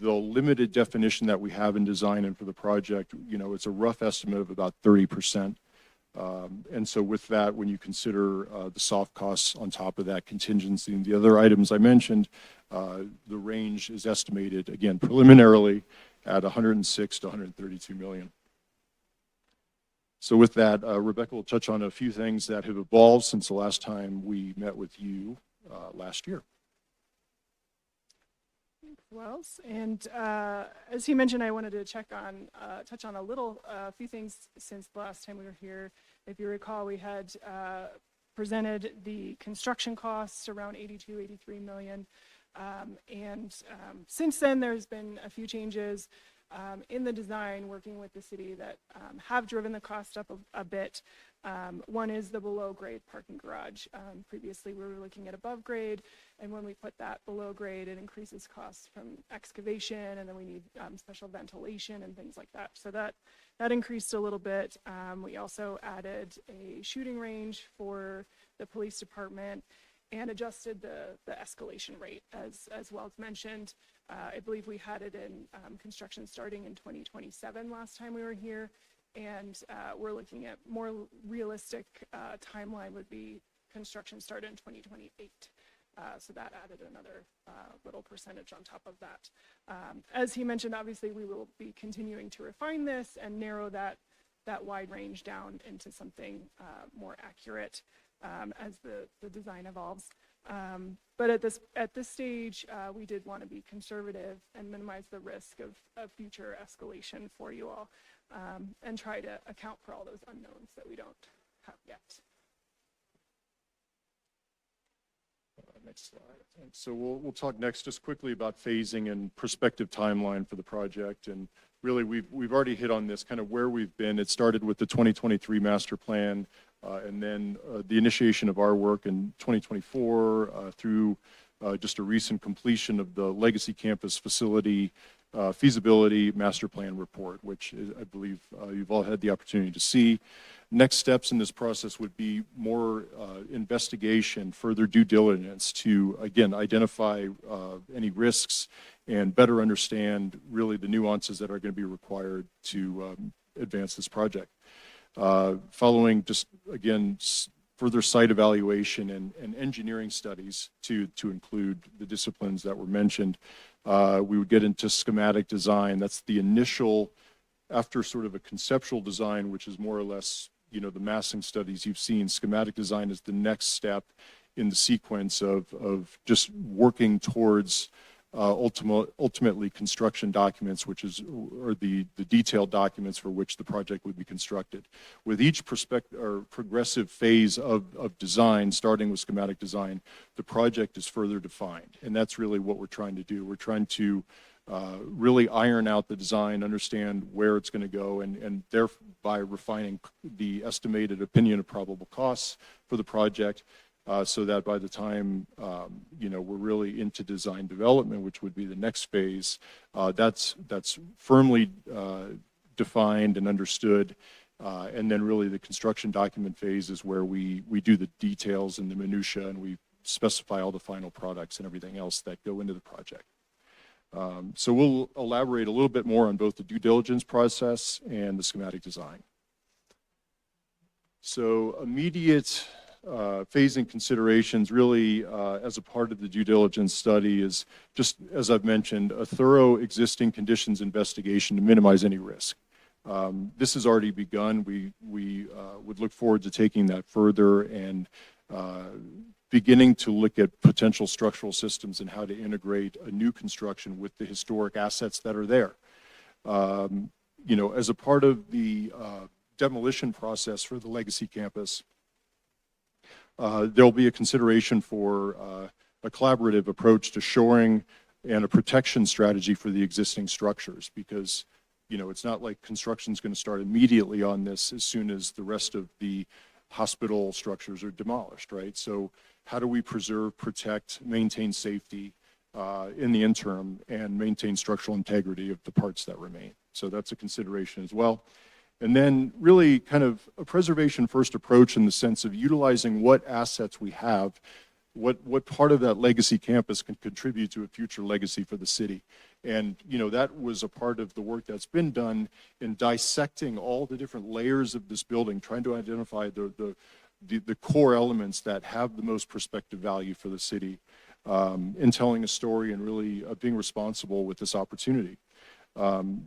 the limited definition that we have in design and for the project, it's a rough estimate of about 30%. And so with that, when you consider the soft costs on top of that, contingency and the other items I mentioned, the range is estimated, again, preliminarily at 106 to 132 million. So with that, Rebecca will touch on a few things that have evolved since the last time we met with you last year.
Wells. And as he mentioned, I wanted to touch on a few things since the last time we were here. If you recall, we had presented the construction costs around 82, 83 million. Since then, there's been a few changes in the design working with the city that have driven the cost up a bit. One is the below grade parking garage. Previously, we were looking at above grade, and when we put that below grade, it increases costs from excavation, and then we need special ventilation and things like that. So that increased a little bit. We also added a shooting range for the police department and adjusted the escalation rate as well as mentioned. I believe we had it in construction starting in 2027 last time we were here. And we're looking at more realistic timeline would be construction start in 2028. So that added another little percentage on top of that. As he mentioned, obviously we will be continuing to refine this and narrow that wide range down into something more accurate as the design evolves. But at this stage, we did want to be conservative and minimize the risk of future escalation for you all. and try to account for all those unknowns that we don't have yet.
Next slide. So we'll talk next just quickly about phasing and prospective timeline for the project. And really, we've already hit on this, kind of where we've been. It started with the 2023 master plan, and then the initiation of our work in 2024 through just a recent completion of the Legacy Campus facility feasibility master plan report, which I believe you've all had the opportunity to see. Next steps in this process would be more investigation, further due diligence to, again, identify any risks and better understand really the nuances that are going to be required to advance this project. Following just, again, further site evaluation and engineering studies to include the disciplines that were mentioned, we would get into schematic design. That's the initial, after sort of a conceptual design, which is more or less, you know, the massing studies you've seen. Schematic design is the next step in the sequence of just working towards ultimately construction documents, which is, or the detailed documents for which the project would be constructed. With each progressive phase of design, starting with schematic design, the project is further defined. And that's really what we're trying to do. We're trying to really iron out the design, understand where it's going to go, and thereby refining the estimated opinion of probable costs for the project, so that by the time you know, we're really into design development, which would be the next phase, that's firmly defined and understood. And then really the construction document phase is where we do the details and the minutia, and we specify all the final products and everything else that go into the project. So we'll elaborate a little bit more on both the due diligence process and the schematic design. So immediate phasing considerations really as a part of the due diligence study is just, as I've mentioned, a thorough existing conditions investigation to minimize any risk. This has already begun. We would look forward to taking that further and beginning to look at potential structural systems and how to integrate a new construction with the historic assets that are there. You know, as a part of the demolition process for the Legacy Campus, there'll be a consideration for a collaborative approach to shoring and a protection strategy for the existing structures, because, you know, it's not like construction is going to start immediately on this as soon as the rest of the hospital structures are demolished, right? So how do we preserve, protect, maintain safety in the interim and maintain structural integrity of the parts that remain? So that's a consideration as well. And then really kind of a preservation first approach in the sense of utilizing what assets we have, what part of that legacy campus can contribute to a future legacy for the city. And, you know, that was a part of the work that's been done in dissecting all the different layers of this building, trying to identify the core elements that have the most prospective value for the city in telling a story and really being responsible with this opportunity.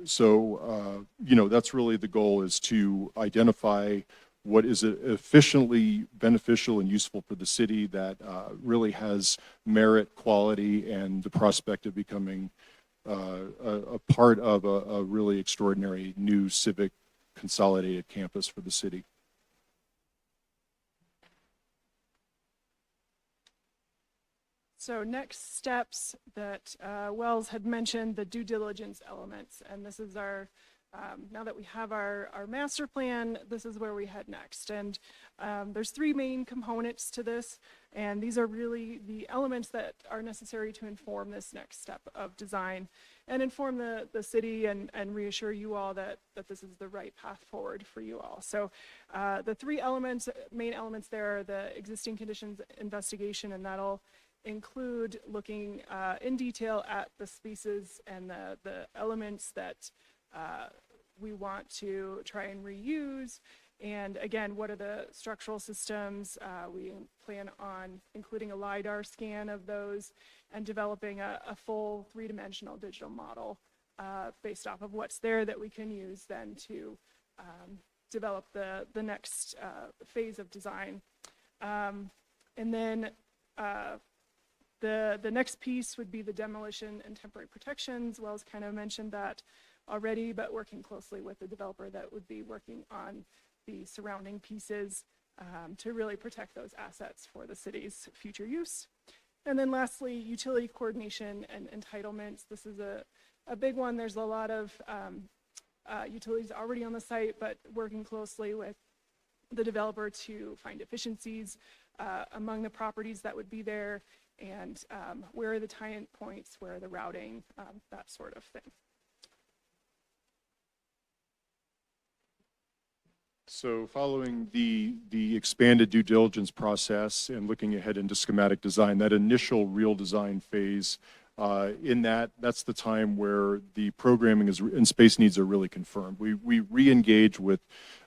So, you know, that's really the goal, is to identify what is efficiently beneficial and useful for the city that really has merit, quality, and the prospect of becoming a part of a really extraordinary new civic consolidated campus for the city.
So next steps that Wells had mentioned, the due diligence elements, and this is our, now that we have our master plan, this is where we head next. And there's three main components to this, and these are really the elements that are necessary to inform this next step of design and inform the city and reassure you all that this is the right path forward for you all. So the three elements, main elements there are the existing conditions investigation, and that'll include looking in detail at the spaces and the elements that we want to try and reuse. And again, what are the structural systems? We plan on including a LiDAR scan of those and developing a full three-dimensional digital model based off of what's there that we can use then to develop the next phase of design. And then the next piece would be the demolition and temporary protections. Wells kind of mentioned that already, but working closely with the developer that would be working on the surrounding pieces to really protect those assets for the city's future use. And then lastly, utility coordination and entitlements. This is a big one. There's a lot of utilities already on the site, but working closely with the developer to find efficiencies among the properties that would be there, and where are the tie-in points, where are the routing, that sort of thing.
So following the expanded due diligence process and looking ahead into schematic design, that initial real design phase, that's the time where the programming and space needs are really confirmed. We re-engage with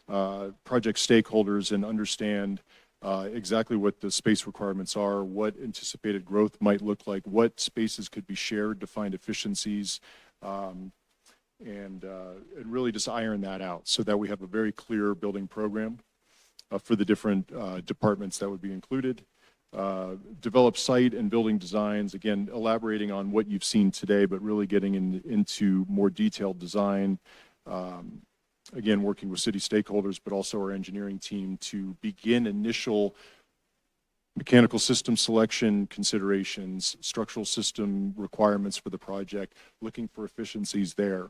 project stakeholders and understand exactly what the space requirements are, what anticipated growth might look like, what spaces could be shared to find efficiencies, and really just iron that out so that we have a very clear building program for the different departments that would be included. Develop site and building designs, again, elaborating on what you've seen today, but really getting into more detailed design. Again, working with city stakeholders, but also our engineering team to begin initial mechanical system selection considerations, structural system requirements for the project, looking for efficiencies there.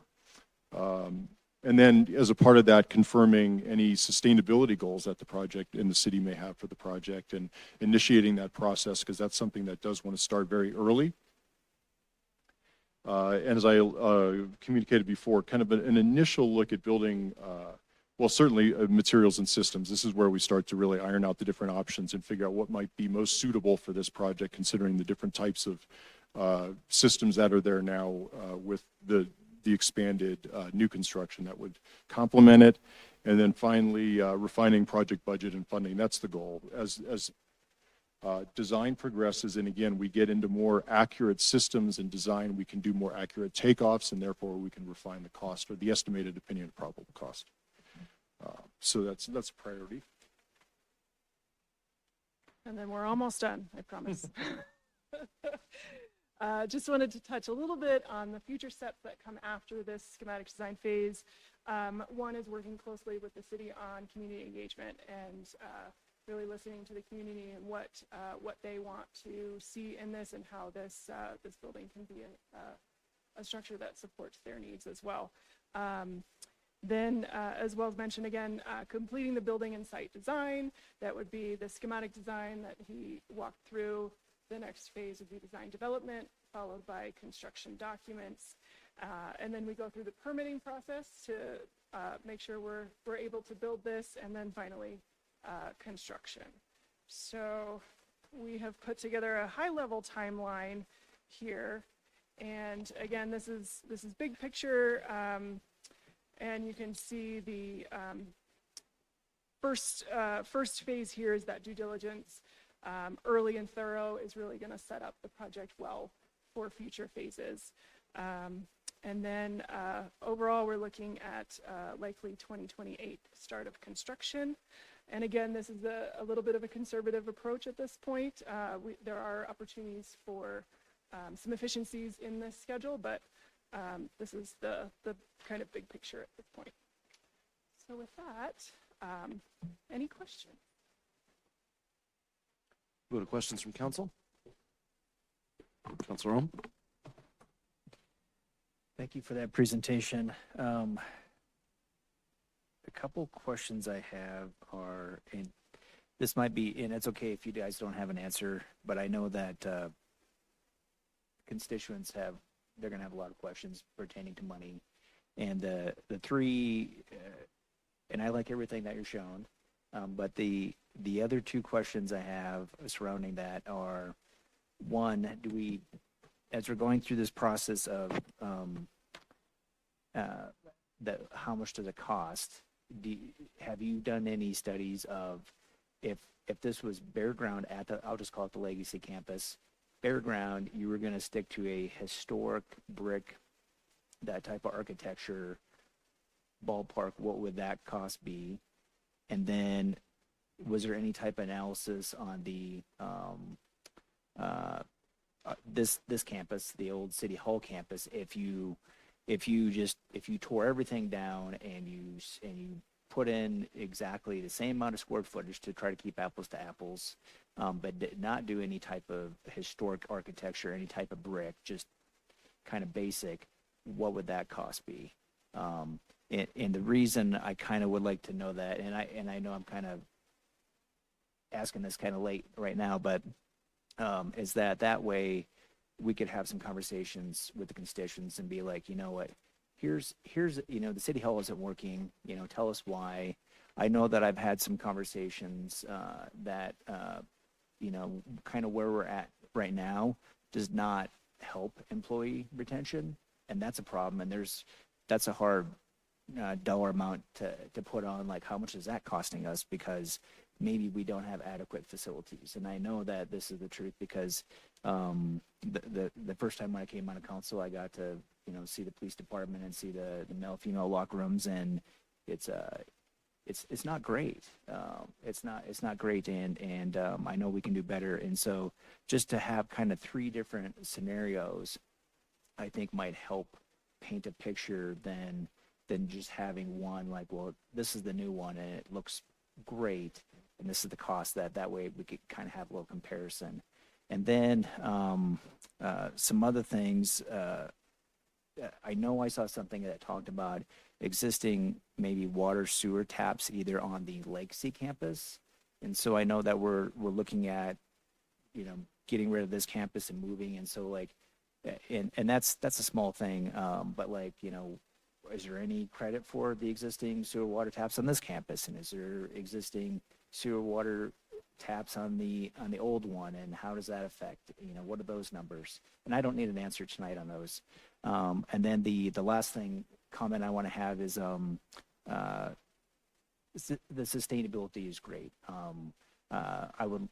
And then as a part of that, confirming any sustainability goals that the project and the city may have for the project and initiating that process, because that's something that does want to start very early. And as I communicated before, kind of an initial look at building, well, certainly materials and systems. This is where we start to really iron out the different options and figure out what might be most suitable for this project, considering the different types of systems that are there now with the expanded new construction that would complement it. And then finally, refining project budget and funding. That's the goal. As design progresses, and again, we get into more accurate systems and design, we can do more accurate takeoffs, and therefore we can refine the cost or the estimated opinion of probable cost. So that's a priority.
And then we're almost done, I promise. Just wanted to touch a little bit on the future steps that come after this schematic design phase. One is working closely with the city on community engagement and really listening to the community and what they want to see in this and how this building can be a structure that supports their needs as well. Then, as well as mentioned again, completing the building and site design. That would be the schematic design that he walked through. The next phase would be design development, followed by construction documents. And then we go through the permitting process to make sure we're able to build this, and then finally construction. So we have put together a high-level timeline here. And again, this is big picture. And you can see the first phase here is that due diligence. Early and thorough is really going to set up the project well for future phases. And then overall, we're looking at likely 2028 start of construction. And again, this is a little bit of a conservative approach at this point. There are opportunities for some efficiencies in this schedule, but this is the kind of big picture at this point. So with that, any questions?
Go to questions from council. Councilor Ohm.
Thank you for that presentation. A couple questions I have are, and this might be, and it's okay if you guys don't have an answer, but I know that constituents they're going to have a lot of questions pertaining to money. And the three, and I like everything that you're showing, but the other two questions I have surrounding that are, one, as we're going through this process of how much does it cost, have you done any studies of if this was bare ground I'll just call it the Legacy campus, bare ground, you were going to stick to a historic brick, that type of architecture, ballpark, what would that cost be? And then was there any type of analysis on the this campus, the old City Hall campus, if you if you tore everything down and you put in exactly the same amount of square footage to try to keep apples to apples, but did not do any type of historic architecture, any type of brick, just kind of basic, what would that cost be? And the reason I kind of would like to know that, and I know I'm kind of asking this kind of late right now, but is that way we could have some conversations with the constituents and be like, you know what, here's the city hall isn't working, tell us why. I know that I've had some conversations that kind of where we're at right now does not help employee retention, and that's a problem. And that's a hard dollar amount to put on, like how much is that costing us, because maybe we don't have adequate facilities. And I know that this is the truth because the first time when I came on council, I got to see the police department and see the male female locker rooms, and it's not great. It's not great, and I know we can do better. And so just to have kind of 3 different scenarios, I think might help paint a picture than just having one, like, well, this is the new one and it looks great and this is the cost. That way we could kind of have a little comparison. And then some other things, I know I saw something that talked about existing maybe water sewer taps either on the Lake C campus. And so I know that we're looking at, getting rid of this campus and moving. And so and that's a small thing. But is there any credit for the existing sewer water taps on this campus? And is there existing sewer water taps on the old one? And how does that affect, what are those numbers? And I don't need an answer tonight on those. And then the last comment I want to have is the sustainability is great. I would,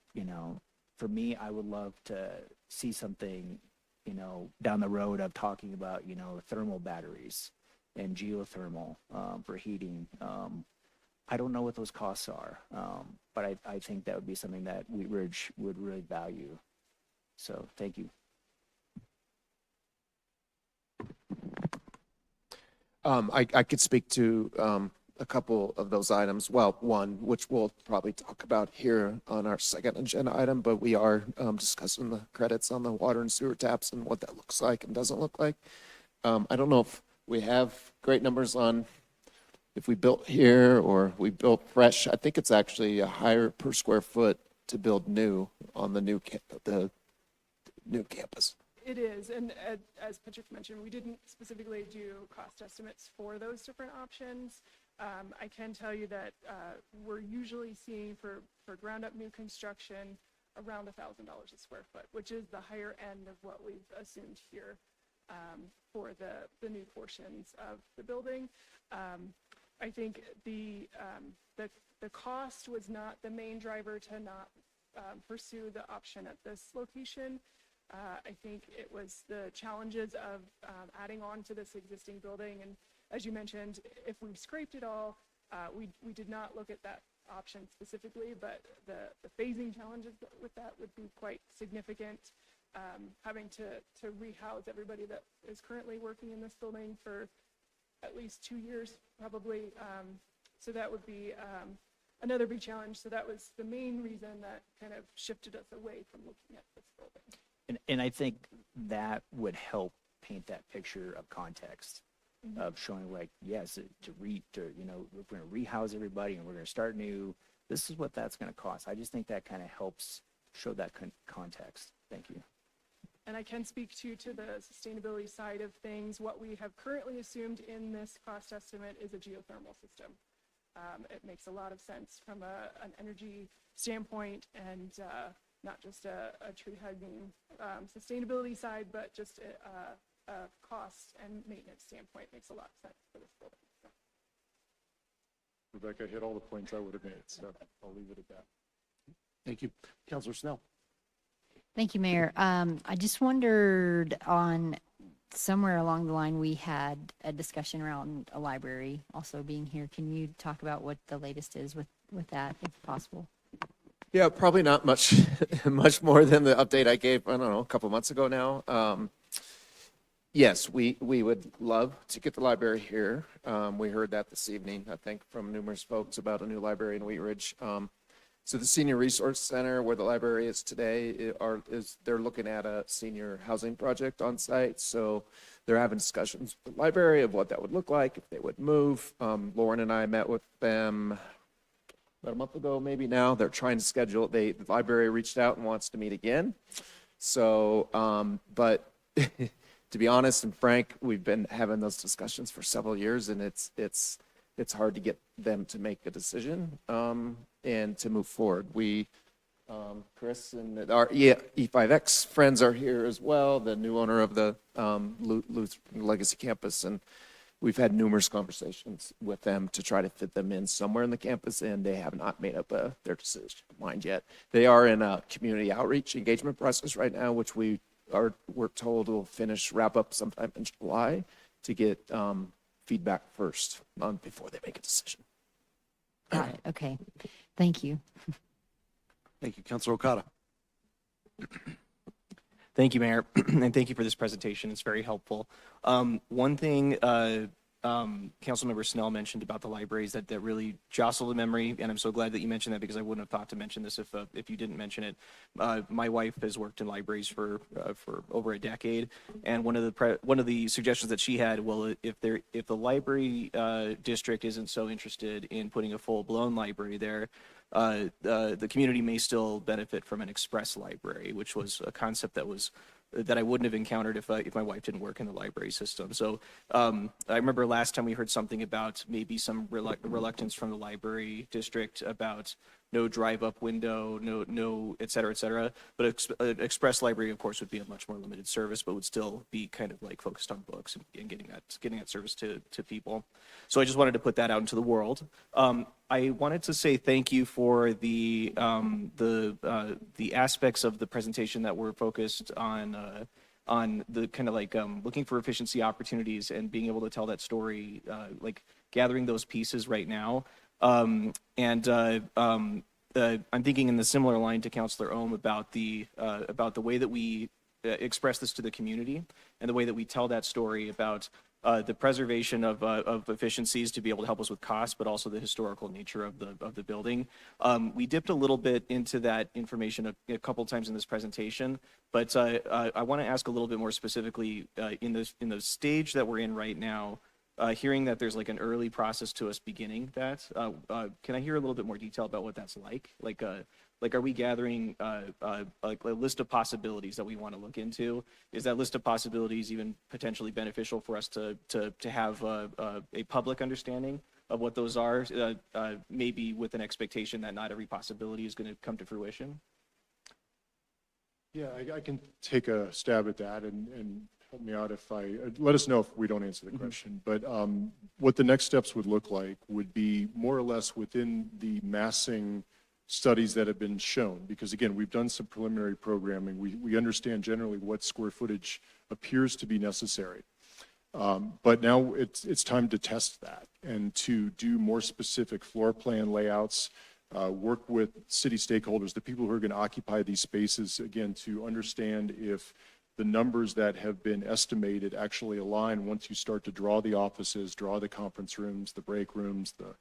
for me, I would love to see something, down the road of talking about, thermal batteries and geothermal for heating. I don't know what those costs are, but I think that would be something that Wheat Ridge would really value. So thank you.
I could speak to a couple of those items. Well, one, which we'll probably talk about here on our second agenda item, but we are discussing the credits on the water and sewer taps and what that looks like and doesn't look like. I don't know if we have great numbers on if we built here or we built fresh. I think it's actually a higher per square foot to build new on the new campus.
It is, and as Patrick mentioned, we didn't specifically do cost estimates for those different options. I can tell you that we're usually seeing for ground up new construction around $1,000 a square foot, which is the higher end of what we've assumed here for the new portions of the building. I think the cost was not the main driver to not pursue the option at this location. I think it was the challenges of adding on to this existing building. And as you mentioned, if we scraped it all, we did not look at that option specifically, but the phasing challenges with that would be quite significant. Having to rehouse everybody that is currently working in this building for at least 2 years, probably. So that would be another big challenge. So that was the main reason that kind of shifted us away from looking at this building.
And I think that would help paint that picture of context of showing yes, if we're going to rehouse everybody and we're going to start new, this is what that's going to cost. I just think that kind of helps show that context. Thank you.
And I can speak to the sustainability side of things. What we have currently assumed in this cost estimate is a geothermal system. It makes a lot of sense from an energy standpoint and not just a tree hugging sustainability side, but just a cost and maintenance standpoint makes a lot of sense for this building. So.
Rebecca hit all the points I would have made, so I'll leave it at that.
Thank you. Councilor Snell.
Thank you, Mayor. I just wondered on somewhere along the line, we had a discussion around a library also being here. Can you talk about what the latest is with that, if possible?
Yeah, probably not much more than the update I gave, I don't know, a couple months ago now. Yes, we would love to get the library here. We heard that this evening, I think, from numerous folks about a new library in Wheat Ridge. So the Senior Resource Center, where the library is today, they're looking at a senior housing project on site. So they're having discussions with the library of what that would look like if they would move. Lauren and I met with them about a month ago, maybe now. They're trying to schedule it. The library reached out and wants to meet again. So, but to be honest and frank, we've been having those discussions for several years, and it's hard to get them to make a decision and to move forward. We, Chris and our E5X friends are here as well, the new owner of the Lutheran Legacy Campus, and we've had numerous conversations with them to try to fit them in somewhere in the campus, and they have not made up their decision mind yet. They are in a community outreach engagement process right now, which we're told will wrap up sometime in July to get feedback first before they make a decision.
Got it. Okay. Thank you.
Thank you, Councilor Okada.
Thank you, Mayor, and thank you for this presentation. It's very helpful. One thing Councilmember Snell mentioned about the libraries that really jostle the memory, and I'm so glad that you mentioned that because I wouldn't have thought to mention this if you didn't mention it. My wife has worked in libraries for over a decade, and one of the suggestions that she had, well, if the library district isn't so interested in putting a full-blown library there, the community may still benefit from an express library, which was a concept that I wouldn't have encountered if my wife didn't work in the library system. So I remember last time we heard something about maybe some reluctance from the library district about no drive-up window, no, et cetera, but an express library, of course, would be a much more limited service, but would still be kind of like focused on books and getting that service to people. So I just wanted to put that out into the world. I wanted to say thank you for the aspects of the presentation that were focused on the kind of like looking for efficiency opportunities and being able to tell that story, like gathering those pieces right now. I'm thinking in the similar line to Councilor Ohm about the way that we express this to the community and the way that we tell that story about the preservation of efficiencies to be able to help us with costs, but also the historical nature of the building. We dipped a little bit into that information a couple times in this presentation, but I want to ask a little bit more specifically in the stage that we're in right now. Hearing that there's like an early process to us beginning that, can I hear a little bit more detail about what that's like? Like, are we gathering like a list of possibilities that we want to look into? Is that list of possibilities even potentially beneficial for us to have a public understanding of what those are? Maybe with an expectation that not every possibility is going to come to fruition.
Yeah, I can take a stab at that and help me out let us know if we don't answer the question. But what the next steps would look like would be more or less within the massing studies that have been shown, because again, we've done some preliminary programming. We understand generally what square footage appears to be necessary. But now it's time to test that and to do more specific floor plan layouts, work with city stakeholders, the people who are going to occupy these spaces, again, to understand if the numbers that have been estimated actually align once you start to draw the offices, draw the conference rooms, the break rooms, the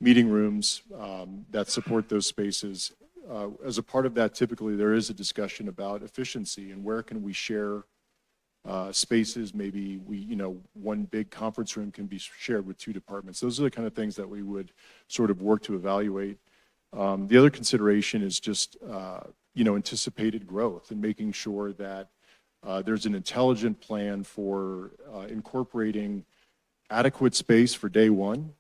meeting rooms that support those spaces. As a part of that, typically there is a discussion about efficiency and where can we share spaces. Maybe one big conference room can be shared with two departments. Those are the kind of things that we would sort of work to evaluate. The other consideration is just anticipated growth and making sure that there's an intelligent plan for incorporating adequate space for day one,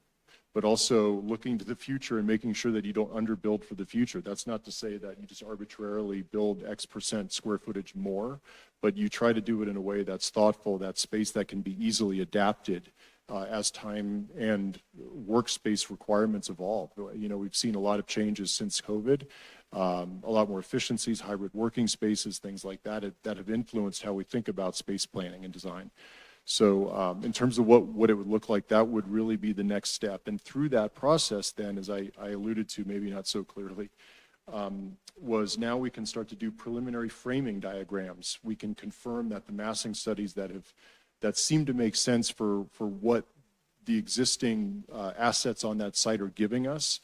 but also looking to the future and making sure that you don't underbuild for the future. That's not to say that you just arbitrarily build X% square footage more, but you try to do it in a way that's thoughtful, that space that can be easily adapted as time and workspace requirements evolve. We've seen a lot of changes since COVID, a lot more efficiencies, hybrid working spaces, things like that have influenced how we think about space planning and design. So in terms of what it would look like, that would really be the next step. And through that process then, as I alluded to, maybe not so clearly, was now we can start to do preliminary framing diagrams. We can confirm that the massing studies that have that seem to make sense for what the existing assets on that site are giving us,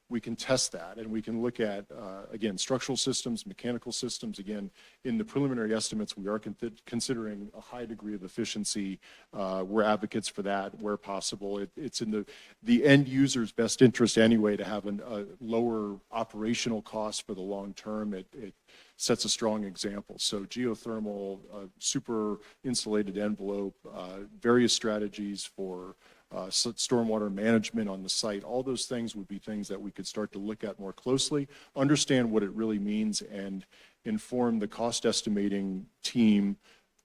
we can test that, and we can look at, again, structural systems, mechanical systems. Again, in the preliminary estimates, we are considering a high degree of efficiency. We're advocates for that where possible. It's in the end user's best interest anyway to have a lower operational cost for the long term. It sets a strong example. So geothermal, super insulated envelope, various strategies for stormwater management on the site, all those things would be things that we could start to look at more closely, understand what it really means, and inform the cost estimating team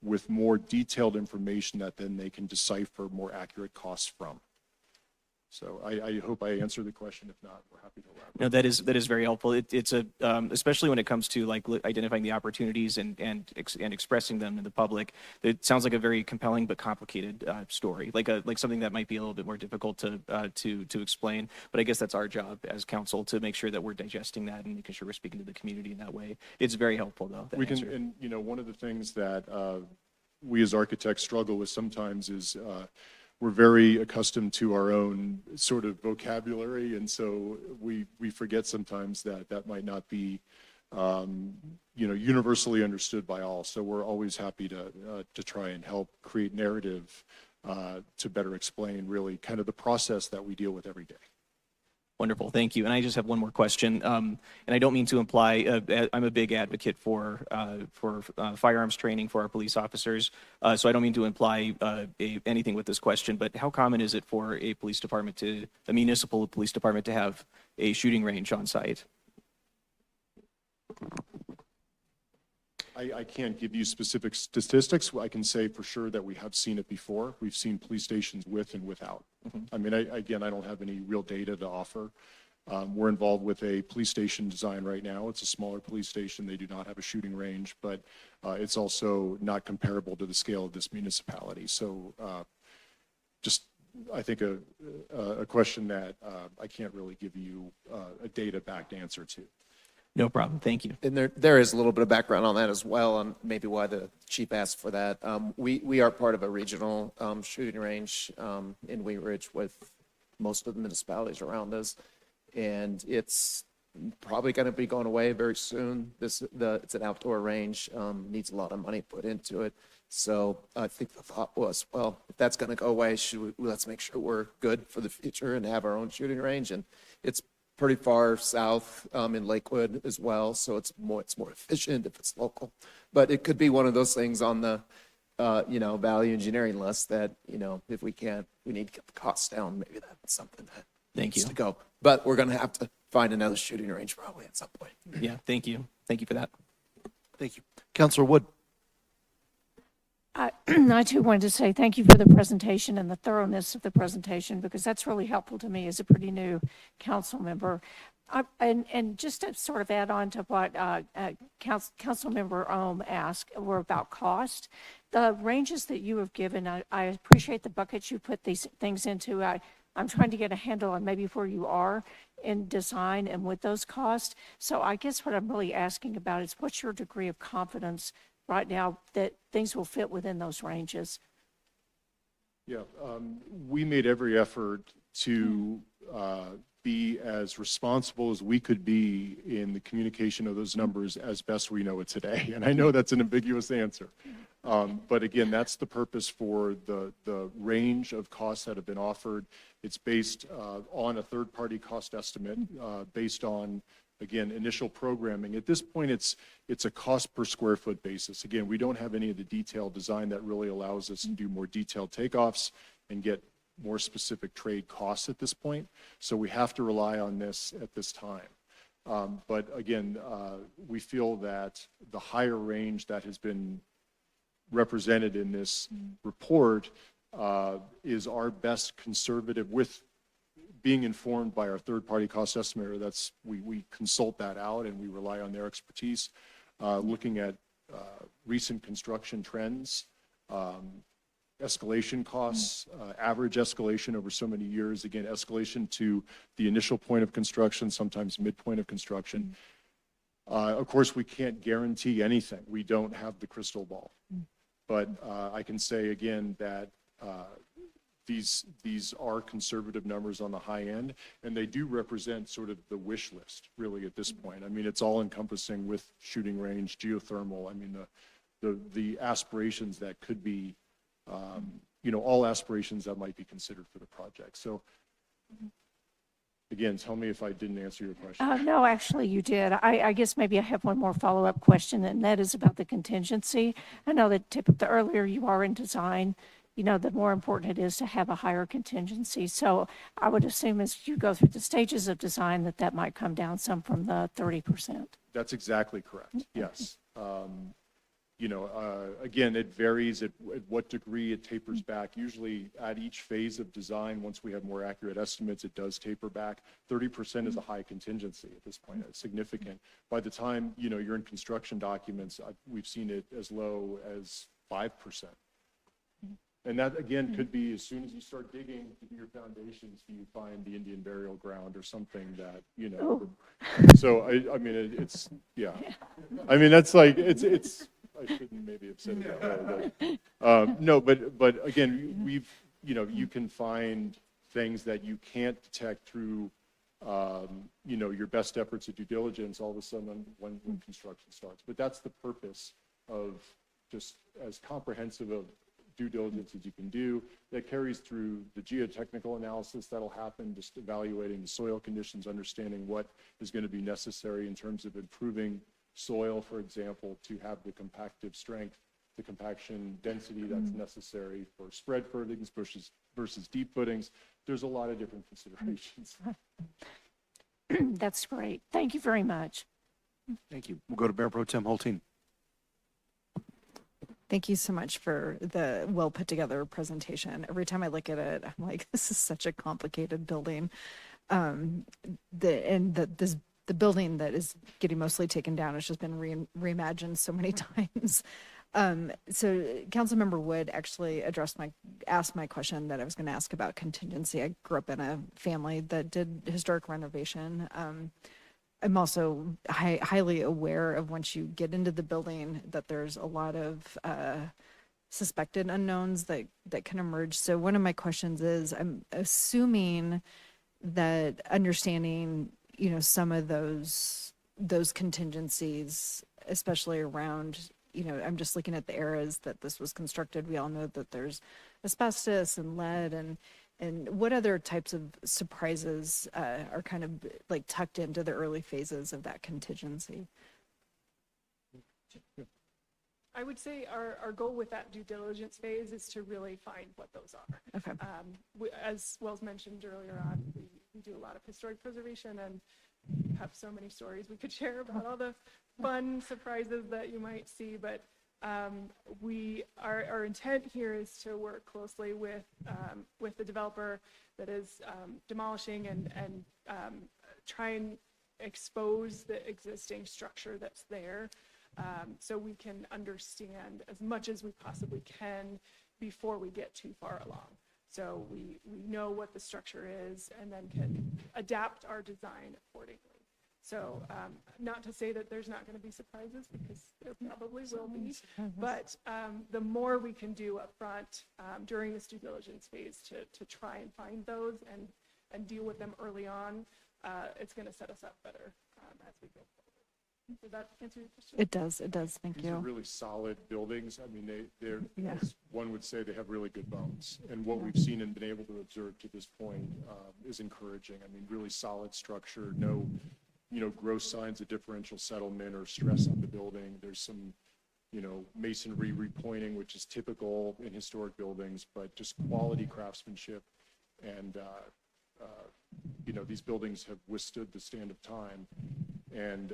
with more detailed information that then they can decipher more accurate costs from. So I hope I answered the question. If not, we're happy to elaborate.
No, that is very helpful. It's especially when it comes to like identifying the opportunities and expressing them to the public. It sounds like a very compelling but complicated story, like something that might be a little bit more difficult to explain. But I guess that's our job as council to make sure that we're digesting that and making sure we're speaking to the community in that way. It's very helpful though.
We can, and you know, one of the things that we as architects struggle with sometimes is we're very accustomed to our own sort of vocabulary, and so we forget sometimes that that might not be, you know, universally understood by all. So we're always happy to try and help create narrative to better explain really kind of the process that we deal with every day.
Wonderful, thank you. And I just have one more question, and I don't mean to imply I'm a big advocate for firearms training for our police officers. So I don't mean to imply anything with this question. But how common is it for a police department a municipal police department to have a shooting range on site?
I can't give you specific statistics. I can say for sure that we have seen it before. We've seen police stations with and without. I mean, again, I don't have any real data to offer. We're involved with a police station design right now. It's a smaller police station. They do not have a shooting range, but it's also not comparable to the scale of this municipality. So just, I think, a question that I can't really give you a data-backed answer to.
No problem. Thank you.
And there is a little bit of background on that as well, on maybe why the chief asked for that. We are part of a regional shooting range in Wheat Ridge with most of the municipalities around us, and it's probably going to be going away very soon. It's an outdoor range, needs a lot of money put into it. So I think the thought was, well, if that's going to go away, let's make sure we're good for the future and have our own shooting range. And it's pretty far south in Lakewood as well, so it's more efficient if it's local. But it could be one of those things on the value engineering list that, you know, if we need to get the costs down. Maybe that's something that needs to go. But we're going to have to find another shooting range probably at some point.
Yeah, thank you. Thank you for that.
Thank you. Councilor Wood.
I too wanted to say thank you for the presentation and the thoroughness of the presentation, because that's really helpful to me as a pretty new council member. And just to sort of add on to what Council Member Ohm asked were about cost. The ranges that you have given, I appreciate the buckets you put these things into. I'm trying to get a handle on maybe where you are in design and with those costs. So I guess what I'm really asking about is what's your degree of confidence right now that things will fit within those ranges?
Yeah, we made every effort to be as responsible as we could be in the communication of those numbers as best we know it today. And I know that's an ambiguous answer. But again, that's the purpose for the range of costs that have been offered. It's based on a third-party cost estimate based on, again, initial programming. At this point, it's a cost per square foot basis. Again, we don't have any of the detailed design that really allows us to do more detailed takeoffs and get more specific trade costs at this point. So we have to rely on this at this time. But again, we feel that the higher range that has been represented in this report is our best conservative, with being informed by our third-party cost estimator. That's we consult that out and we rely on their expertise, looking at recent construction trends, escalation costs, average escalation over so many years. Again, escalation to the initial point of construction, sometimes midpoint of construction. Of course, we can't guarantee anything. We don't have the crystal ball. But I can say again that these are conservative numbers on the high end, and they do represent sort of the wish list, really, at this point. I mean, it's all encompassing with shooting range, geothermal. I mean, the aspirations that could be, all aspirations that might be considered for the project. So, again, tell me if I didn't answer your question.
No, actually, you did. I guess maybe I have one more follow-up question, and that is about the contingency. I know that the earlier you are in design, the more important it is to have a higher contingency. So I would assume as you go through the stages of design that might come down some from the 30%.
That's exactly correct. Yes. Again, it varies at what degree it tapers back. Usually at each phase of design, once we have more accurate estimates, it does taper back. 30% is a high contingency at this point. It's significant. By the time, you're in construction documents, we've seen it as low as 5%. And that, again, could be as soon as you start digging your foundations, you find the Indian burial ground or something that, So, I mean, it's, yeah. I mean, that's like, it's I shouldn't maybe have said it that way. But, no, but again, you can find things that you can't detect through, your best efforts at due diligence all of a sudden when construction starts. But that's the purpose of just as comprehensive of due diligence as you can do. That carries through the geotechnical analysis that'll happen, just evaluating the soil conditions, understanding what is going to be necessary in terms of improving soil, for example, to have the compactive strength, the compaction density that's necessary for spread footings versus deep footings. There's a lot of different considerations.
That's great. Thank you very much.
Thank you. We'll go to Mayor Pro Tem Holteen.
Thank you so much for the well put together presentation. Every time I look at it, I'm like, this is such a complicated building. The building that is getting mostly taken down has just been reimagined so many times. So Councilmember Wood actually asked my question that I was going to ask about contingency. I grew up in a family that did historic renovation. I'm also highly aware of once you get into the building that there's a lot of suspected unknowns that can emerge. So one of my questions is, I'm assuming that understanding, some of those contingencies, especially around, I'm just looking at the eras that this was constructed. We all know that there's asbestos and lead and what other types of surprises are kind of like tucked into the early phases of that contingency?
I would say our goal with that due diligence phase is to really find what those are.
Okay.
As Wells mentioned earlier on, we do a lot of historic preservation and have so many stories we could share about all the fun surprises that you might see, but our intent here is to work closely with the developer that is demolishing and try and expose the existing structure that's there, so we can understand as much as we possibly can before we get too far along. So we know what the structure is and then can adapt our design accordingly. So not to say that there's not going to be surprises, because there probably will be, but the more we can do up front during this due diligence phase to try and find those and deal with them early on, it's going to set us up better as we go forward. Did that answer your question?
It does. Thank
These
you.
are really solid buildings. I mean, they're,
Yeah.
as one would say, they have really good bones. And what we've seen and been able to observe to this point is encouraging. I mean, really solid structure, no gross signs of differential settlement or stress on the building. There's some, masonry repointing, which is typical in historic buildings, but just quality craftsmanship. And, these buildings have withstood the stand of time. And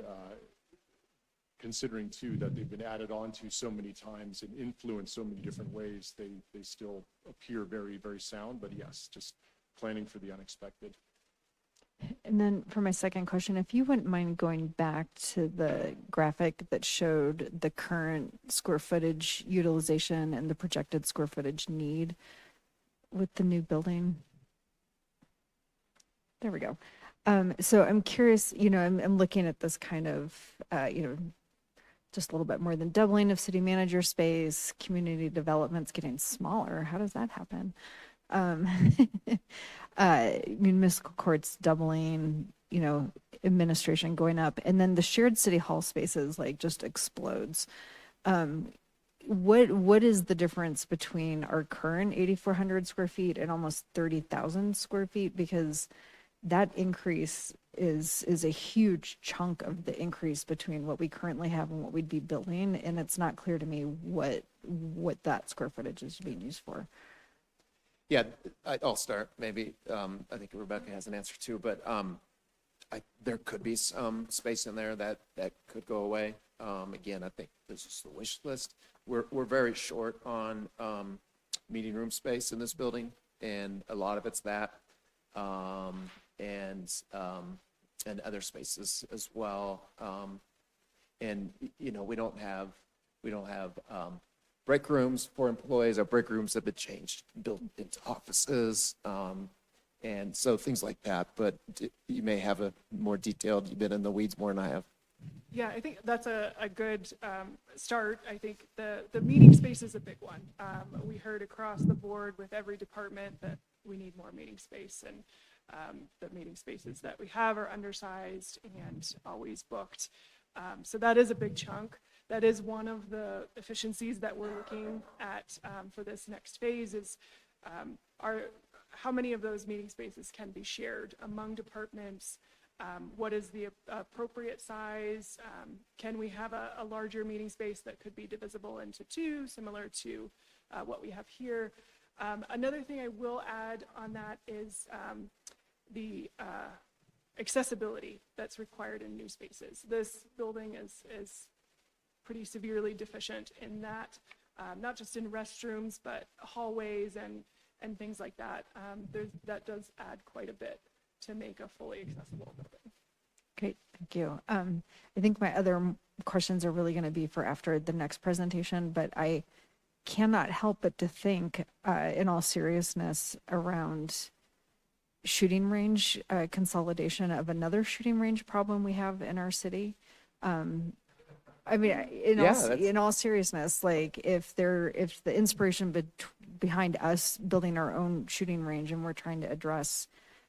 considering, too, that they've been added onto so many times and influenced so many different ways, they still appear very, very sound. But yes, just planning for the unexpected.
And then for my second question, if you wouldn't mind going back to the graphic that showed the current square footage utilization and the projected square footage need with the new building. There we go. So I'm curious, I'm looking at this kind of, just a little bit more than doubling of city manager space, community development's getting smaller. How does that happen? Municipal courts doubling, administration going up, and then the shared city hall spaces like just explodes. What is the difference between our current 8,400 square feet and almost 30,000 square feet? Because that increase is a huge chunk of the increase between what we currently have and what we'd be building, and it's not clear to me what that square footage is being used for.
Yeah, I'll start. Maybe I think Rebecca has an answer too, but there could be some space in there that could go away. Again, I think this is the wish list. We're very short on meeting room space in this building, and a lot of it's that, and other spaces as well. And we don't have break rooms for employees. Our break rooms have been changed, built into offices, and so things like that. But you may have a more detailed, you've been in the weeds more than I have.
Yeah, I think that's a good start. I think the meeting space is a big one. We heard across the board with every department that we need more meeting space, and the meeting spaces that we have are undersized and always booked. So that is a big chunk. That is one of the efficiencies that we're looking at for this next phase is how many of those meeting spaces can be shared among departments? What is the appropriate size? Can we have a larger meeting space that could be divisible into two, similar to what we have here? Another thing I will add on that is the accessibility that's required in new spaces. This building is pretty severely deficient in that, not just in restrooms, but hallways and things like that. That does add quite a bit to make a fully accessible building.
Great, thank you. I think my other questions are really going to be for after the next presentation, but I cannot help but to think, in all seriousness, around shooting range consolidation of another shooting range problem we have in our city. I mean, in all seriousness, like if the inspiration behind us building our own shooting range and we're trying to address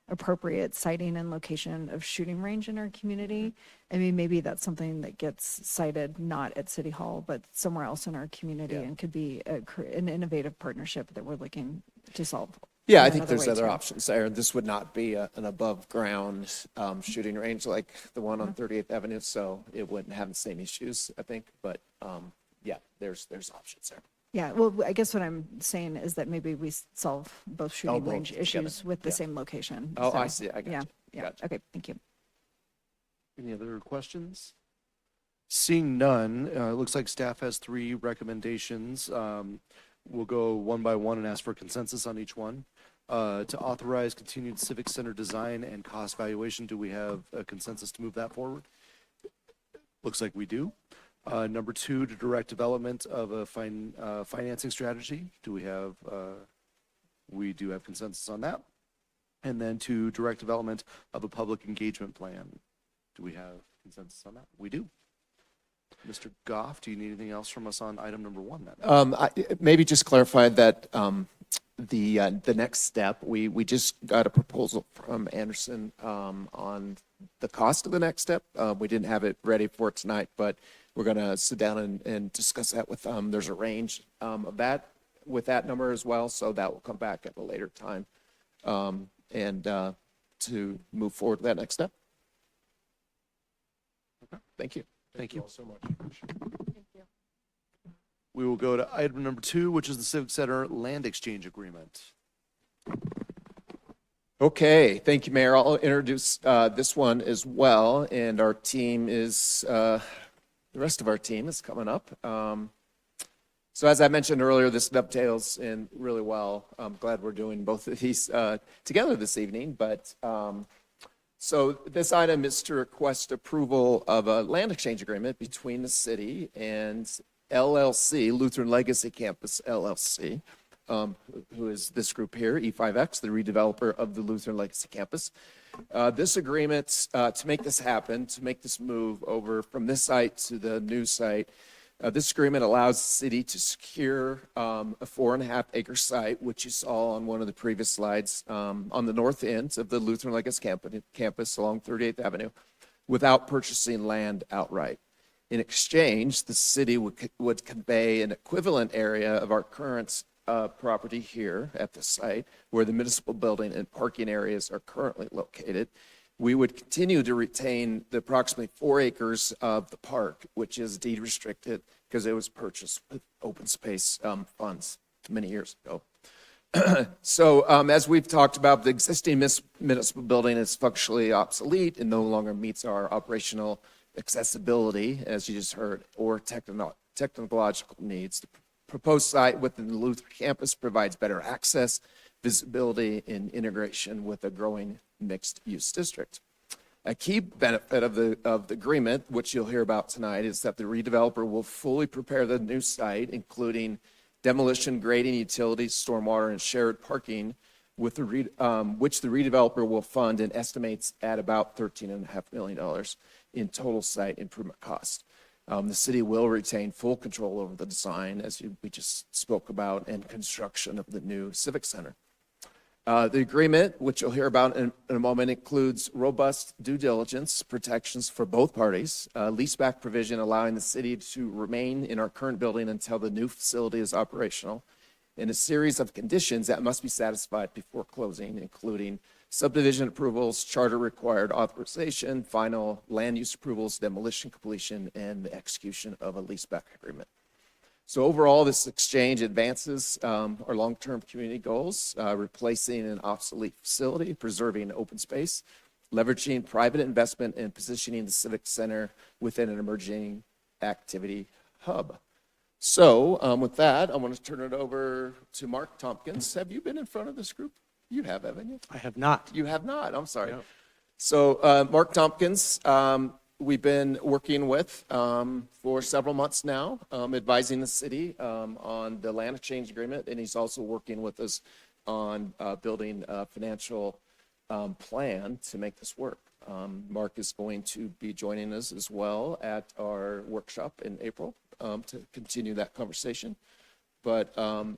appropriate siting and location of shooting range in our community, I mean, maybe that's something that gets cited not at City Hall, but somewhere else in our community, and could be an innovative partnership that we're looking to solve.
Yeah, I think there's other options there. This would not be an above ground shooting range like the one on 38th Avenue, so it wouldn't have the same issues, I think. But yeah, there's options there.
Yeah, well, I guess what I'm saying is that maybe we solve both shooting range issues with the same location.
Oh,
So,
I see. I got you.
Yeah.
Gotcha.
Okay, thank you.
Any other questions? Seeing none, it looks like staff has 3 recommendations. We'll go one by one and ask for consensus on each one. To authorize continued civic center design and cost valuation, do we have a consensus to move that forward? Looks like we do. Number 2, to direct development of a financing strategy. We do have consensus on that. And then to direct development of a public engagement plan. Do we have consensus on that? We do. Mr. Goff, do you need anything else from us on item number 1 then?
Maybe just clarify that the next step, we just got a proposal from Anderson on the cost of the next step. We didn't have it ready for tonight, but we're going to sit down and discuss that with them. There's a range of that with that number as well, so that will come back at a later time and to move forward to that next step.
Okay.
Thank you.
Thank you
all so much.
Thank you.
We will go to item number 2, which is the Civic Center land exchange agreement.
Okay, thank you, Mayor. I'll introduce this one as well, and our team is, the rest of our team is coming up. So as I mentioned earlier, this dovetails in really well. I'm glad we're doing both of these together this evening, but so this item is to request approval of a land exchange agreement between the city and LLC, Lutheran Legacy Campus LLC, who is this group here, E5X, the redeveloper of the Lutheran Legacy Campus. This agreement, to make this happen, to make this move over from this site to the new site, this agreement allows the city to secure a 4.5 acre site, which you saw on one of the previous slides, on the north end of the Lutheran Legacy campus along 38th Avenue, without purchasing land outright. In exchange, the city would convey an equivalent area of our current property here at the site, where the municipal building and parking areas are currently located. We would continue to retain the approximately 4 acres of the park, which is deed restricted because it was purchased with open space funds many years ago. So as we've talked about, the existing municipal building is functionally obsolete and no longer meets our operational accessibility, as you just heard, or technological needs. The proposed site within the Lutheran campus provides better access, visibility, and integration with a growing mixed-use district. A key benefit of the agreement, which you'll hear about tonight, is that the redeveloper will fully prepare the new site, including demolition, grading, utilities, stormwater, and shared parking, with which the redeveloper will fund and estimates at about $13.5 million in total site improvement cost. The city will retain full control over the design, as we just spoke about, and construction of the new Civic Center. The agreement, which you'll hear about in a moment, includes robust due diligence protections for both parties, leaseback provision allowing the city to remain in our current building until the new facility is operational, and a series of conditions that must be satisfied before closing, including subdivision approvals, charter required authorization, final land use approvals, demolition completion, and the execution of a leaseback agreement. So overall, this exchange advances our long-term community goals, replacing an obsolete facility, preserving open space, leveraging private investment, and positioning the Civic Center within an emerging activity hub. So with that, I want to turn it over to Mark Tompkins. Have you been in front of this group? You have, haven't you?
I have not.
You have not. I'm sorry.
No.
So Mark Tompkins, we've been working with for several months now, advising the city on the land exchange agreement, and he's also working with us on building a financial plan to make this work. Mark is going to be joining us as well at our workshop in April to continue that conversation. But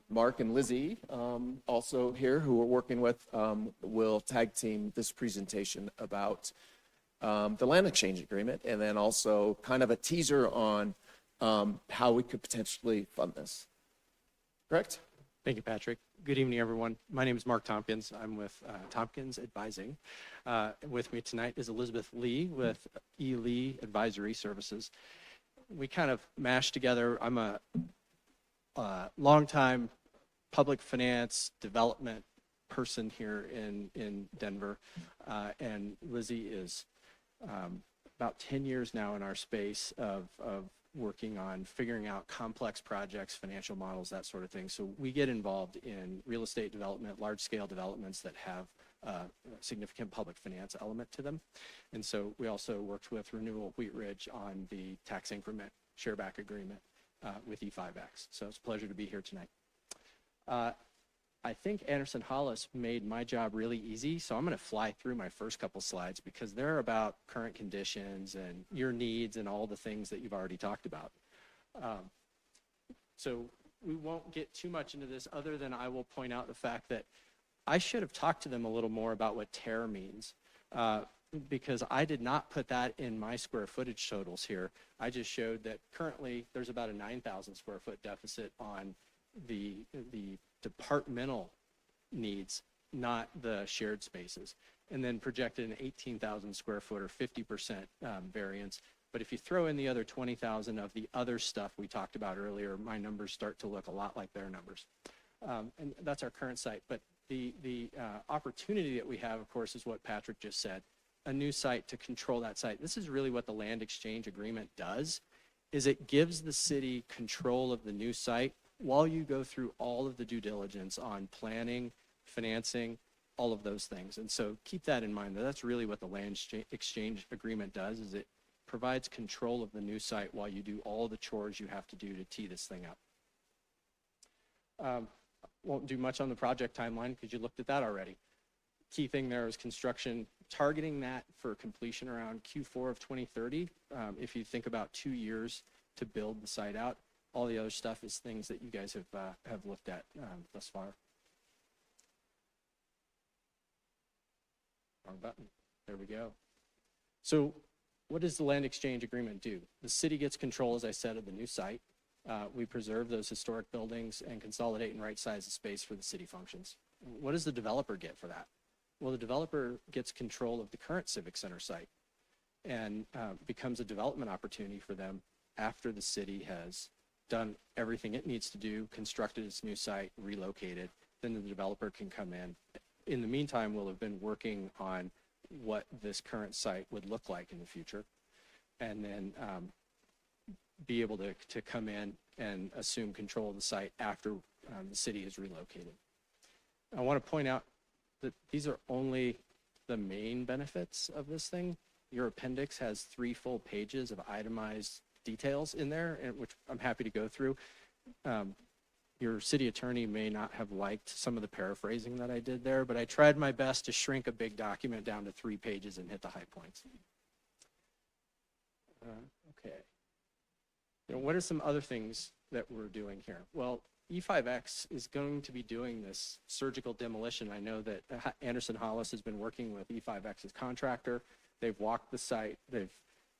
Mark and Lizzie, also here, who we're working with, will tag team this presentation about the land exchange agreement, and then also kind of a teaser on how we could potentially fund this. Correct?
Thank you, Patrick. Good evening, everyone. My name is Mark Tompkins. I'm with Tompkins Advising. With me tonight is Elizabeth Lee with E. Lee Advisory Services. We kind of mashed together. I'm a longtime public finance development person here in Denver, and Lizzie is about 10 years now in our space of working on figuring out complex projects, financial models, that sort of thing. So we get involved in real estate development, large-scale developments that have a significant public finance element to them. And so we also worked with Renewal Wheat Ridge on the tax increment shareback agreement with E5X. So it's a pleasure to be here tonight. I think Anderson Hollis made my job really easy, so I'm going to fly through my first couple slides because they're about current conditions and your needs and all the things that you've already talked about. So we won't get too much into this other than I will point out the fact that I should have talked to them a little more about what TARE means, because I did not put that in my square footage totals here. I just showed that currently there's about a 9,000 square foot deficit on the departmental needs, not the shared spaces, and then projected an 18,000 square foot or 50% variance. But if you throw in the other 20,000 of the other stuff we talked about earlier, my numbers start to look a lot like their numbers. And that's our current site. But the opportunity that we have, of course, is what Patrick just said, a new site to control that site. This is really what the land exchange agreement does, is it gives the city control of the new site while you go through all of the due diligence on planning, financing, all of those things. And so keep that in mind. That's really what the land exchange agreement does, is it provides control of the new site while you do all the chores you have to do to tee this thing up. won't do much on the project timeline because you looked at that already. Key thing there is construction, targeting that for completion around Q4 of 2030. If you think about 2 years to build the site out, all the other stuff is things that you guys have looked at thus far. Wrong button. There we go. So what does the land exchange agreement do? The city gets control, as I said, of the new site. We preserve those historic buildings and consolidate and right-size the space for the city functions. What does the developer get for that? Well, the developer gets control of the current Civic Center site and becomes a development opportunity for them after the city has done everything it needs to do, constructed its new site, relocated. Then the developer can come in. In the meantime, we'll have been working on what this current site would look like in the future, and then be able to come in and assume control of the site after the city is relocated. I want to point out that these are only the main benefits of this thing. Your appendix has 3 full pages of itemized details in there, which I'm happy to go through. Your city attorney may not have liked some of the paraphrasing that I did there, but I tried my best to shrink a big document down to 3 pages and hit the high points. Okay. What are some other things that we're doing here? Well, E5X is going to be doing this surgical demolition. I know that Anderson Hollis has been working with E5X's contractor. They've walked the site.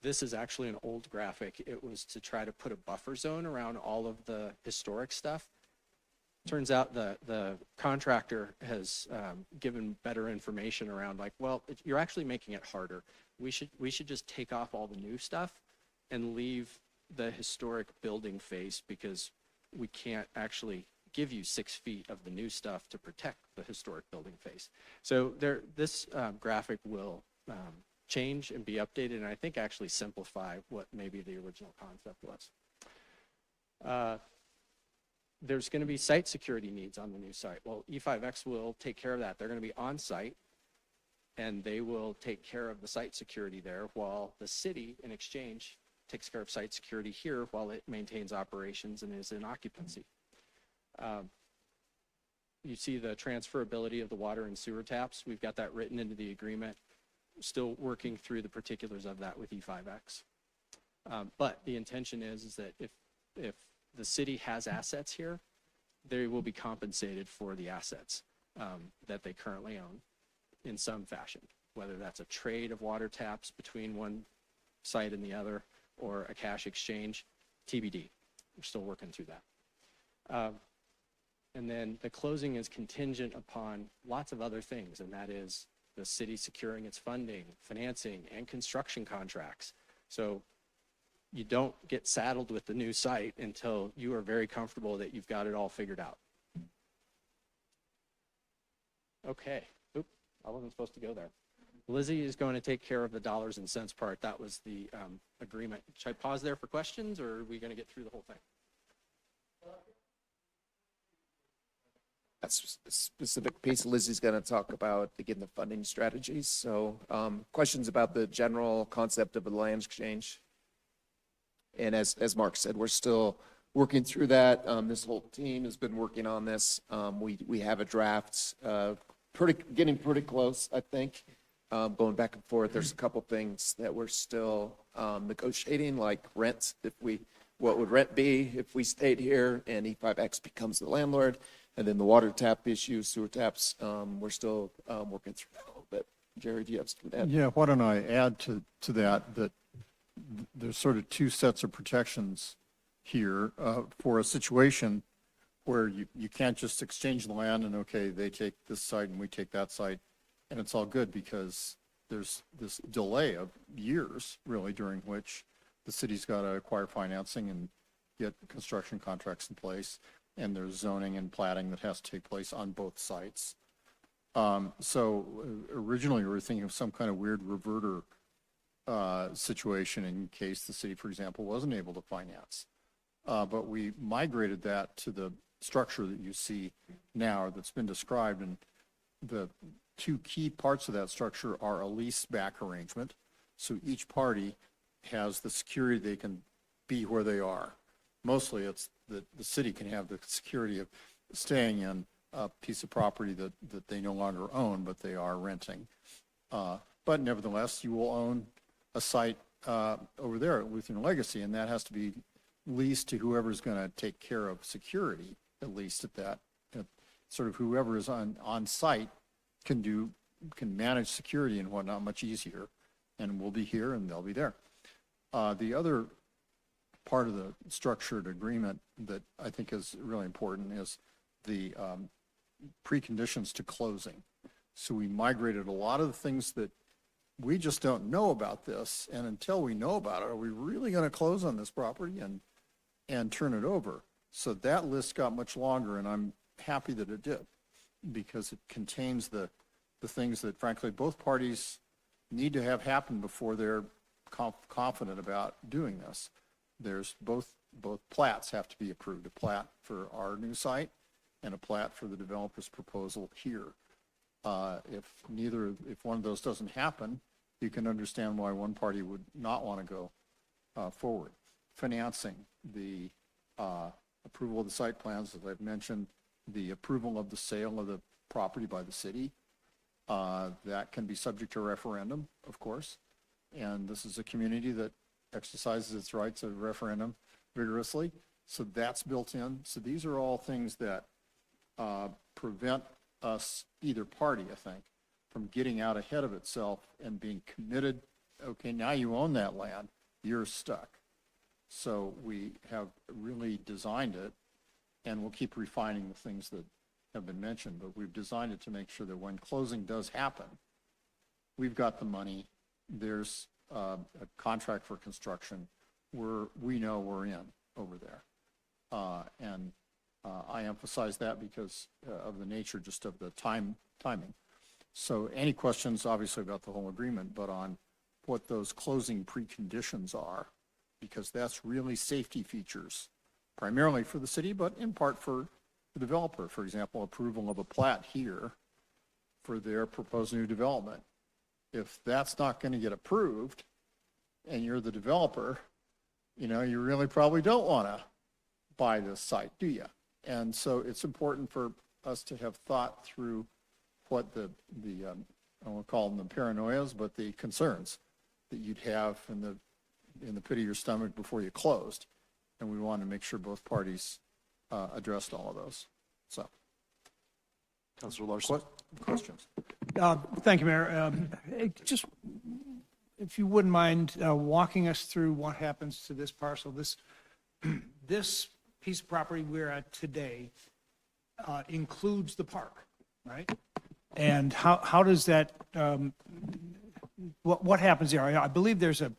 This is actually an old graphic. It was to try to put a buffer zone around all of the historic stuff. Turns out the contractor has given better information around, like, well, you're actually making it harder. We should just take off all the new stuff and leave the historic building face, because we can't actually give you 6 feet of the new stuff to protect the historic building face. So this graphic will change and be updated, and I think actually simplify what maybe the original concept was. There's going to be site security needs on the new site. Well, E5X will take care of that. They're going to be on site, and they will take care of the site security there, while the city, in exchange, takes care of site security here while it maintains operations and is in occupancy. You see the transferability of the water and sewer taps. We've got that written into the agreement. Still working through the particulars of that with E5X. But the intention is that if the city has assets here, they will be compensated for the assets that they currently own in some fashion, whether that's a trade of water taps between one site and the other, or a cash exchange, TBD. We're still working through that. And then the closing is contingent upon lots of other things, and that is the city securing its funding, financing, and construction contracts. So you don't get saddled with the new site until you are very comfortable that you've got it all figured out. Okay. Oop, I wasn't supposed to go there. Lizzie is going to take care of the dollars and cents part. That was the agreement. Should I pause there for questions, or are we going to get through the whole thing?
That's a specific piece Lizzie's going to talk about, again, the funding strategies. So questions about the general concept of a land exchange? And as Mark said, we're still working through that. This whole team has been working on this. We have a draft, getting pretty close, I think. Going back and forth, there's a couple things that we're still negotiating, like rent. What would rent be if we stayed here and E5X becomes the landlord? And then the water tap issue, sewer taps, we're still working through that a little bit. Jerry, do you have something to add?
Yeah, why don't I add to that there's sort of 2 sets of protections here for a situation where you can't just exchange the land and, okay, they take this site and we take that site, and it's all good, because there's this delay of years, really, during which the city's got to acquire financing and get construction contracts in place, and there's zoning and platting that has to take place on both sites. So originally we were thinking of some kind of weird reverter situation in case the city, for example, wasn't able to finance. But we migrated that to the structure that you see now that's been described, and the 2 key parts of that structure are a lease back arrangement. So each party has the security they can be where they are. Mostly it's the city can have the security of staying in
a piece of property that they no longer own, but they are renting. But nevertheless, you will own a site over there at Lutheran Legacy, and that has to be leased to whoever's going to take care of security, at least at that. Sort of whoever is on site can manage security and whatnot much easier, and we'll be here and they'll be there. The other part of the structured agreement that I think is really important is the preconditions to closing. So we migrated a lot of the things that we just don't know about this, and until we know about it, are we really going to close on this property and turn it over? So that list got much longer, and I'm happy that it did, because it contains the things that frankly both parties need to have happen before they're confident about doing this. There's both plats have to be approved, a plat for our new site and a plat for the developer's proposal here. If one of those doesn't happen, you can understand why one party would not want to go forward. Financing, the approval of the site plans, as I've mentioned, the approval of the sale of the property by the city, that can be subject to a referendum, of course. And this is a community that exercises its rights of referendum vigorously. So that's built in. So these are all things that prevent us, either party, I think, from getting out ahead of itself and being committed. Okay, now you own that land, you're stuck. So we have really designed it, and we'll keep refining the things that have been mentioned, but we've designed it to make sure that when closing does happen, we've got the money, there's a contract for construction, we know we're in over there. And I emphasize that because of the nature just of the timing. So any questions, obviously, about the whole agreement, but on what those closing preconditions are, because that's really safety features, primarily for the city, but in part for the developer. For example, approval of a plat here for their proposed new development. If that's not going to get approved and you're the developer, you really probably don't want to buy this site, do you? And so it's important for us to have thought through what I won't call them the paranoias, but the concerns that you'd have in the pit of your stomach before you closed. And we want to make sure both parties addressed all of those. So,
Councilor Larson,
questions?
Thank you, Mayor. Just, if you wouldn't mind walking us through what happens to this parcel, this piece of property we're at today includes the park, right? And how does that, what happens there? I believe there's an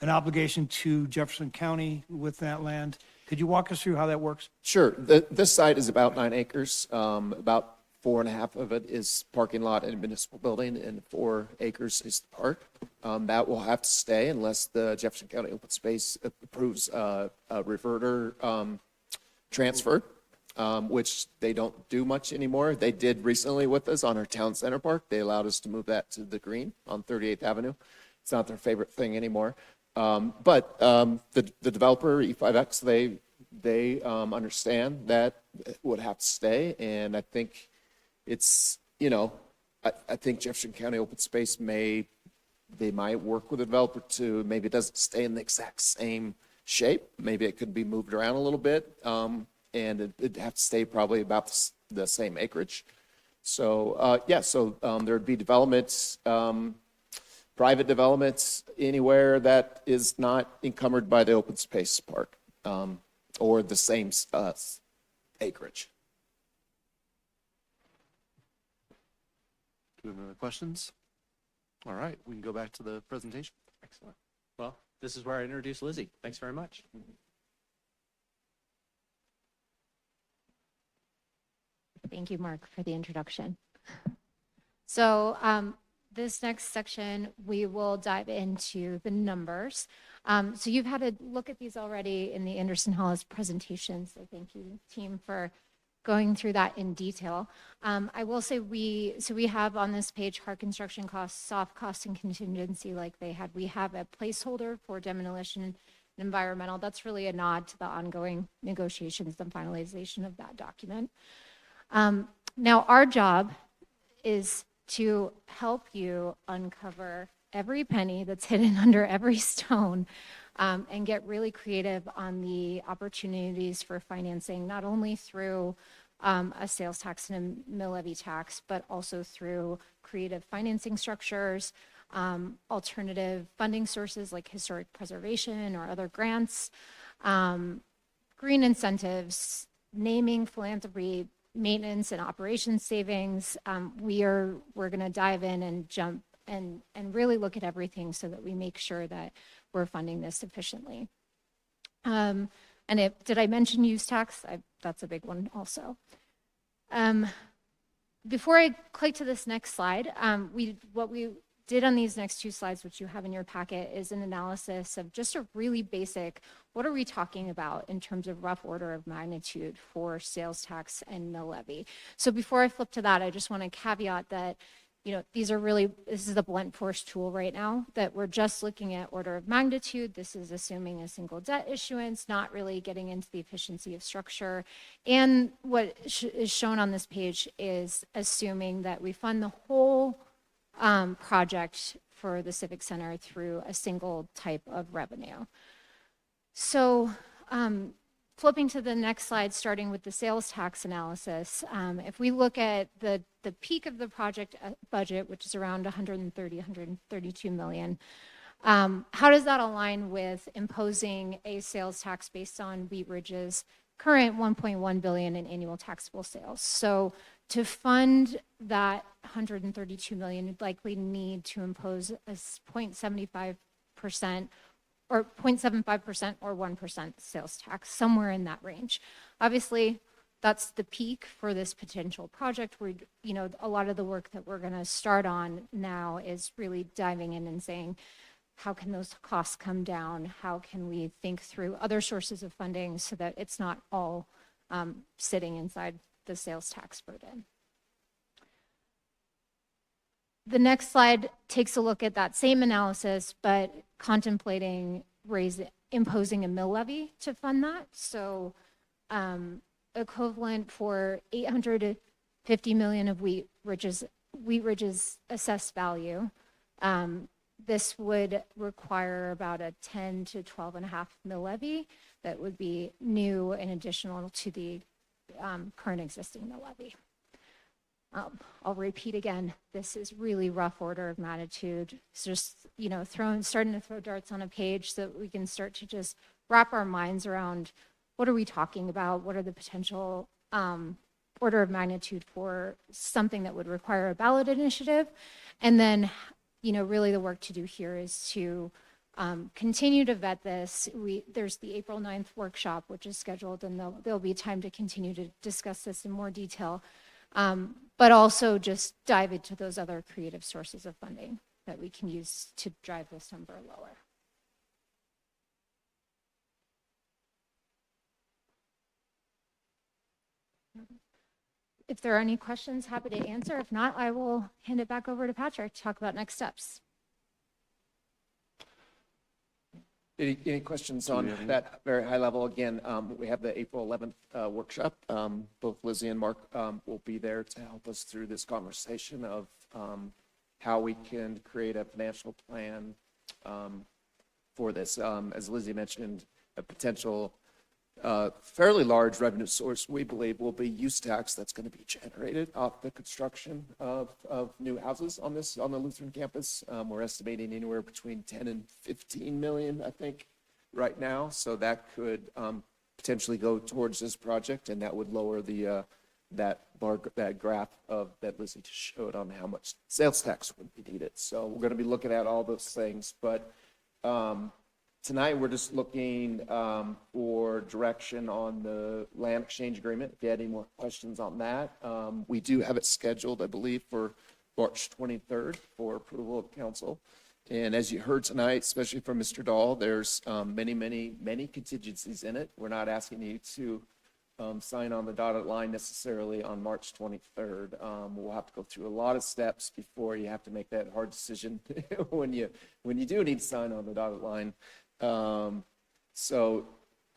obligation to Jefferson County with that land. Could you walk us through how that works?
Sure. This site is about 9 acres. About 4.5 of it is parking lot and municipal building, and 4 acres is the park. That will have to stay unless the Jefferson County Open Space approves a reverter transfer, which they don't do much anymore. They did recently with us on our town center park. They allowed us to move that to the green on 38th Avenue. It's not their favorite thing anymore. But the developer, E5X, they understand that it would have to stay. And I think it's, I think Jefferson County Open Space they might work with the developer to, maybe it doesn't stay in the exact same shape. Maybe it could be moved around a little bit. And it'd have to stay probably about the same acreage. So, there'd be developments, private developments anywhere that is not encumbered by the open space park or the same acreage.
Do we have any other questions? All right, we can go back to the presentation.
Excellent. Well, this is where I introduce Lizzie. Thanks very much.
Thank you, Mark, for the introduction. So this next section, we will dive into the numbers. So you've had a look at these already in the Anderson Hollis presentation. So thank you, team, for going through that in detail. I will say we have on this page hard construction costs, soft costs, and contingency like they had. We have a placeholder for demolition and environmental. That's really a nod to the ongoing negotiations and finalization of that document. Now, our job is to help you uncover every penny that's hidden under every stone, and get really creative on the opportunities for financing, not only through a sales tax and a mill levy tax, but also through creative financing structures, alternative funding sources like historic preservation or other grants, green incentives, naming, philanthropy, maintenance and operations savings. We're going to dive in and jump and really look at everything so that we make sure that we're funding this efficiently. Did I mention use tax? That's a big one also. Before I click to this next slide, what we did on these next two slides, which you have in your packet, is an analysis of just a really basic, what are we talking about in terms of rough order of magnitude for sales tax and mill levy? So before I flip to that, I just want to caveat that, this is the blunt force tool right now, that we're just looking at order of magnitude. This is assuming a single debt issuance, not really getting into the efficiency of structure. And what is shown on this page is assuming that we fund the whole project for the Civic Center through a single type of revenue. So flipping to the next slide, starting with the sales tax analysis, if we look at the peak of the project budget, which is around 132 million, how does that align with imposing a sales tax based on Wheat Ridge's current 1.1 billion in annual taxable sales? So to fund that 132 million, you'd likely need to impose a 0.75% or 0.75% or 1% sales tax, somewhere in that range. Obviously, that's the peak for this potential project. Where, a lot of the work that we're going to start on now is really diving in and saying, how can those costs come down? How can we think through other sources of funding so that it's not all sitting inside the sales tax burden? The next slide takes a look at that same analysis, but contemplating imposing a mill levy to fund that. So equivalent for 850 million of Wheat Ridge's assessed value. This would require about a 10 to 12.5 mill levy that would be new and additional to the current existing mill levy. I'll repeat again, this is really rough order of magnitude. It's just, starting to throw darts on a page so that we can start to just wrap our minds around what are we talking about? What are the potential order of magnitude for something that would require a ballot initiative? And then, really the work to do here is to continue to vet this. There's the April 9th workshop, which is scheduled, and there'll be time to continue to discuss this in more detail. But also just dive into those other creative sources of funding that we can use to drive this number lower. If there are any questions, happy to answer. If not, I will hand it back over to Patrick to talk about next steps.
Any questions on that very high level? Again, we have the April 11th workshop. Both Lizzie and Mark will be there to help us through this conversation of how we can create a financial plan for this. As Lizzie mentioned, a potential fairly large revenue source, we believe, will be use tax that's going to be generated off the construction of new houses on the Lutheran campus. We're estimating anywhere between 10 and 15 million, I think, right now. So that could potentially go towards this project, and that would lower the that graph that Lizzie just showed on how much sales tax would be needed. So we're going to be looking at all those things, but tonight, we're just looking for direction on the land exchange agreement. If you had any more questions on that, we do have it scheduled, I believe, for March 23rd for approval of council. And as you heard tonight, especially from Mr. Dahl, there's many contingencies in it. We're not asking you to sign on the dotted line necessarily on March 23rd. We'll have to go through a lot of steps before you have to make that hard decision when you do need to sign on the dotted line. So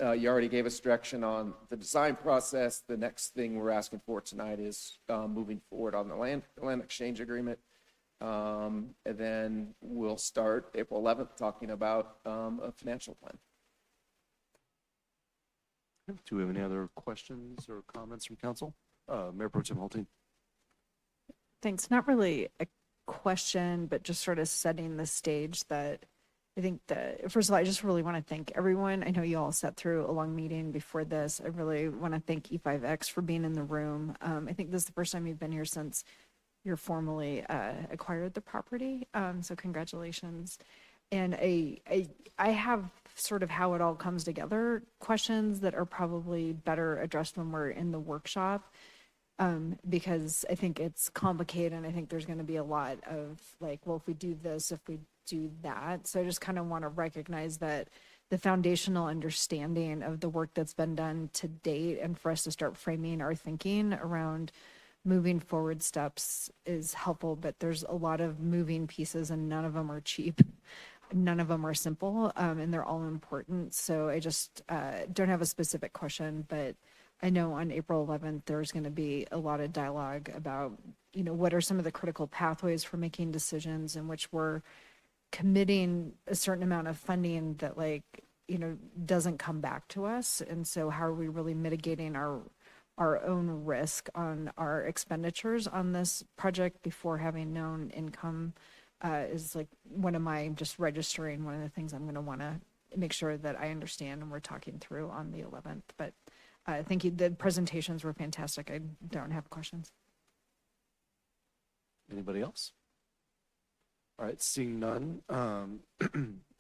You already gave us direction on the design process. The next thing we're asking for tonight is moving forward on the land exchange agreement. And then we'll start April 11th talking about a financial plan.
Do we have any other questions or comments from council? Mayor Pro Tem Holteen.
Thanks. Not really a question, but just sort of setting the stage that I think that, first of all, I just really want to thank everyone. I know you all sat through a long meeting before this. I really want to thank E5X for being in the room. I think this is the first time you've been here since you're formally acquired the property. So congratulations. And I have sort of how it all comes together questions that are probably better addressed when we're in the workshop. Because I think it's complicated and I think there's going to be a lot of like, well, if we do this, if we do that. So I just kind of want to recognize that the foundational understanding of the work that's been done to date and for us to start framing our thinking around moving forward steps is helpful, but there's a lot of moving pieces and none of them are cheap. None of them are simple, and they're all important. So I just don't have a specific question, but I know on April 11th, there's going to be a lot of dialogue about, what are some of the critical pathways for making decisions in which we're committing a certain amount of funding that doesn't come back to us. And so how are we really mitigating our own risk on our expenditures on this project before having known income is like one of my just registering one of the things I'm going to want to make sure that I understand and we're talking through on the 11th. But thank you. The presentations were fantastic. I don't have questions.
Anybody else? All right, seeing none.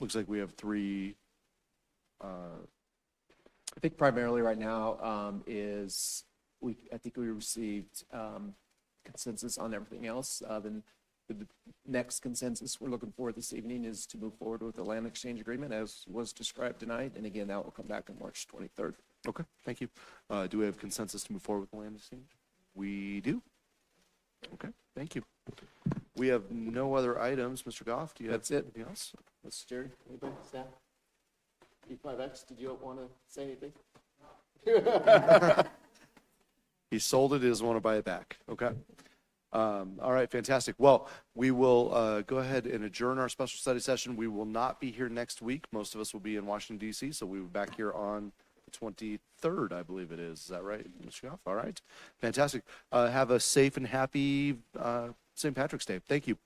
Looks like we have three.
I think primarily right now I think we received consensus on everything else. Then the next consensus we're looking for this evening is to move forward with the land exchange agreement as was described tonight. And again, that will come back on March 23rd.
Okay, thank you. Do we have consensus to move forward with the land exchange? We do. Okay, thank you. We have no other items. Mr. Goff, do you have anything else?
Mr. Jerry, anybody, staff? E5X, did you want to say anything?
He sold it, he doesn't want to buy it back. Okay. All right, fantastic. Well, we will go ahead and adjourn our special study session. We will not be here next week. Most of us will be in Washington, D.C., so we'll be back here on the 23rd, I believe it is. Is that right, Mr. Goff? All right. Fantastic. Have a safe and happy St. Patrick's Day. Thank you.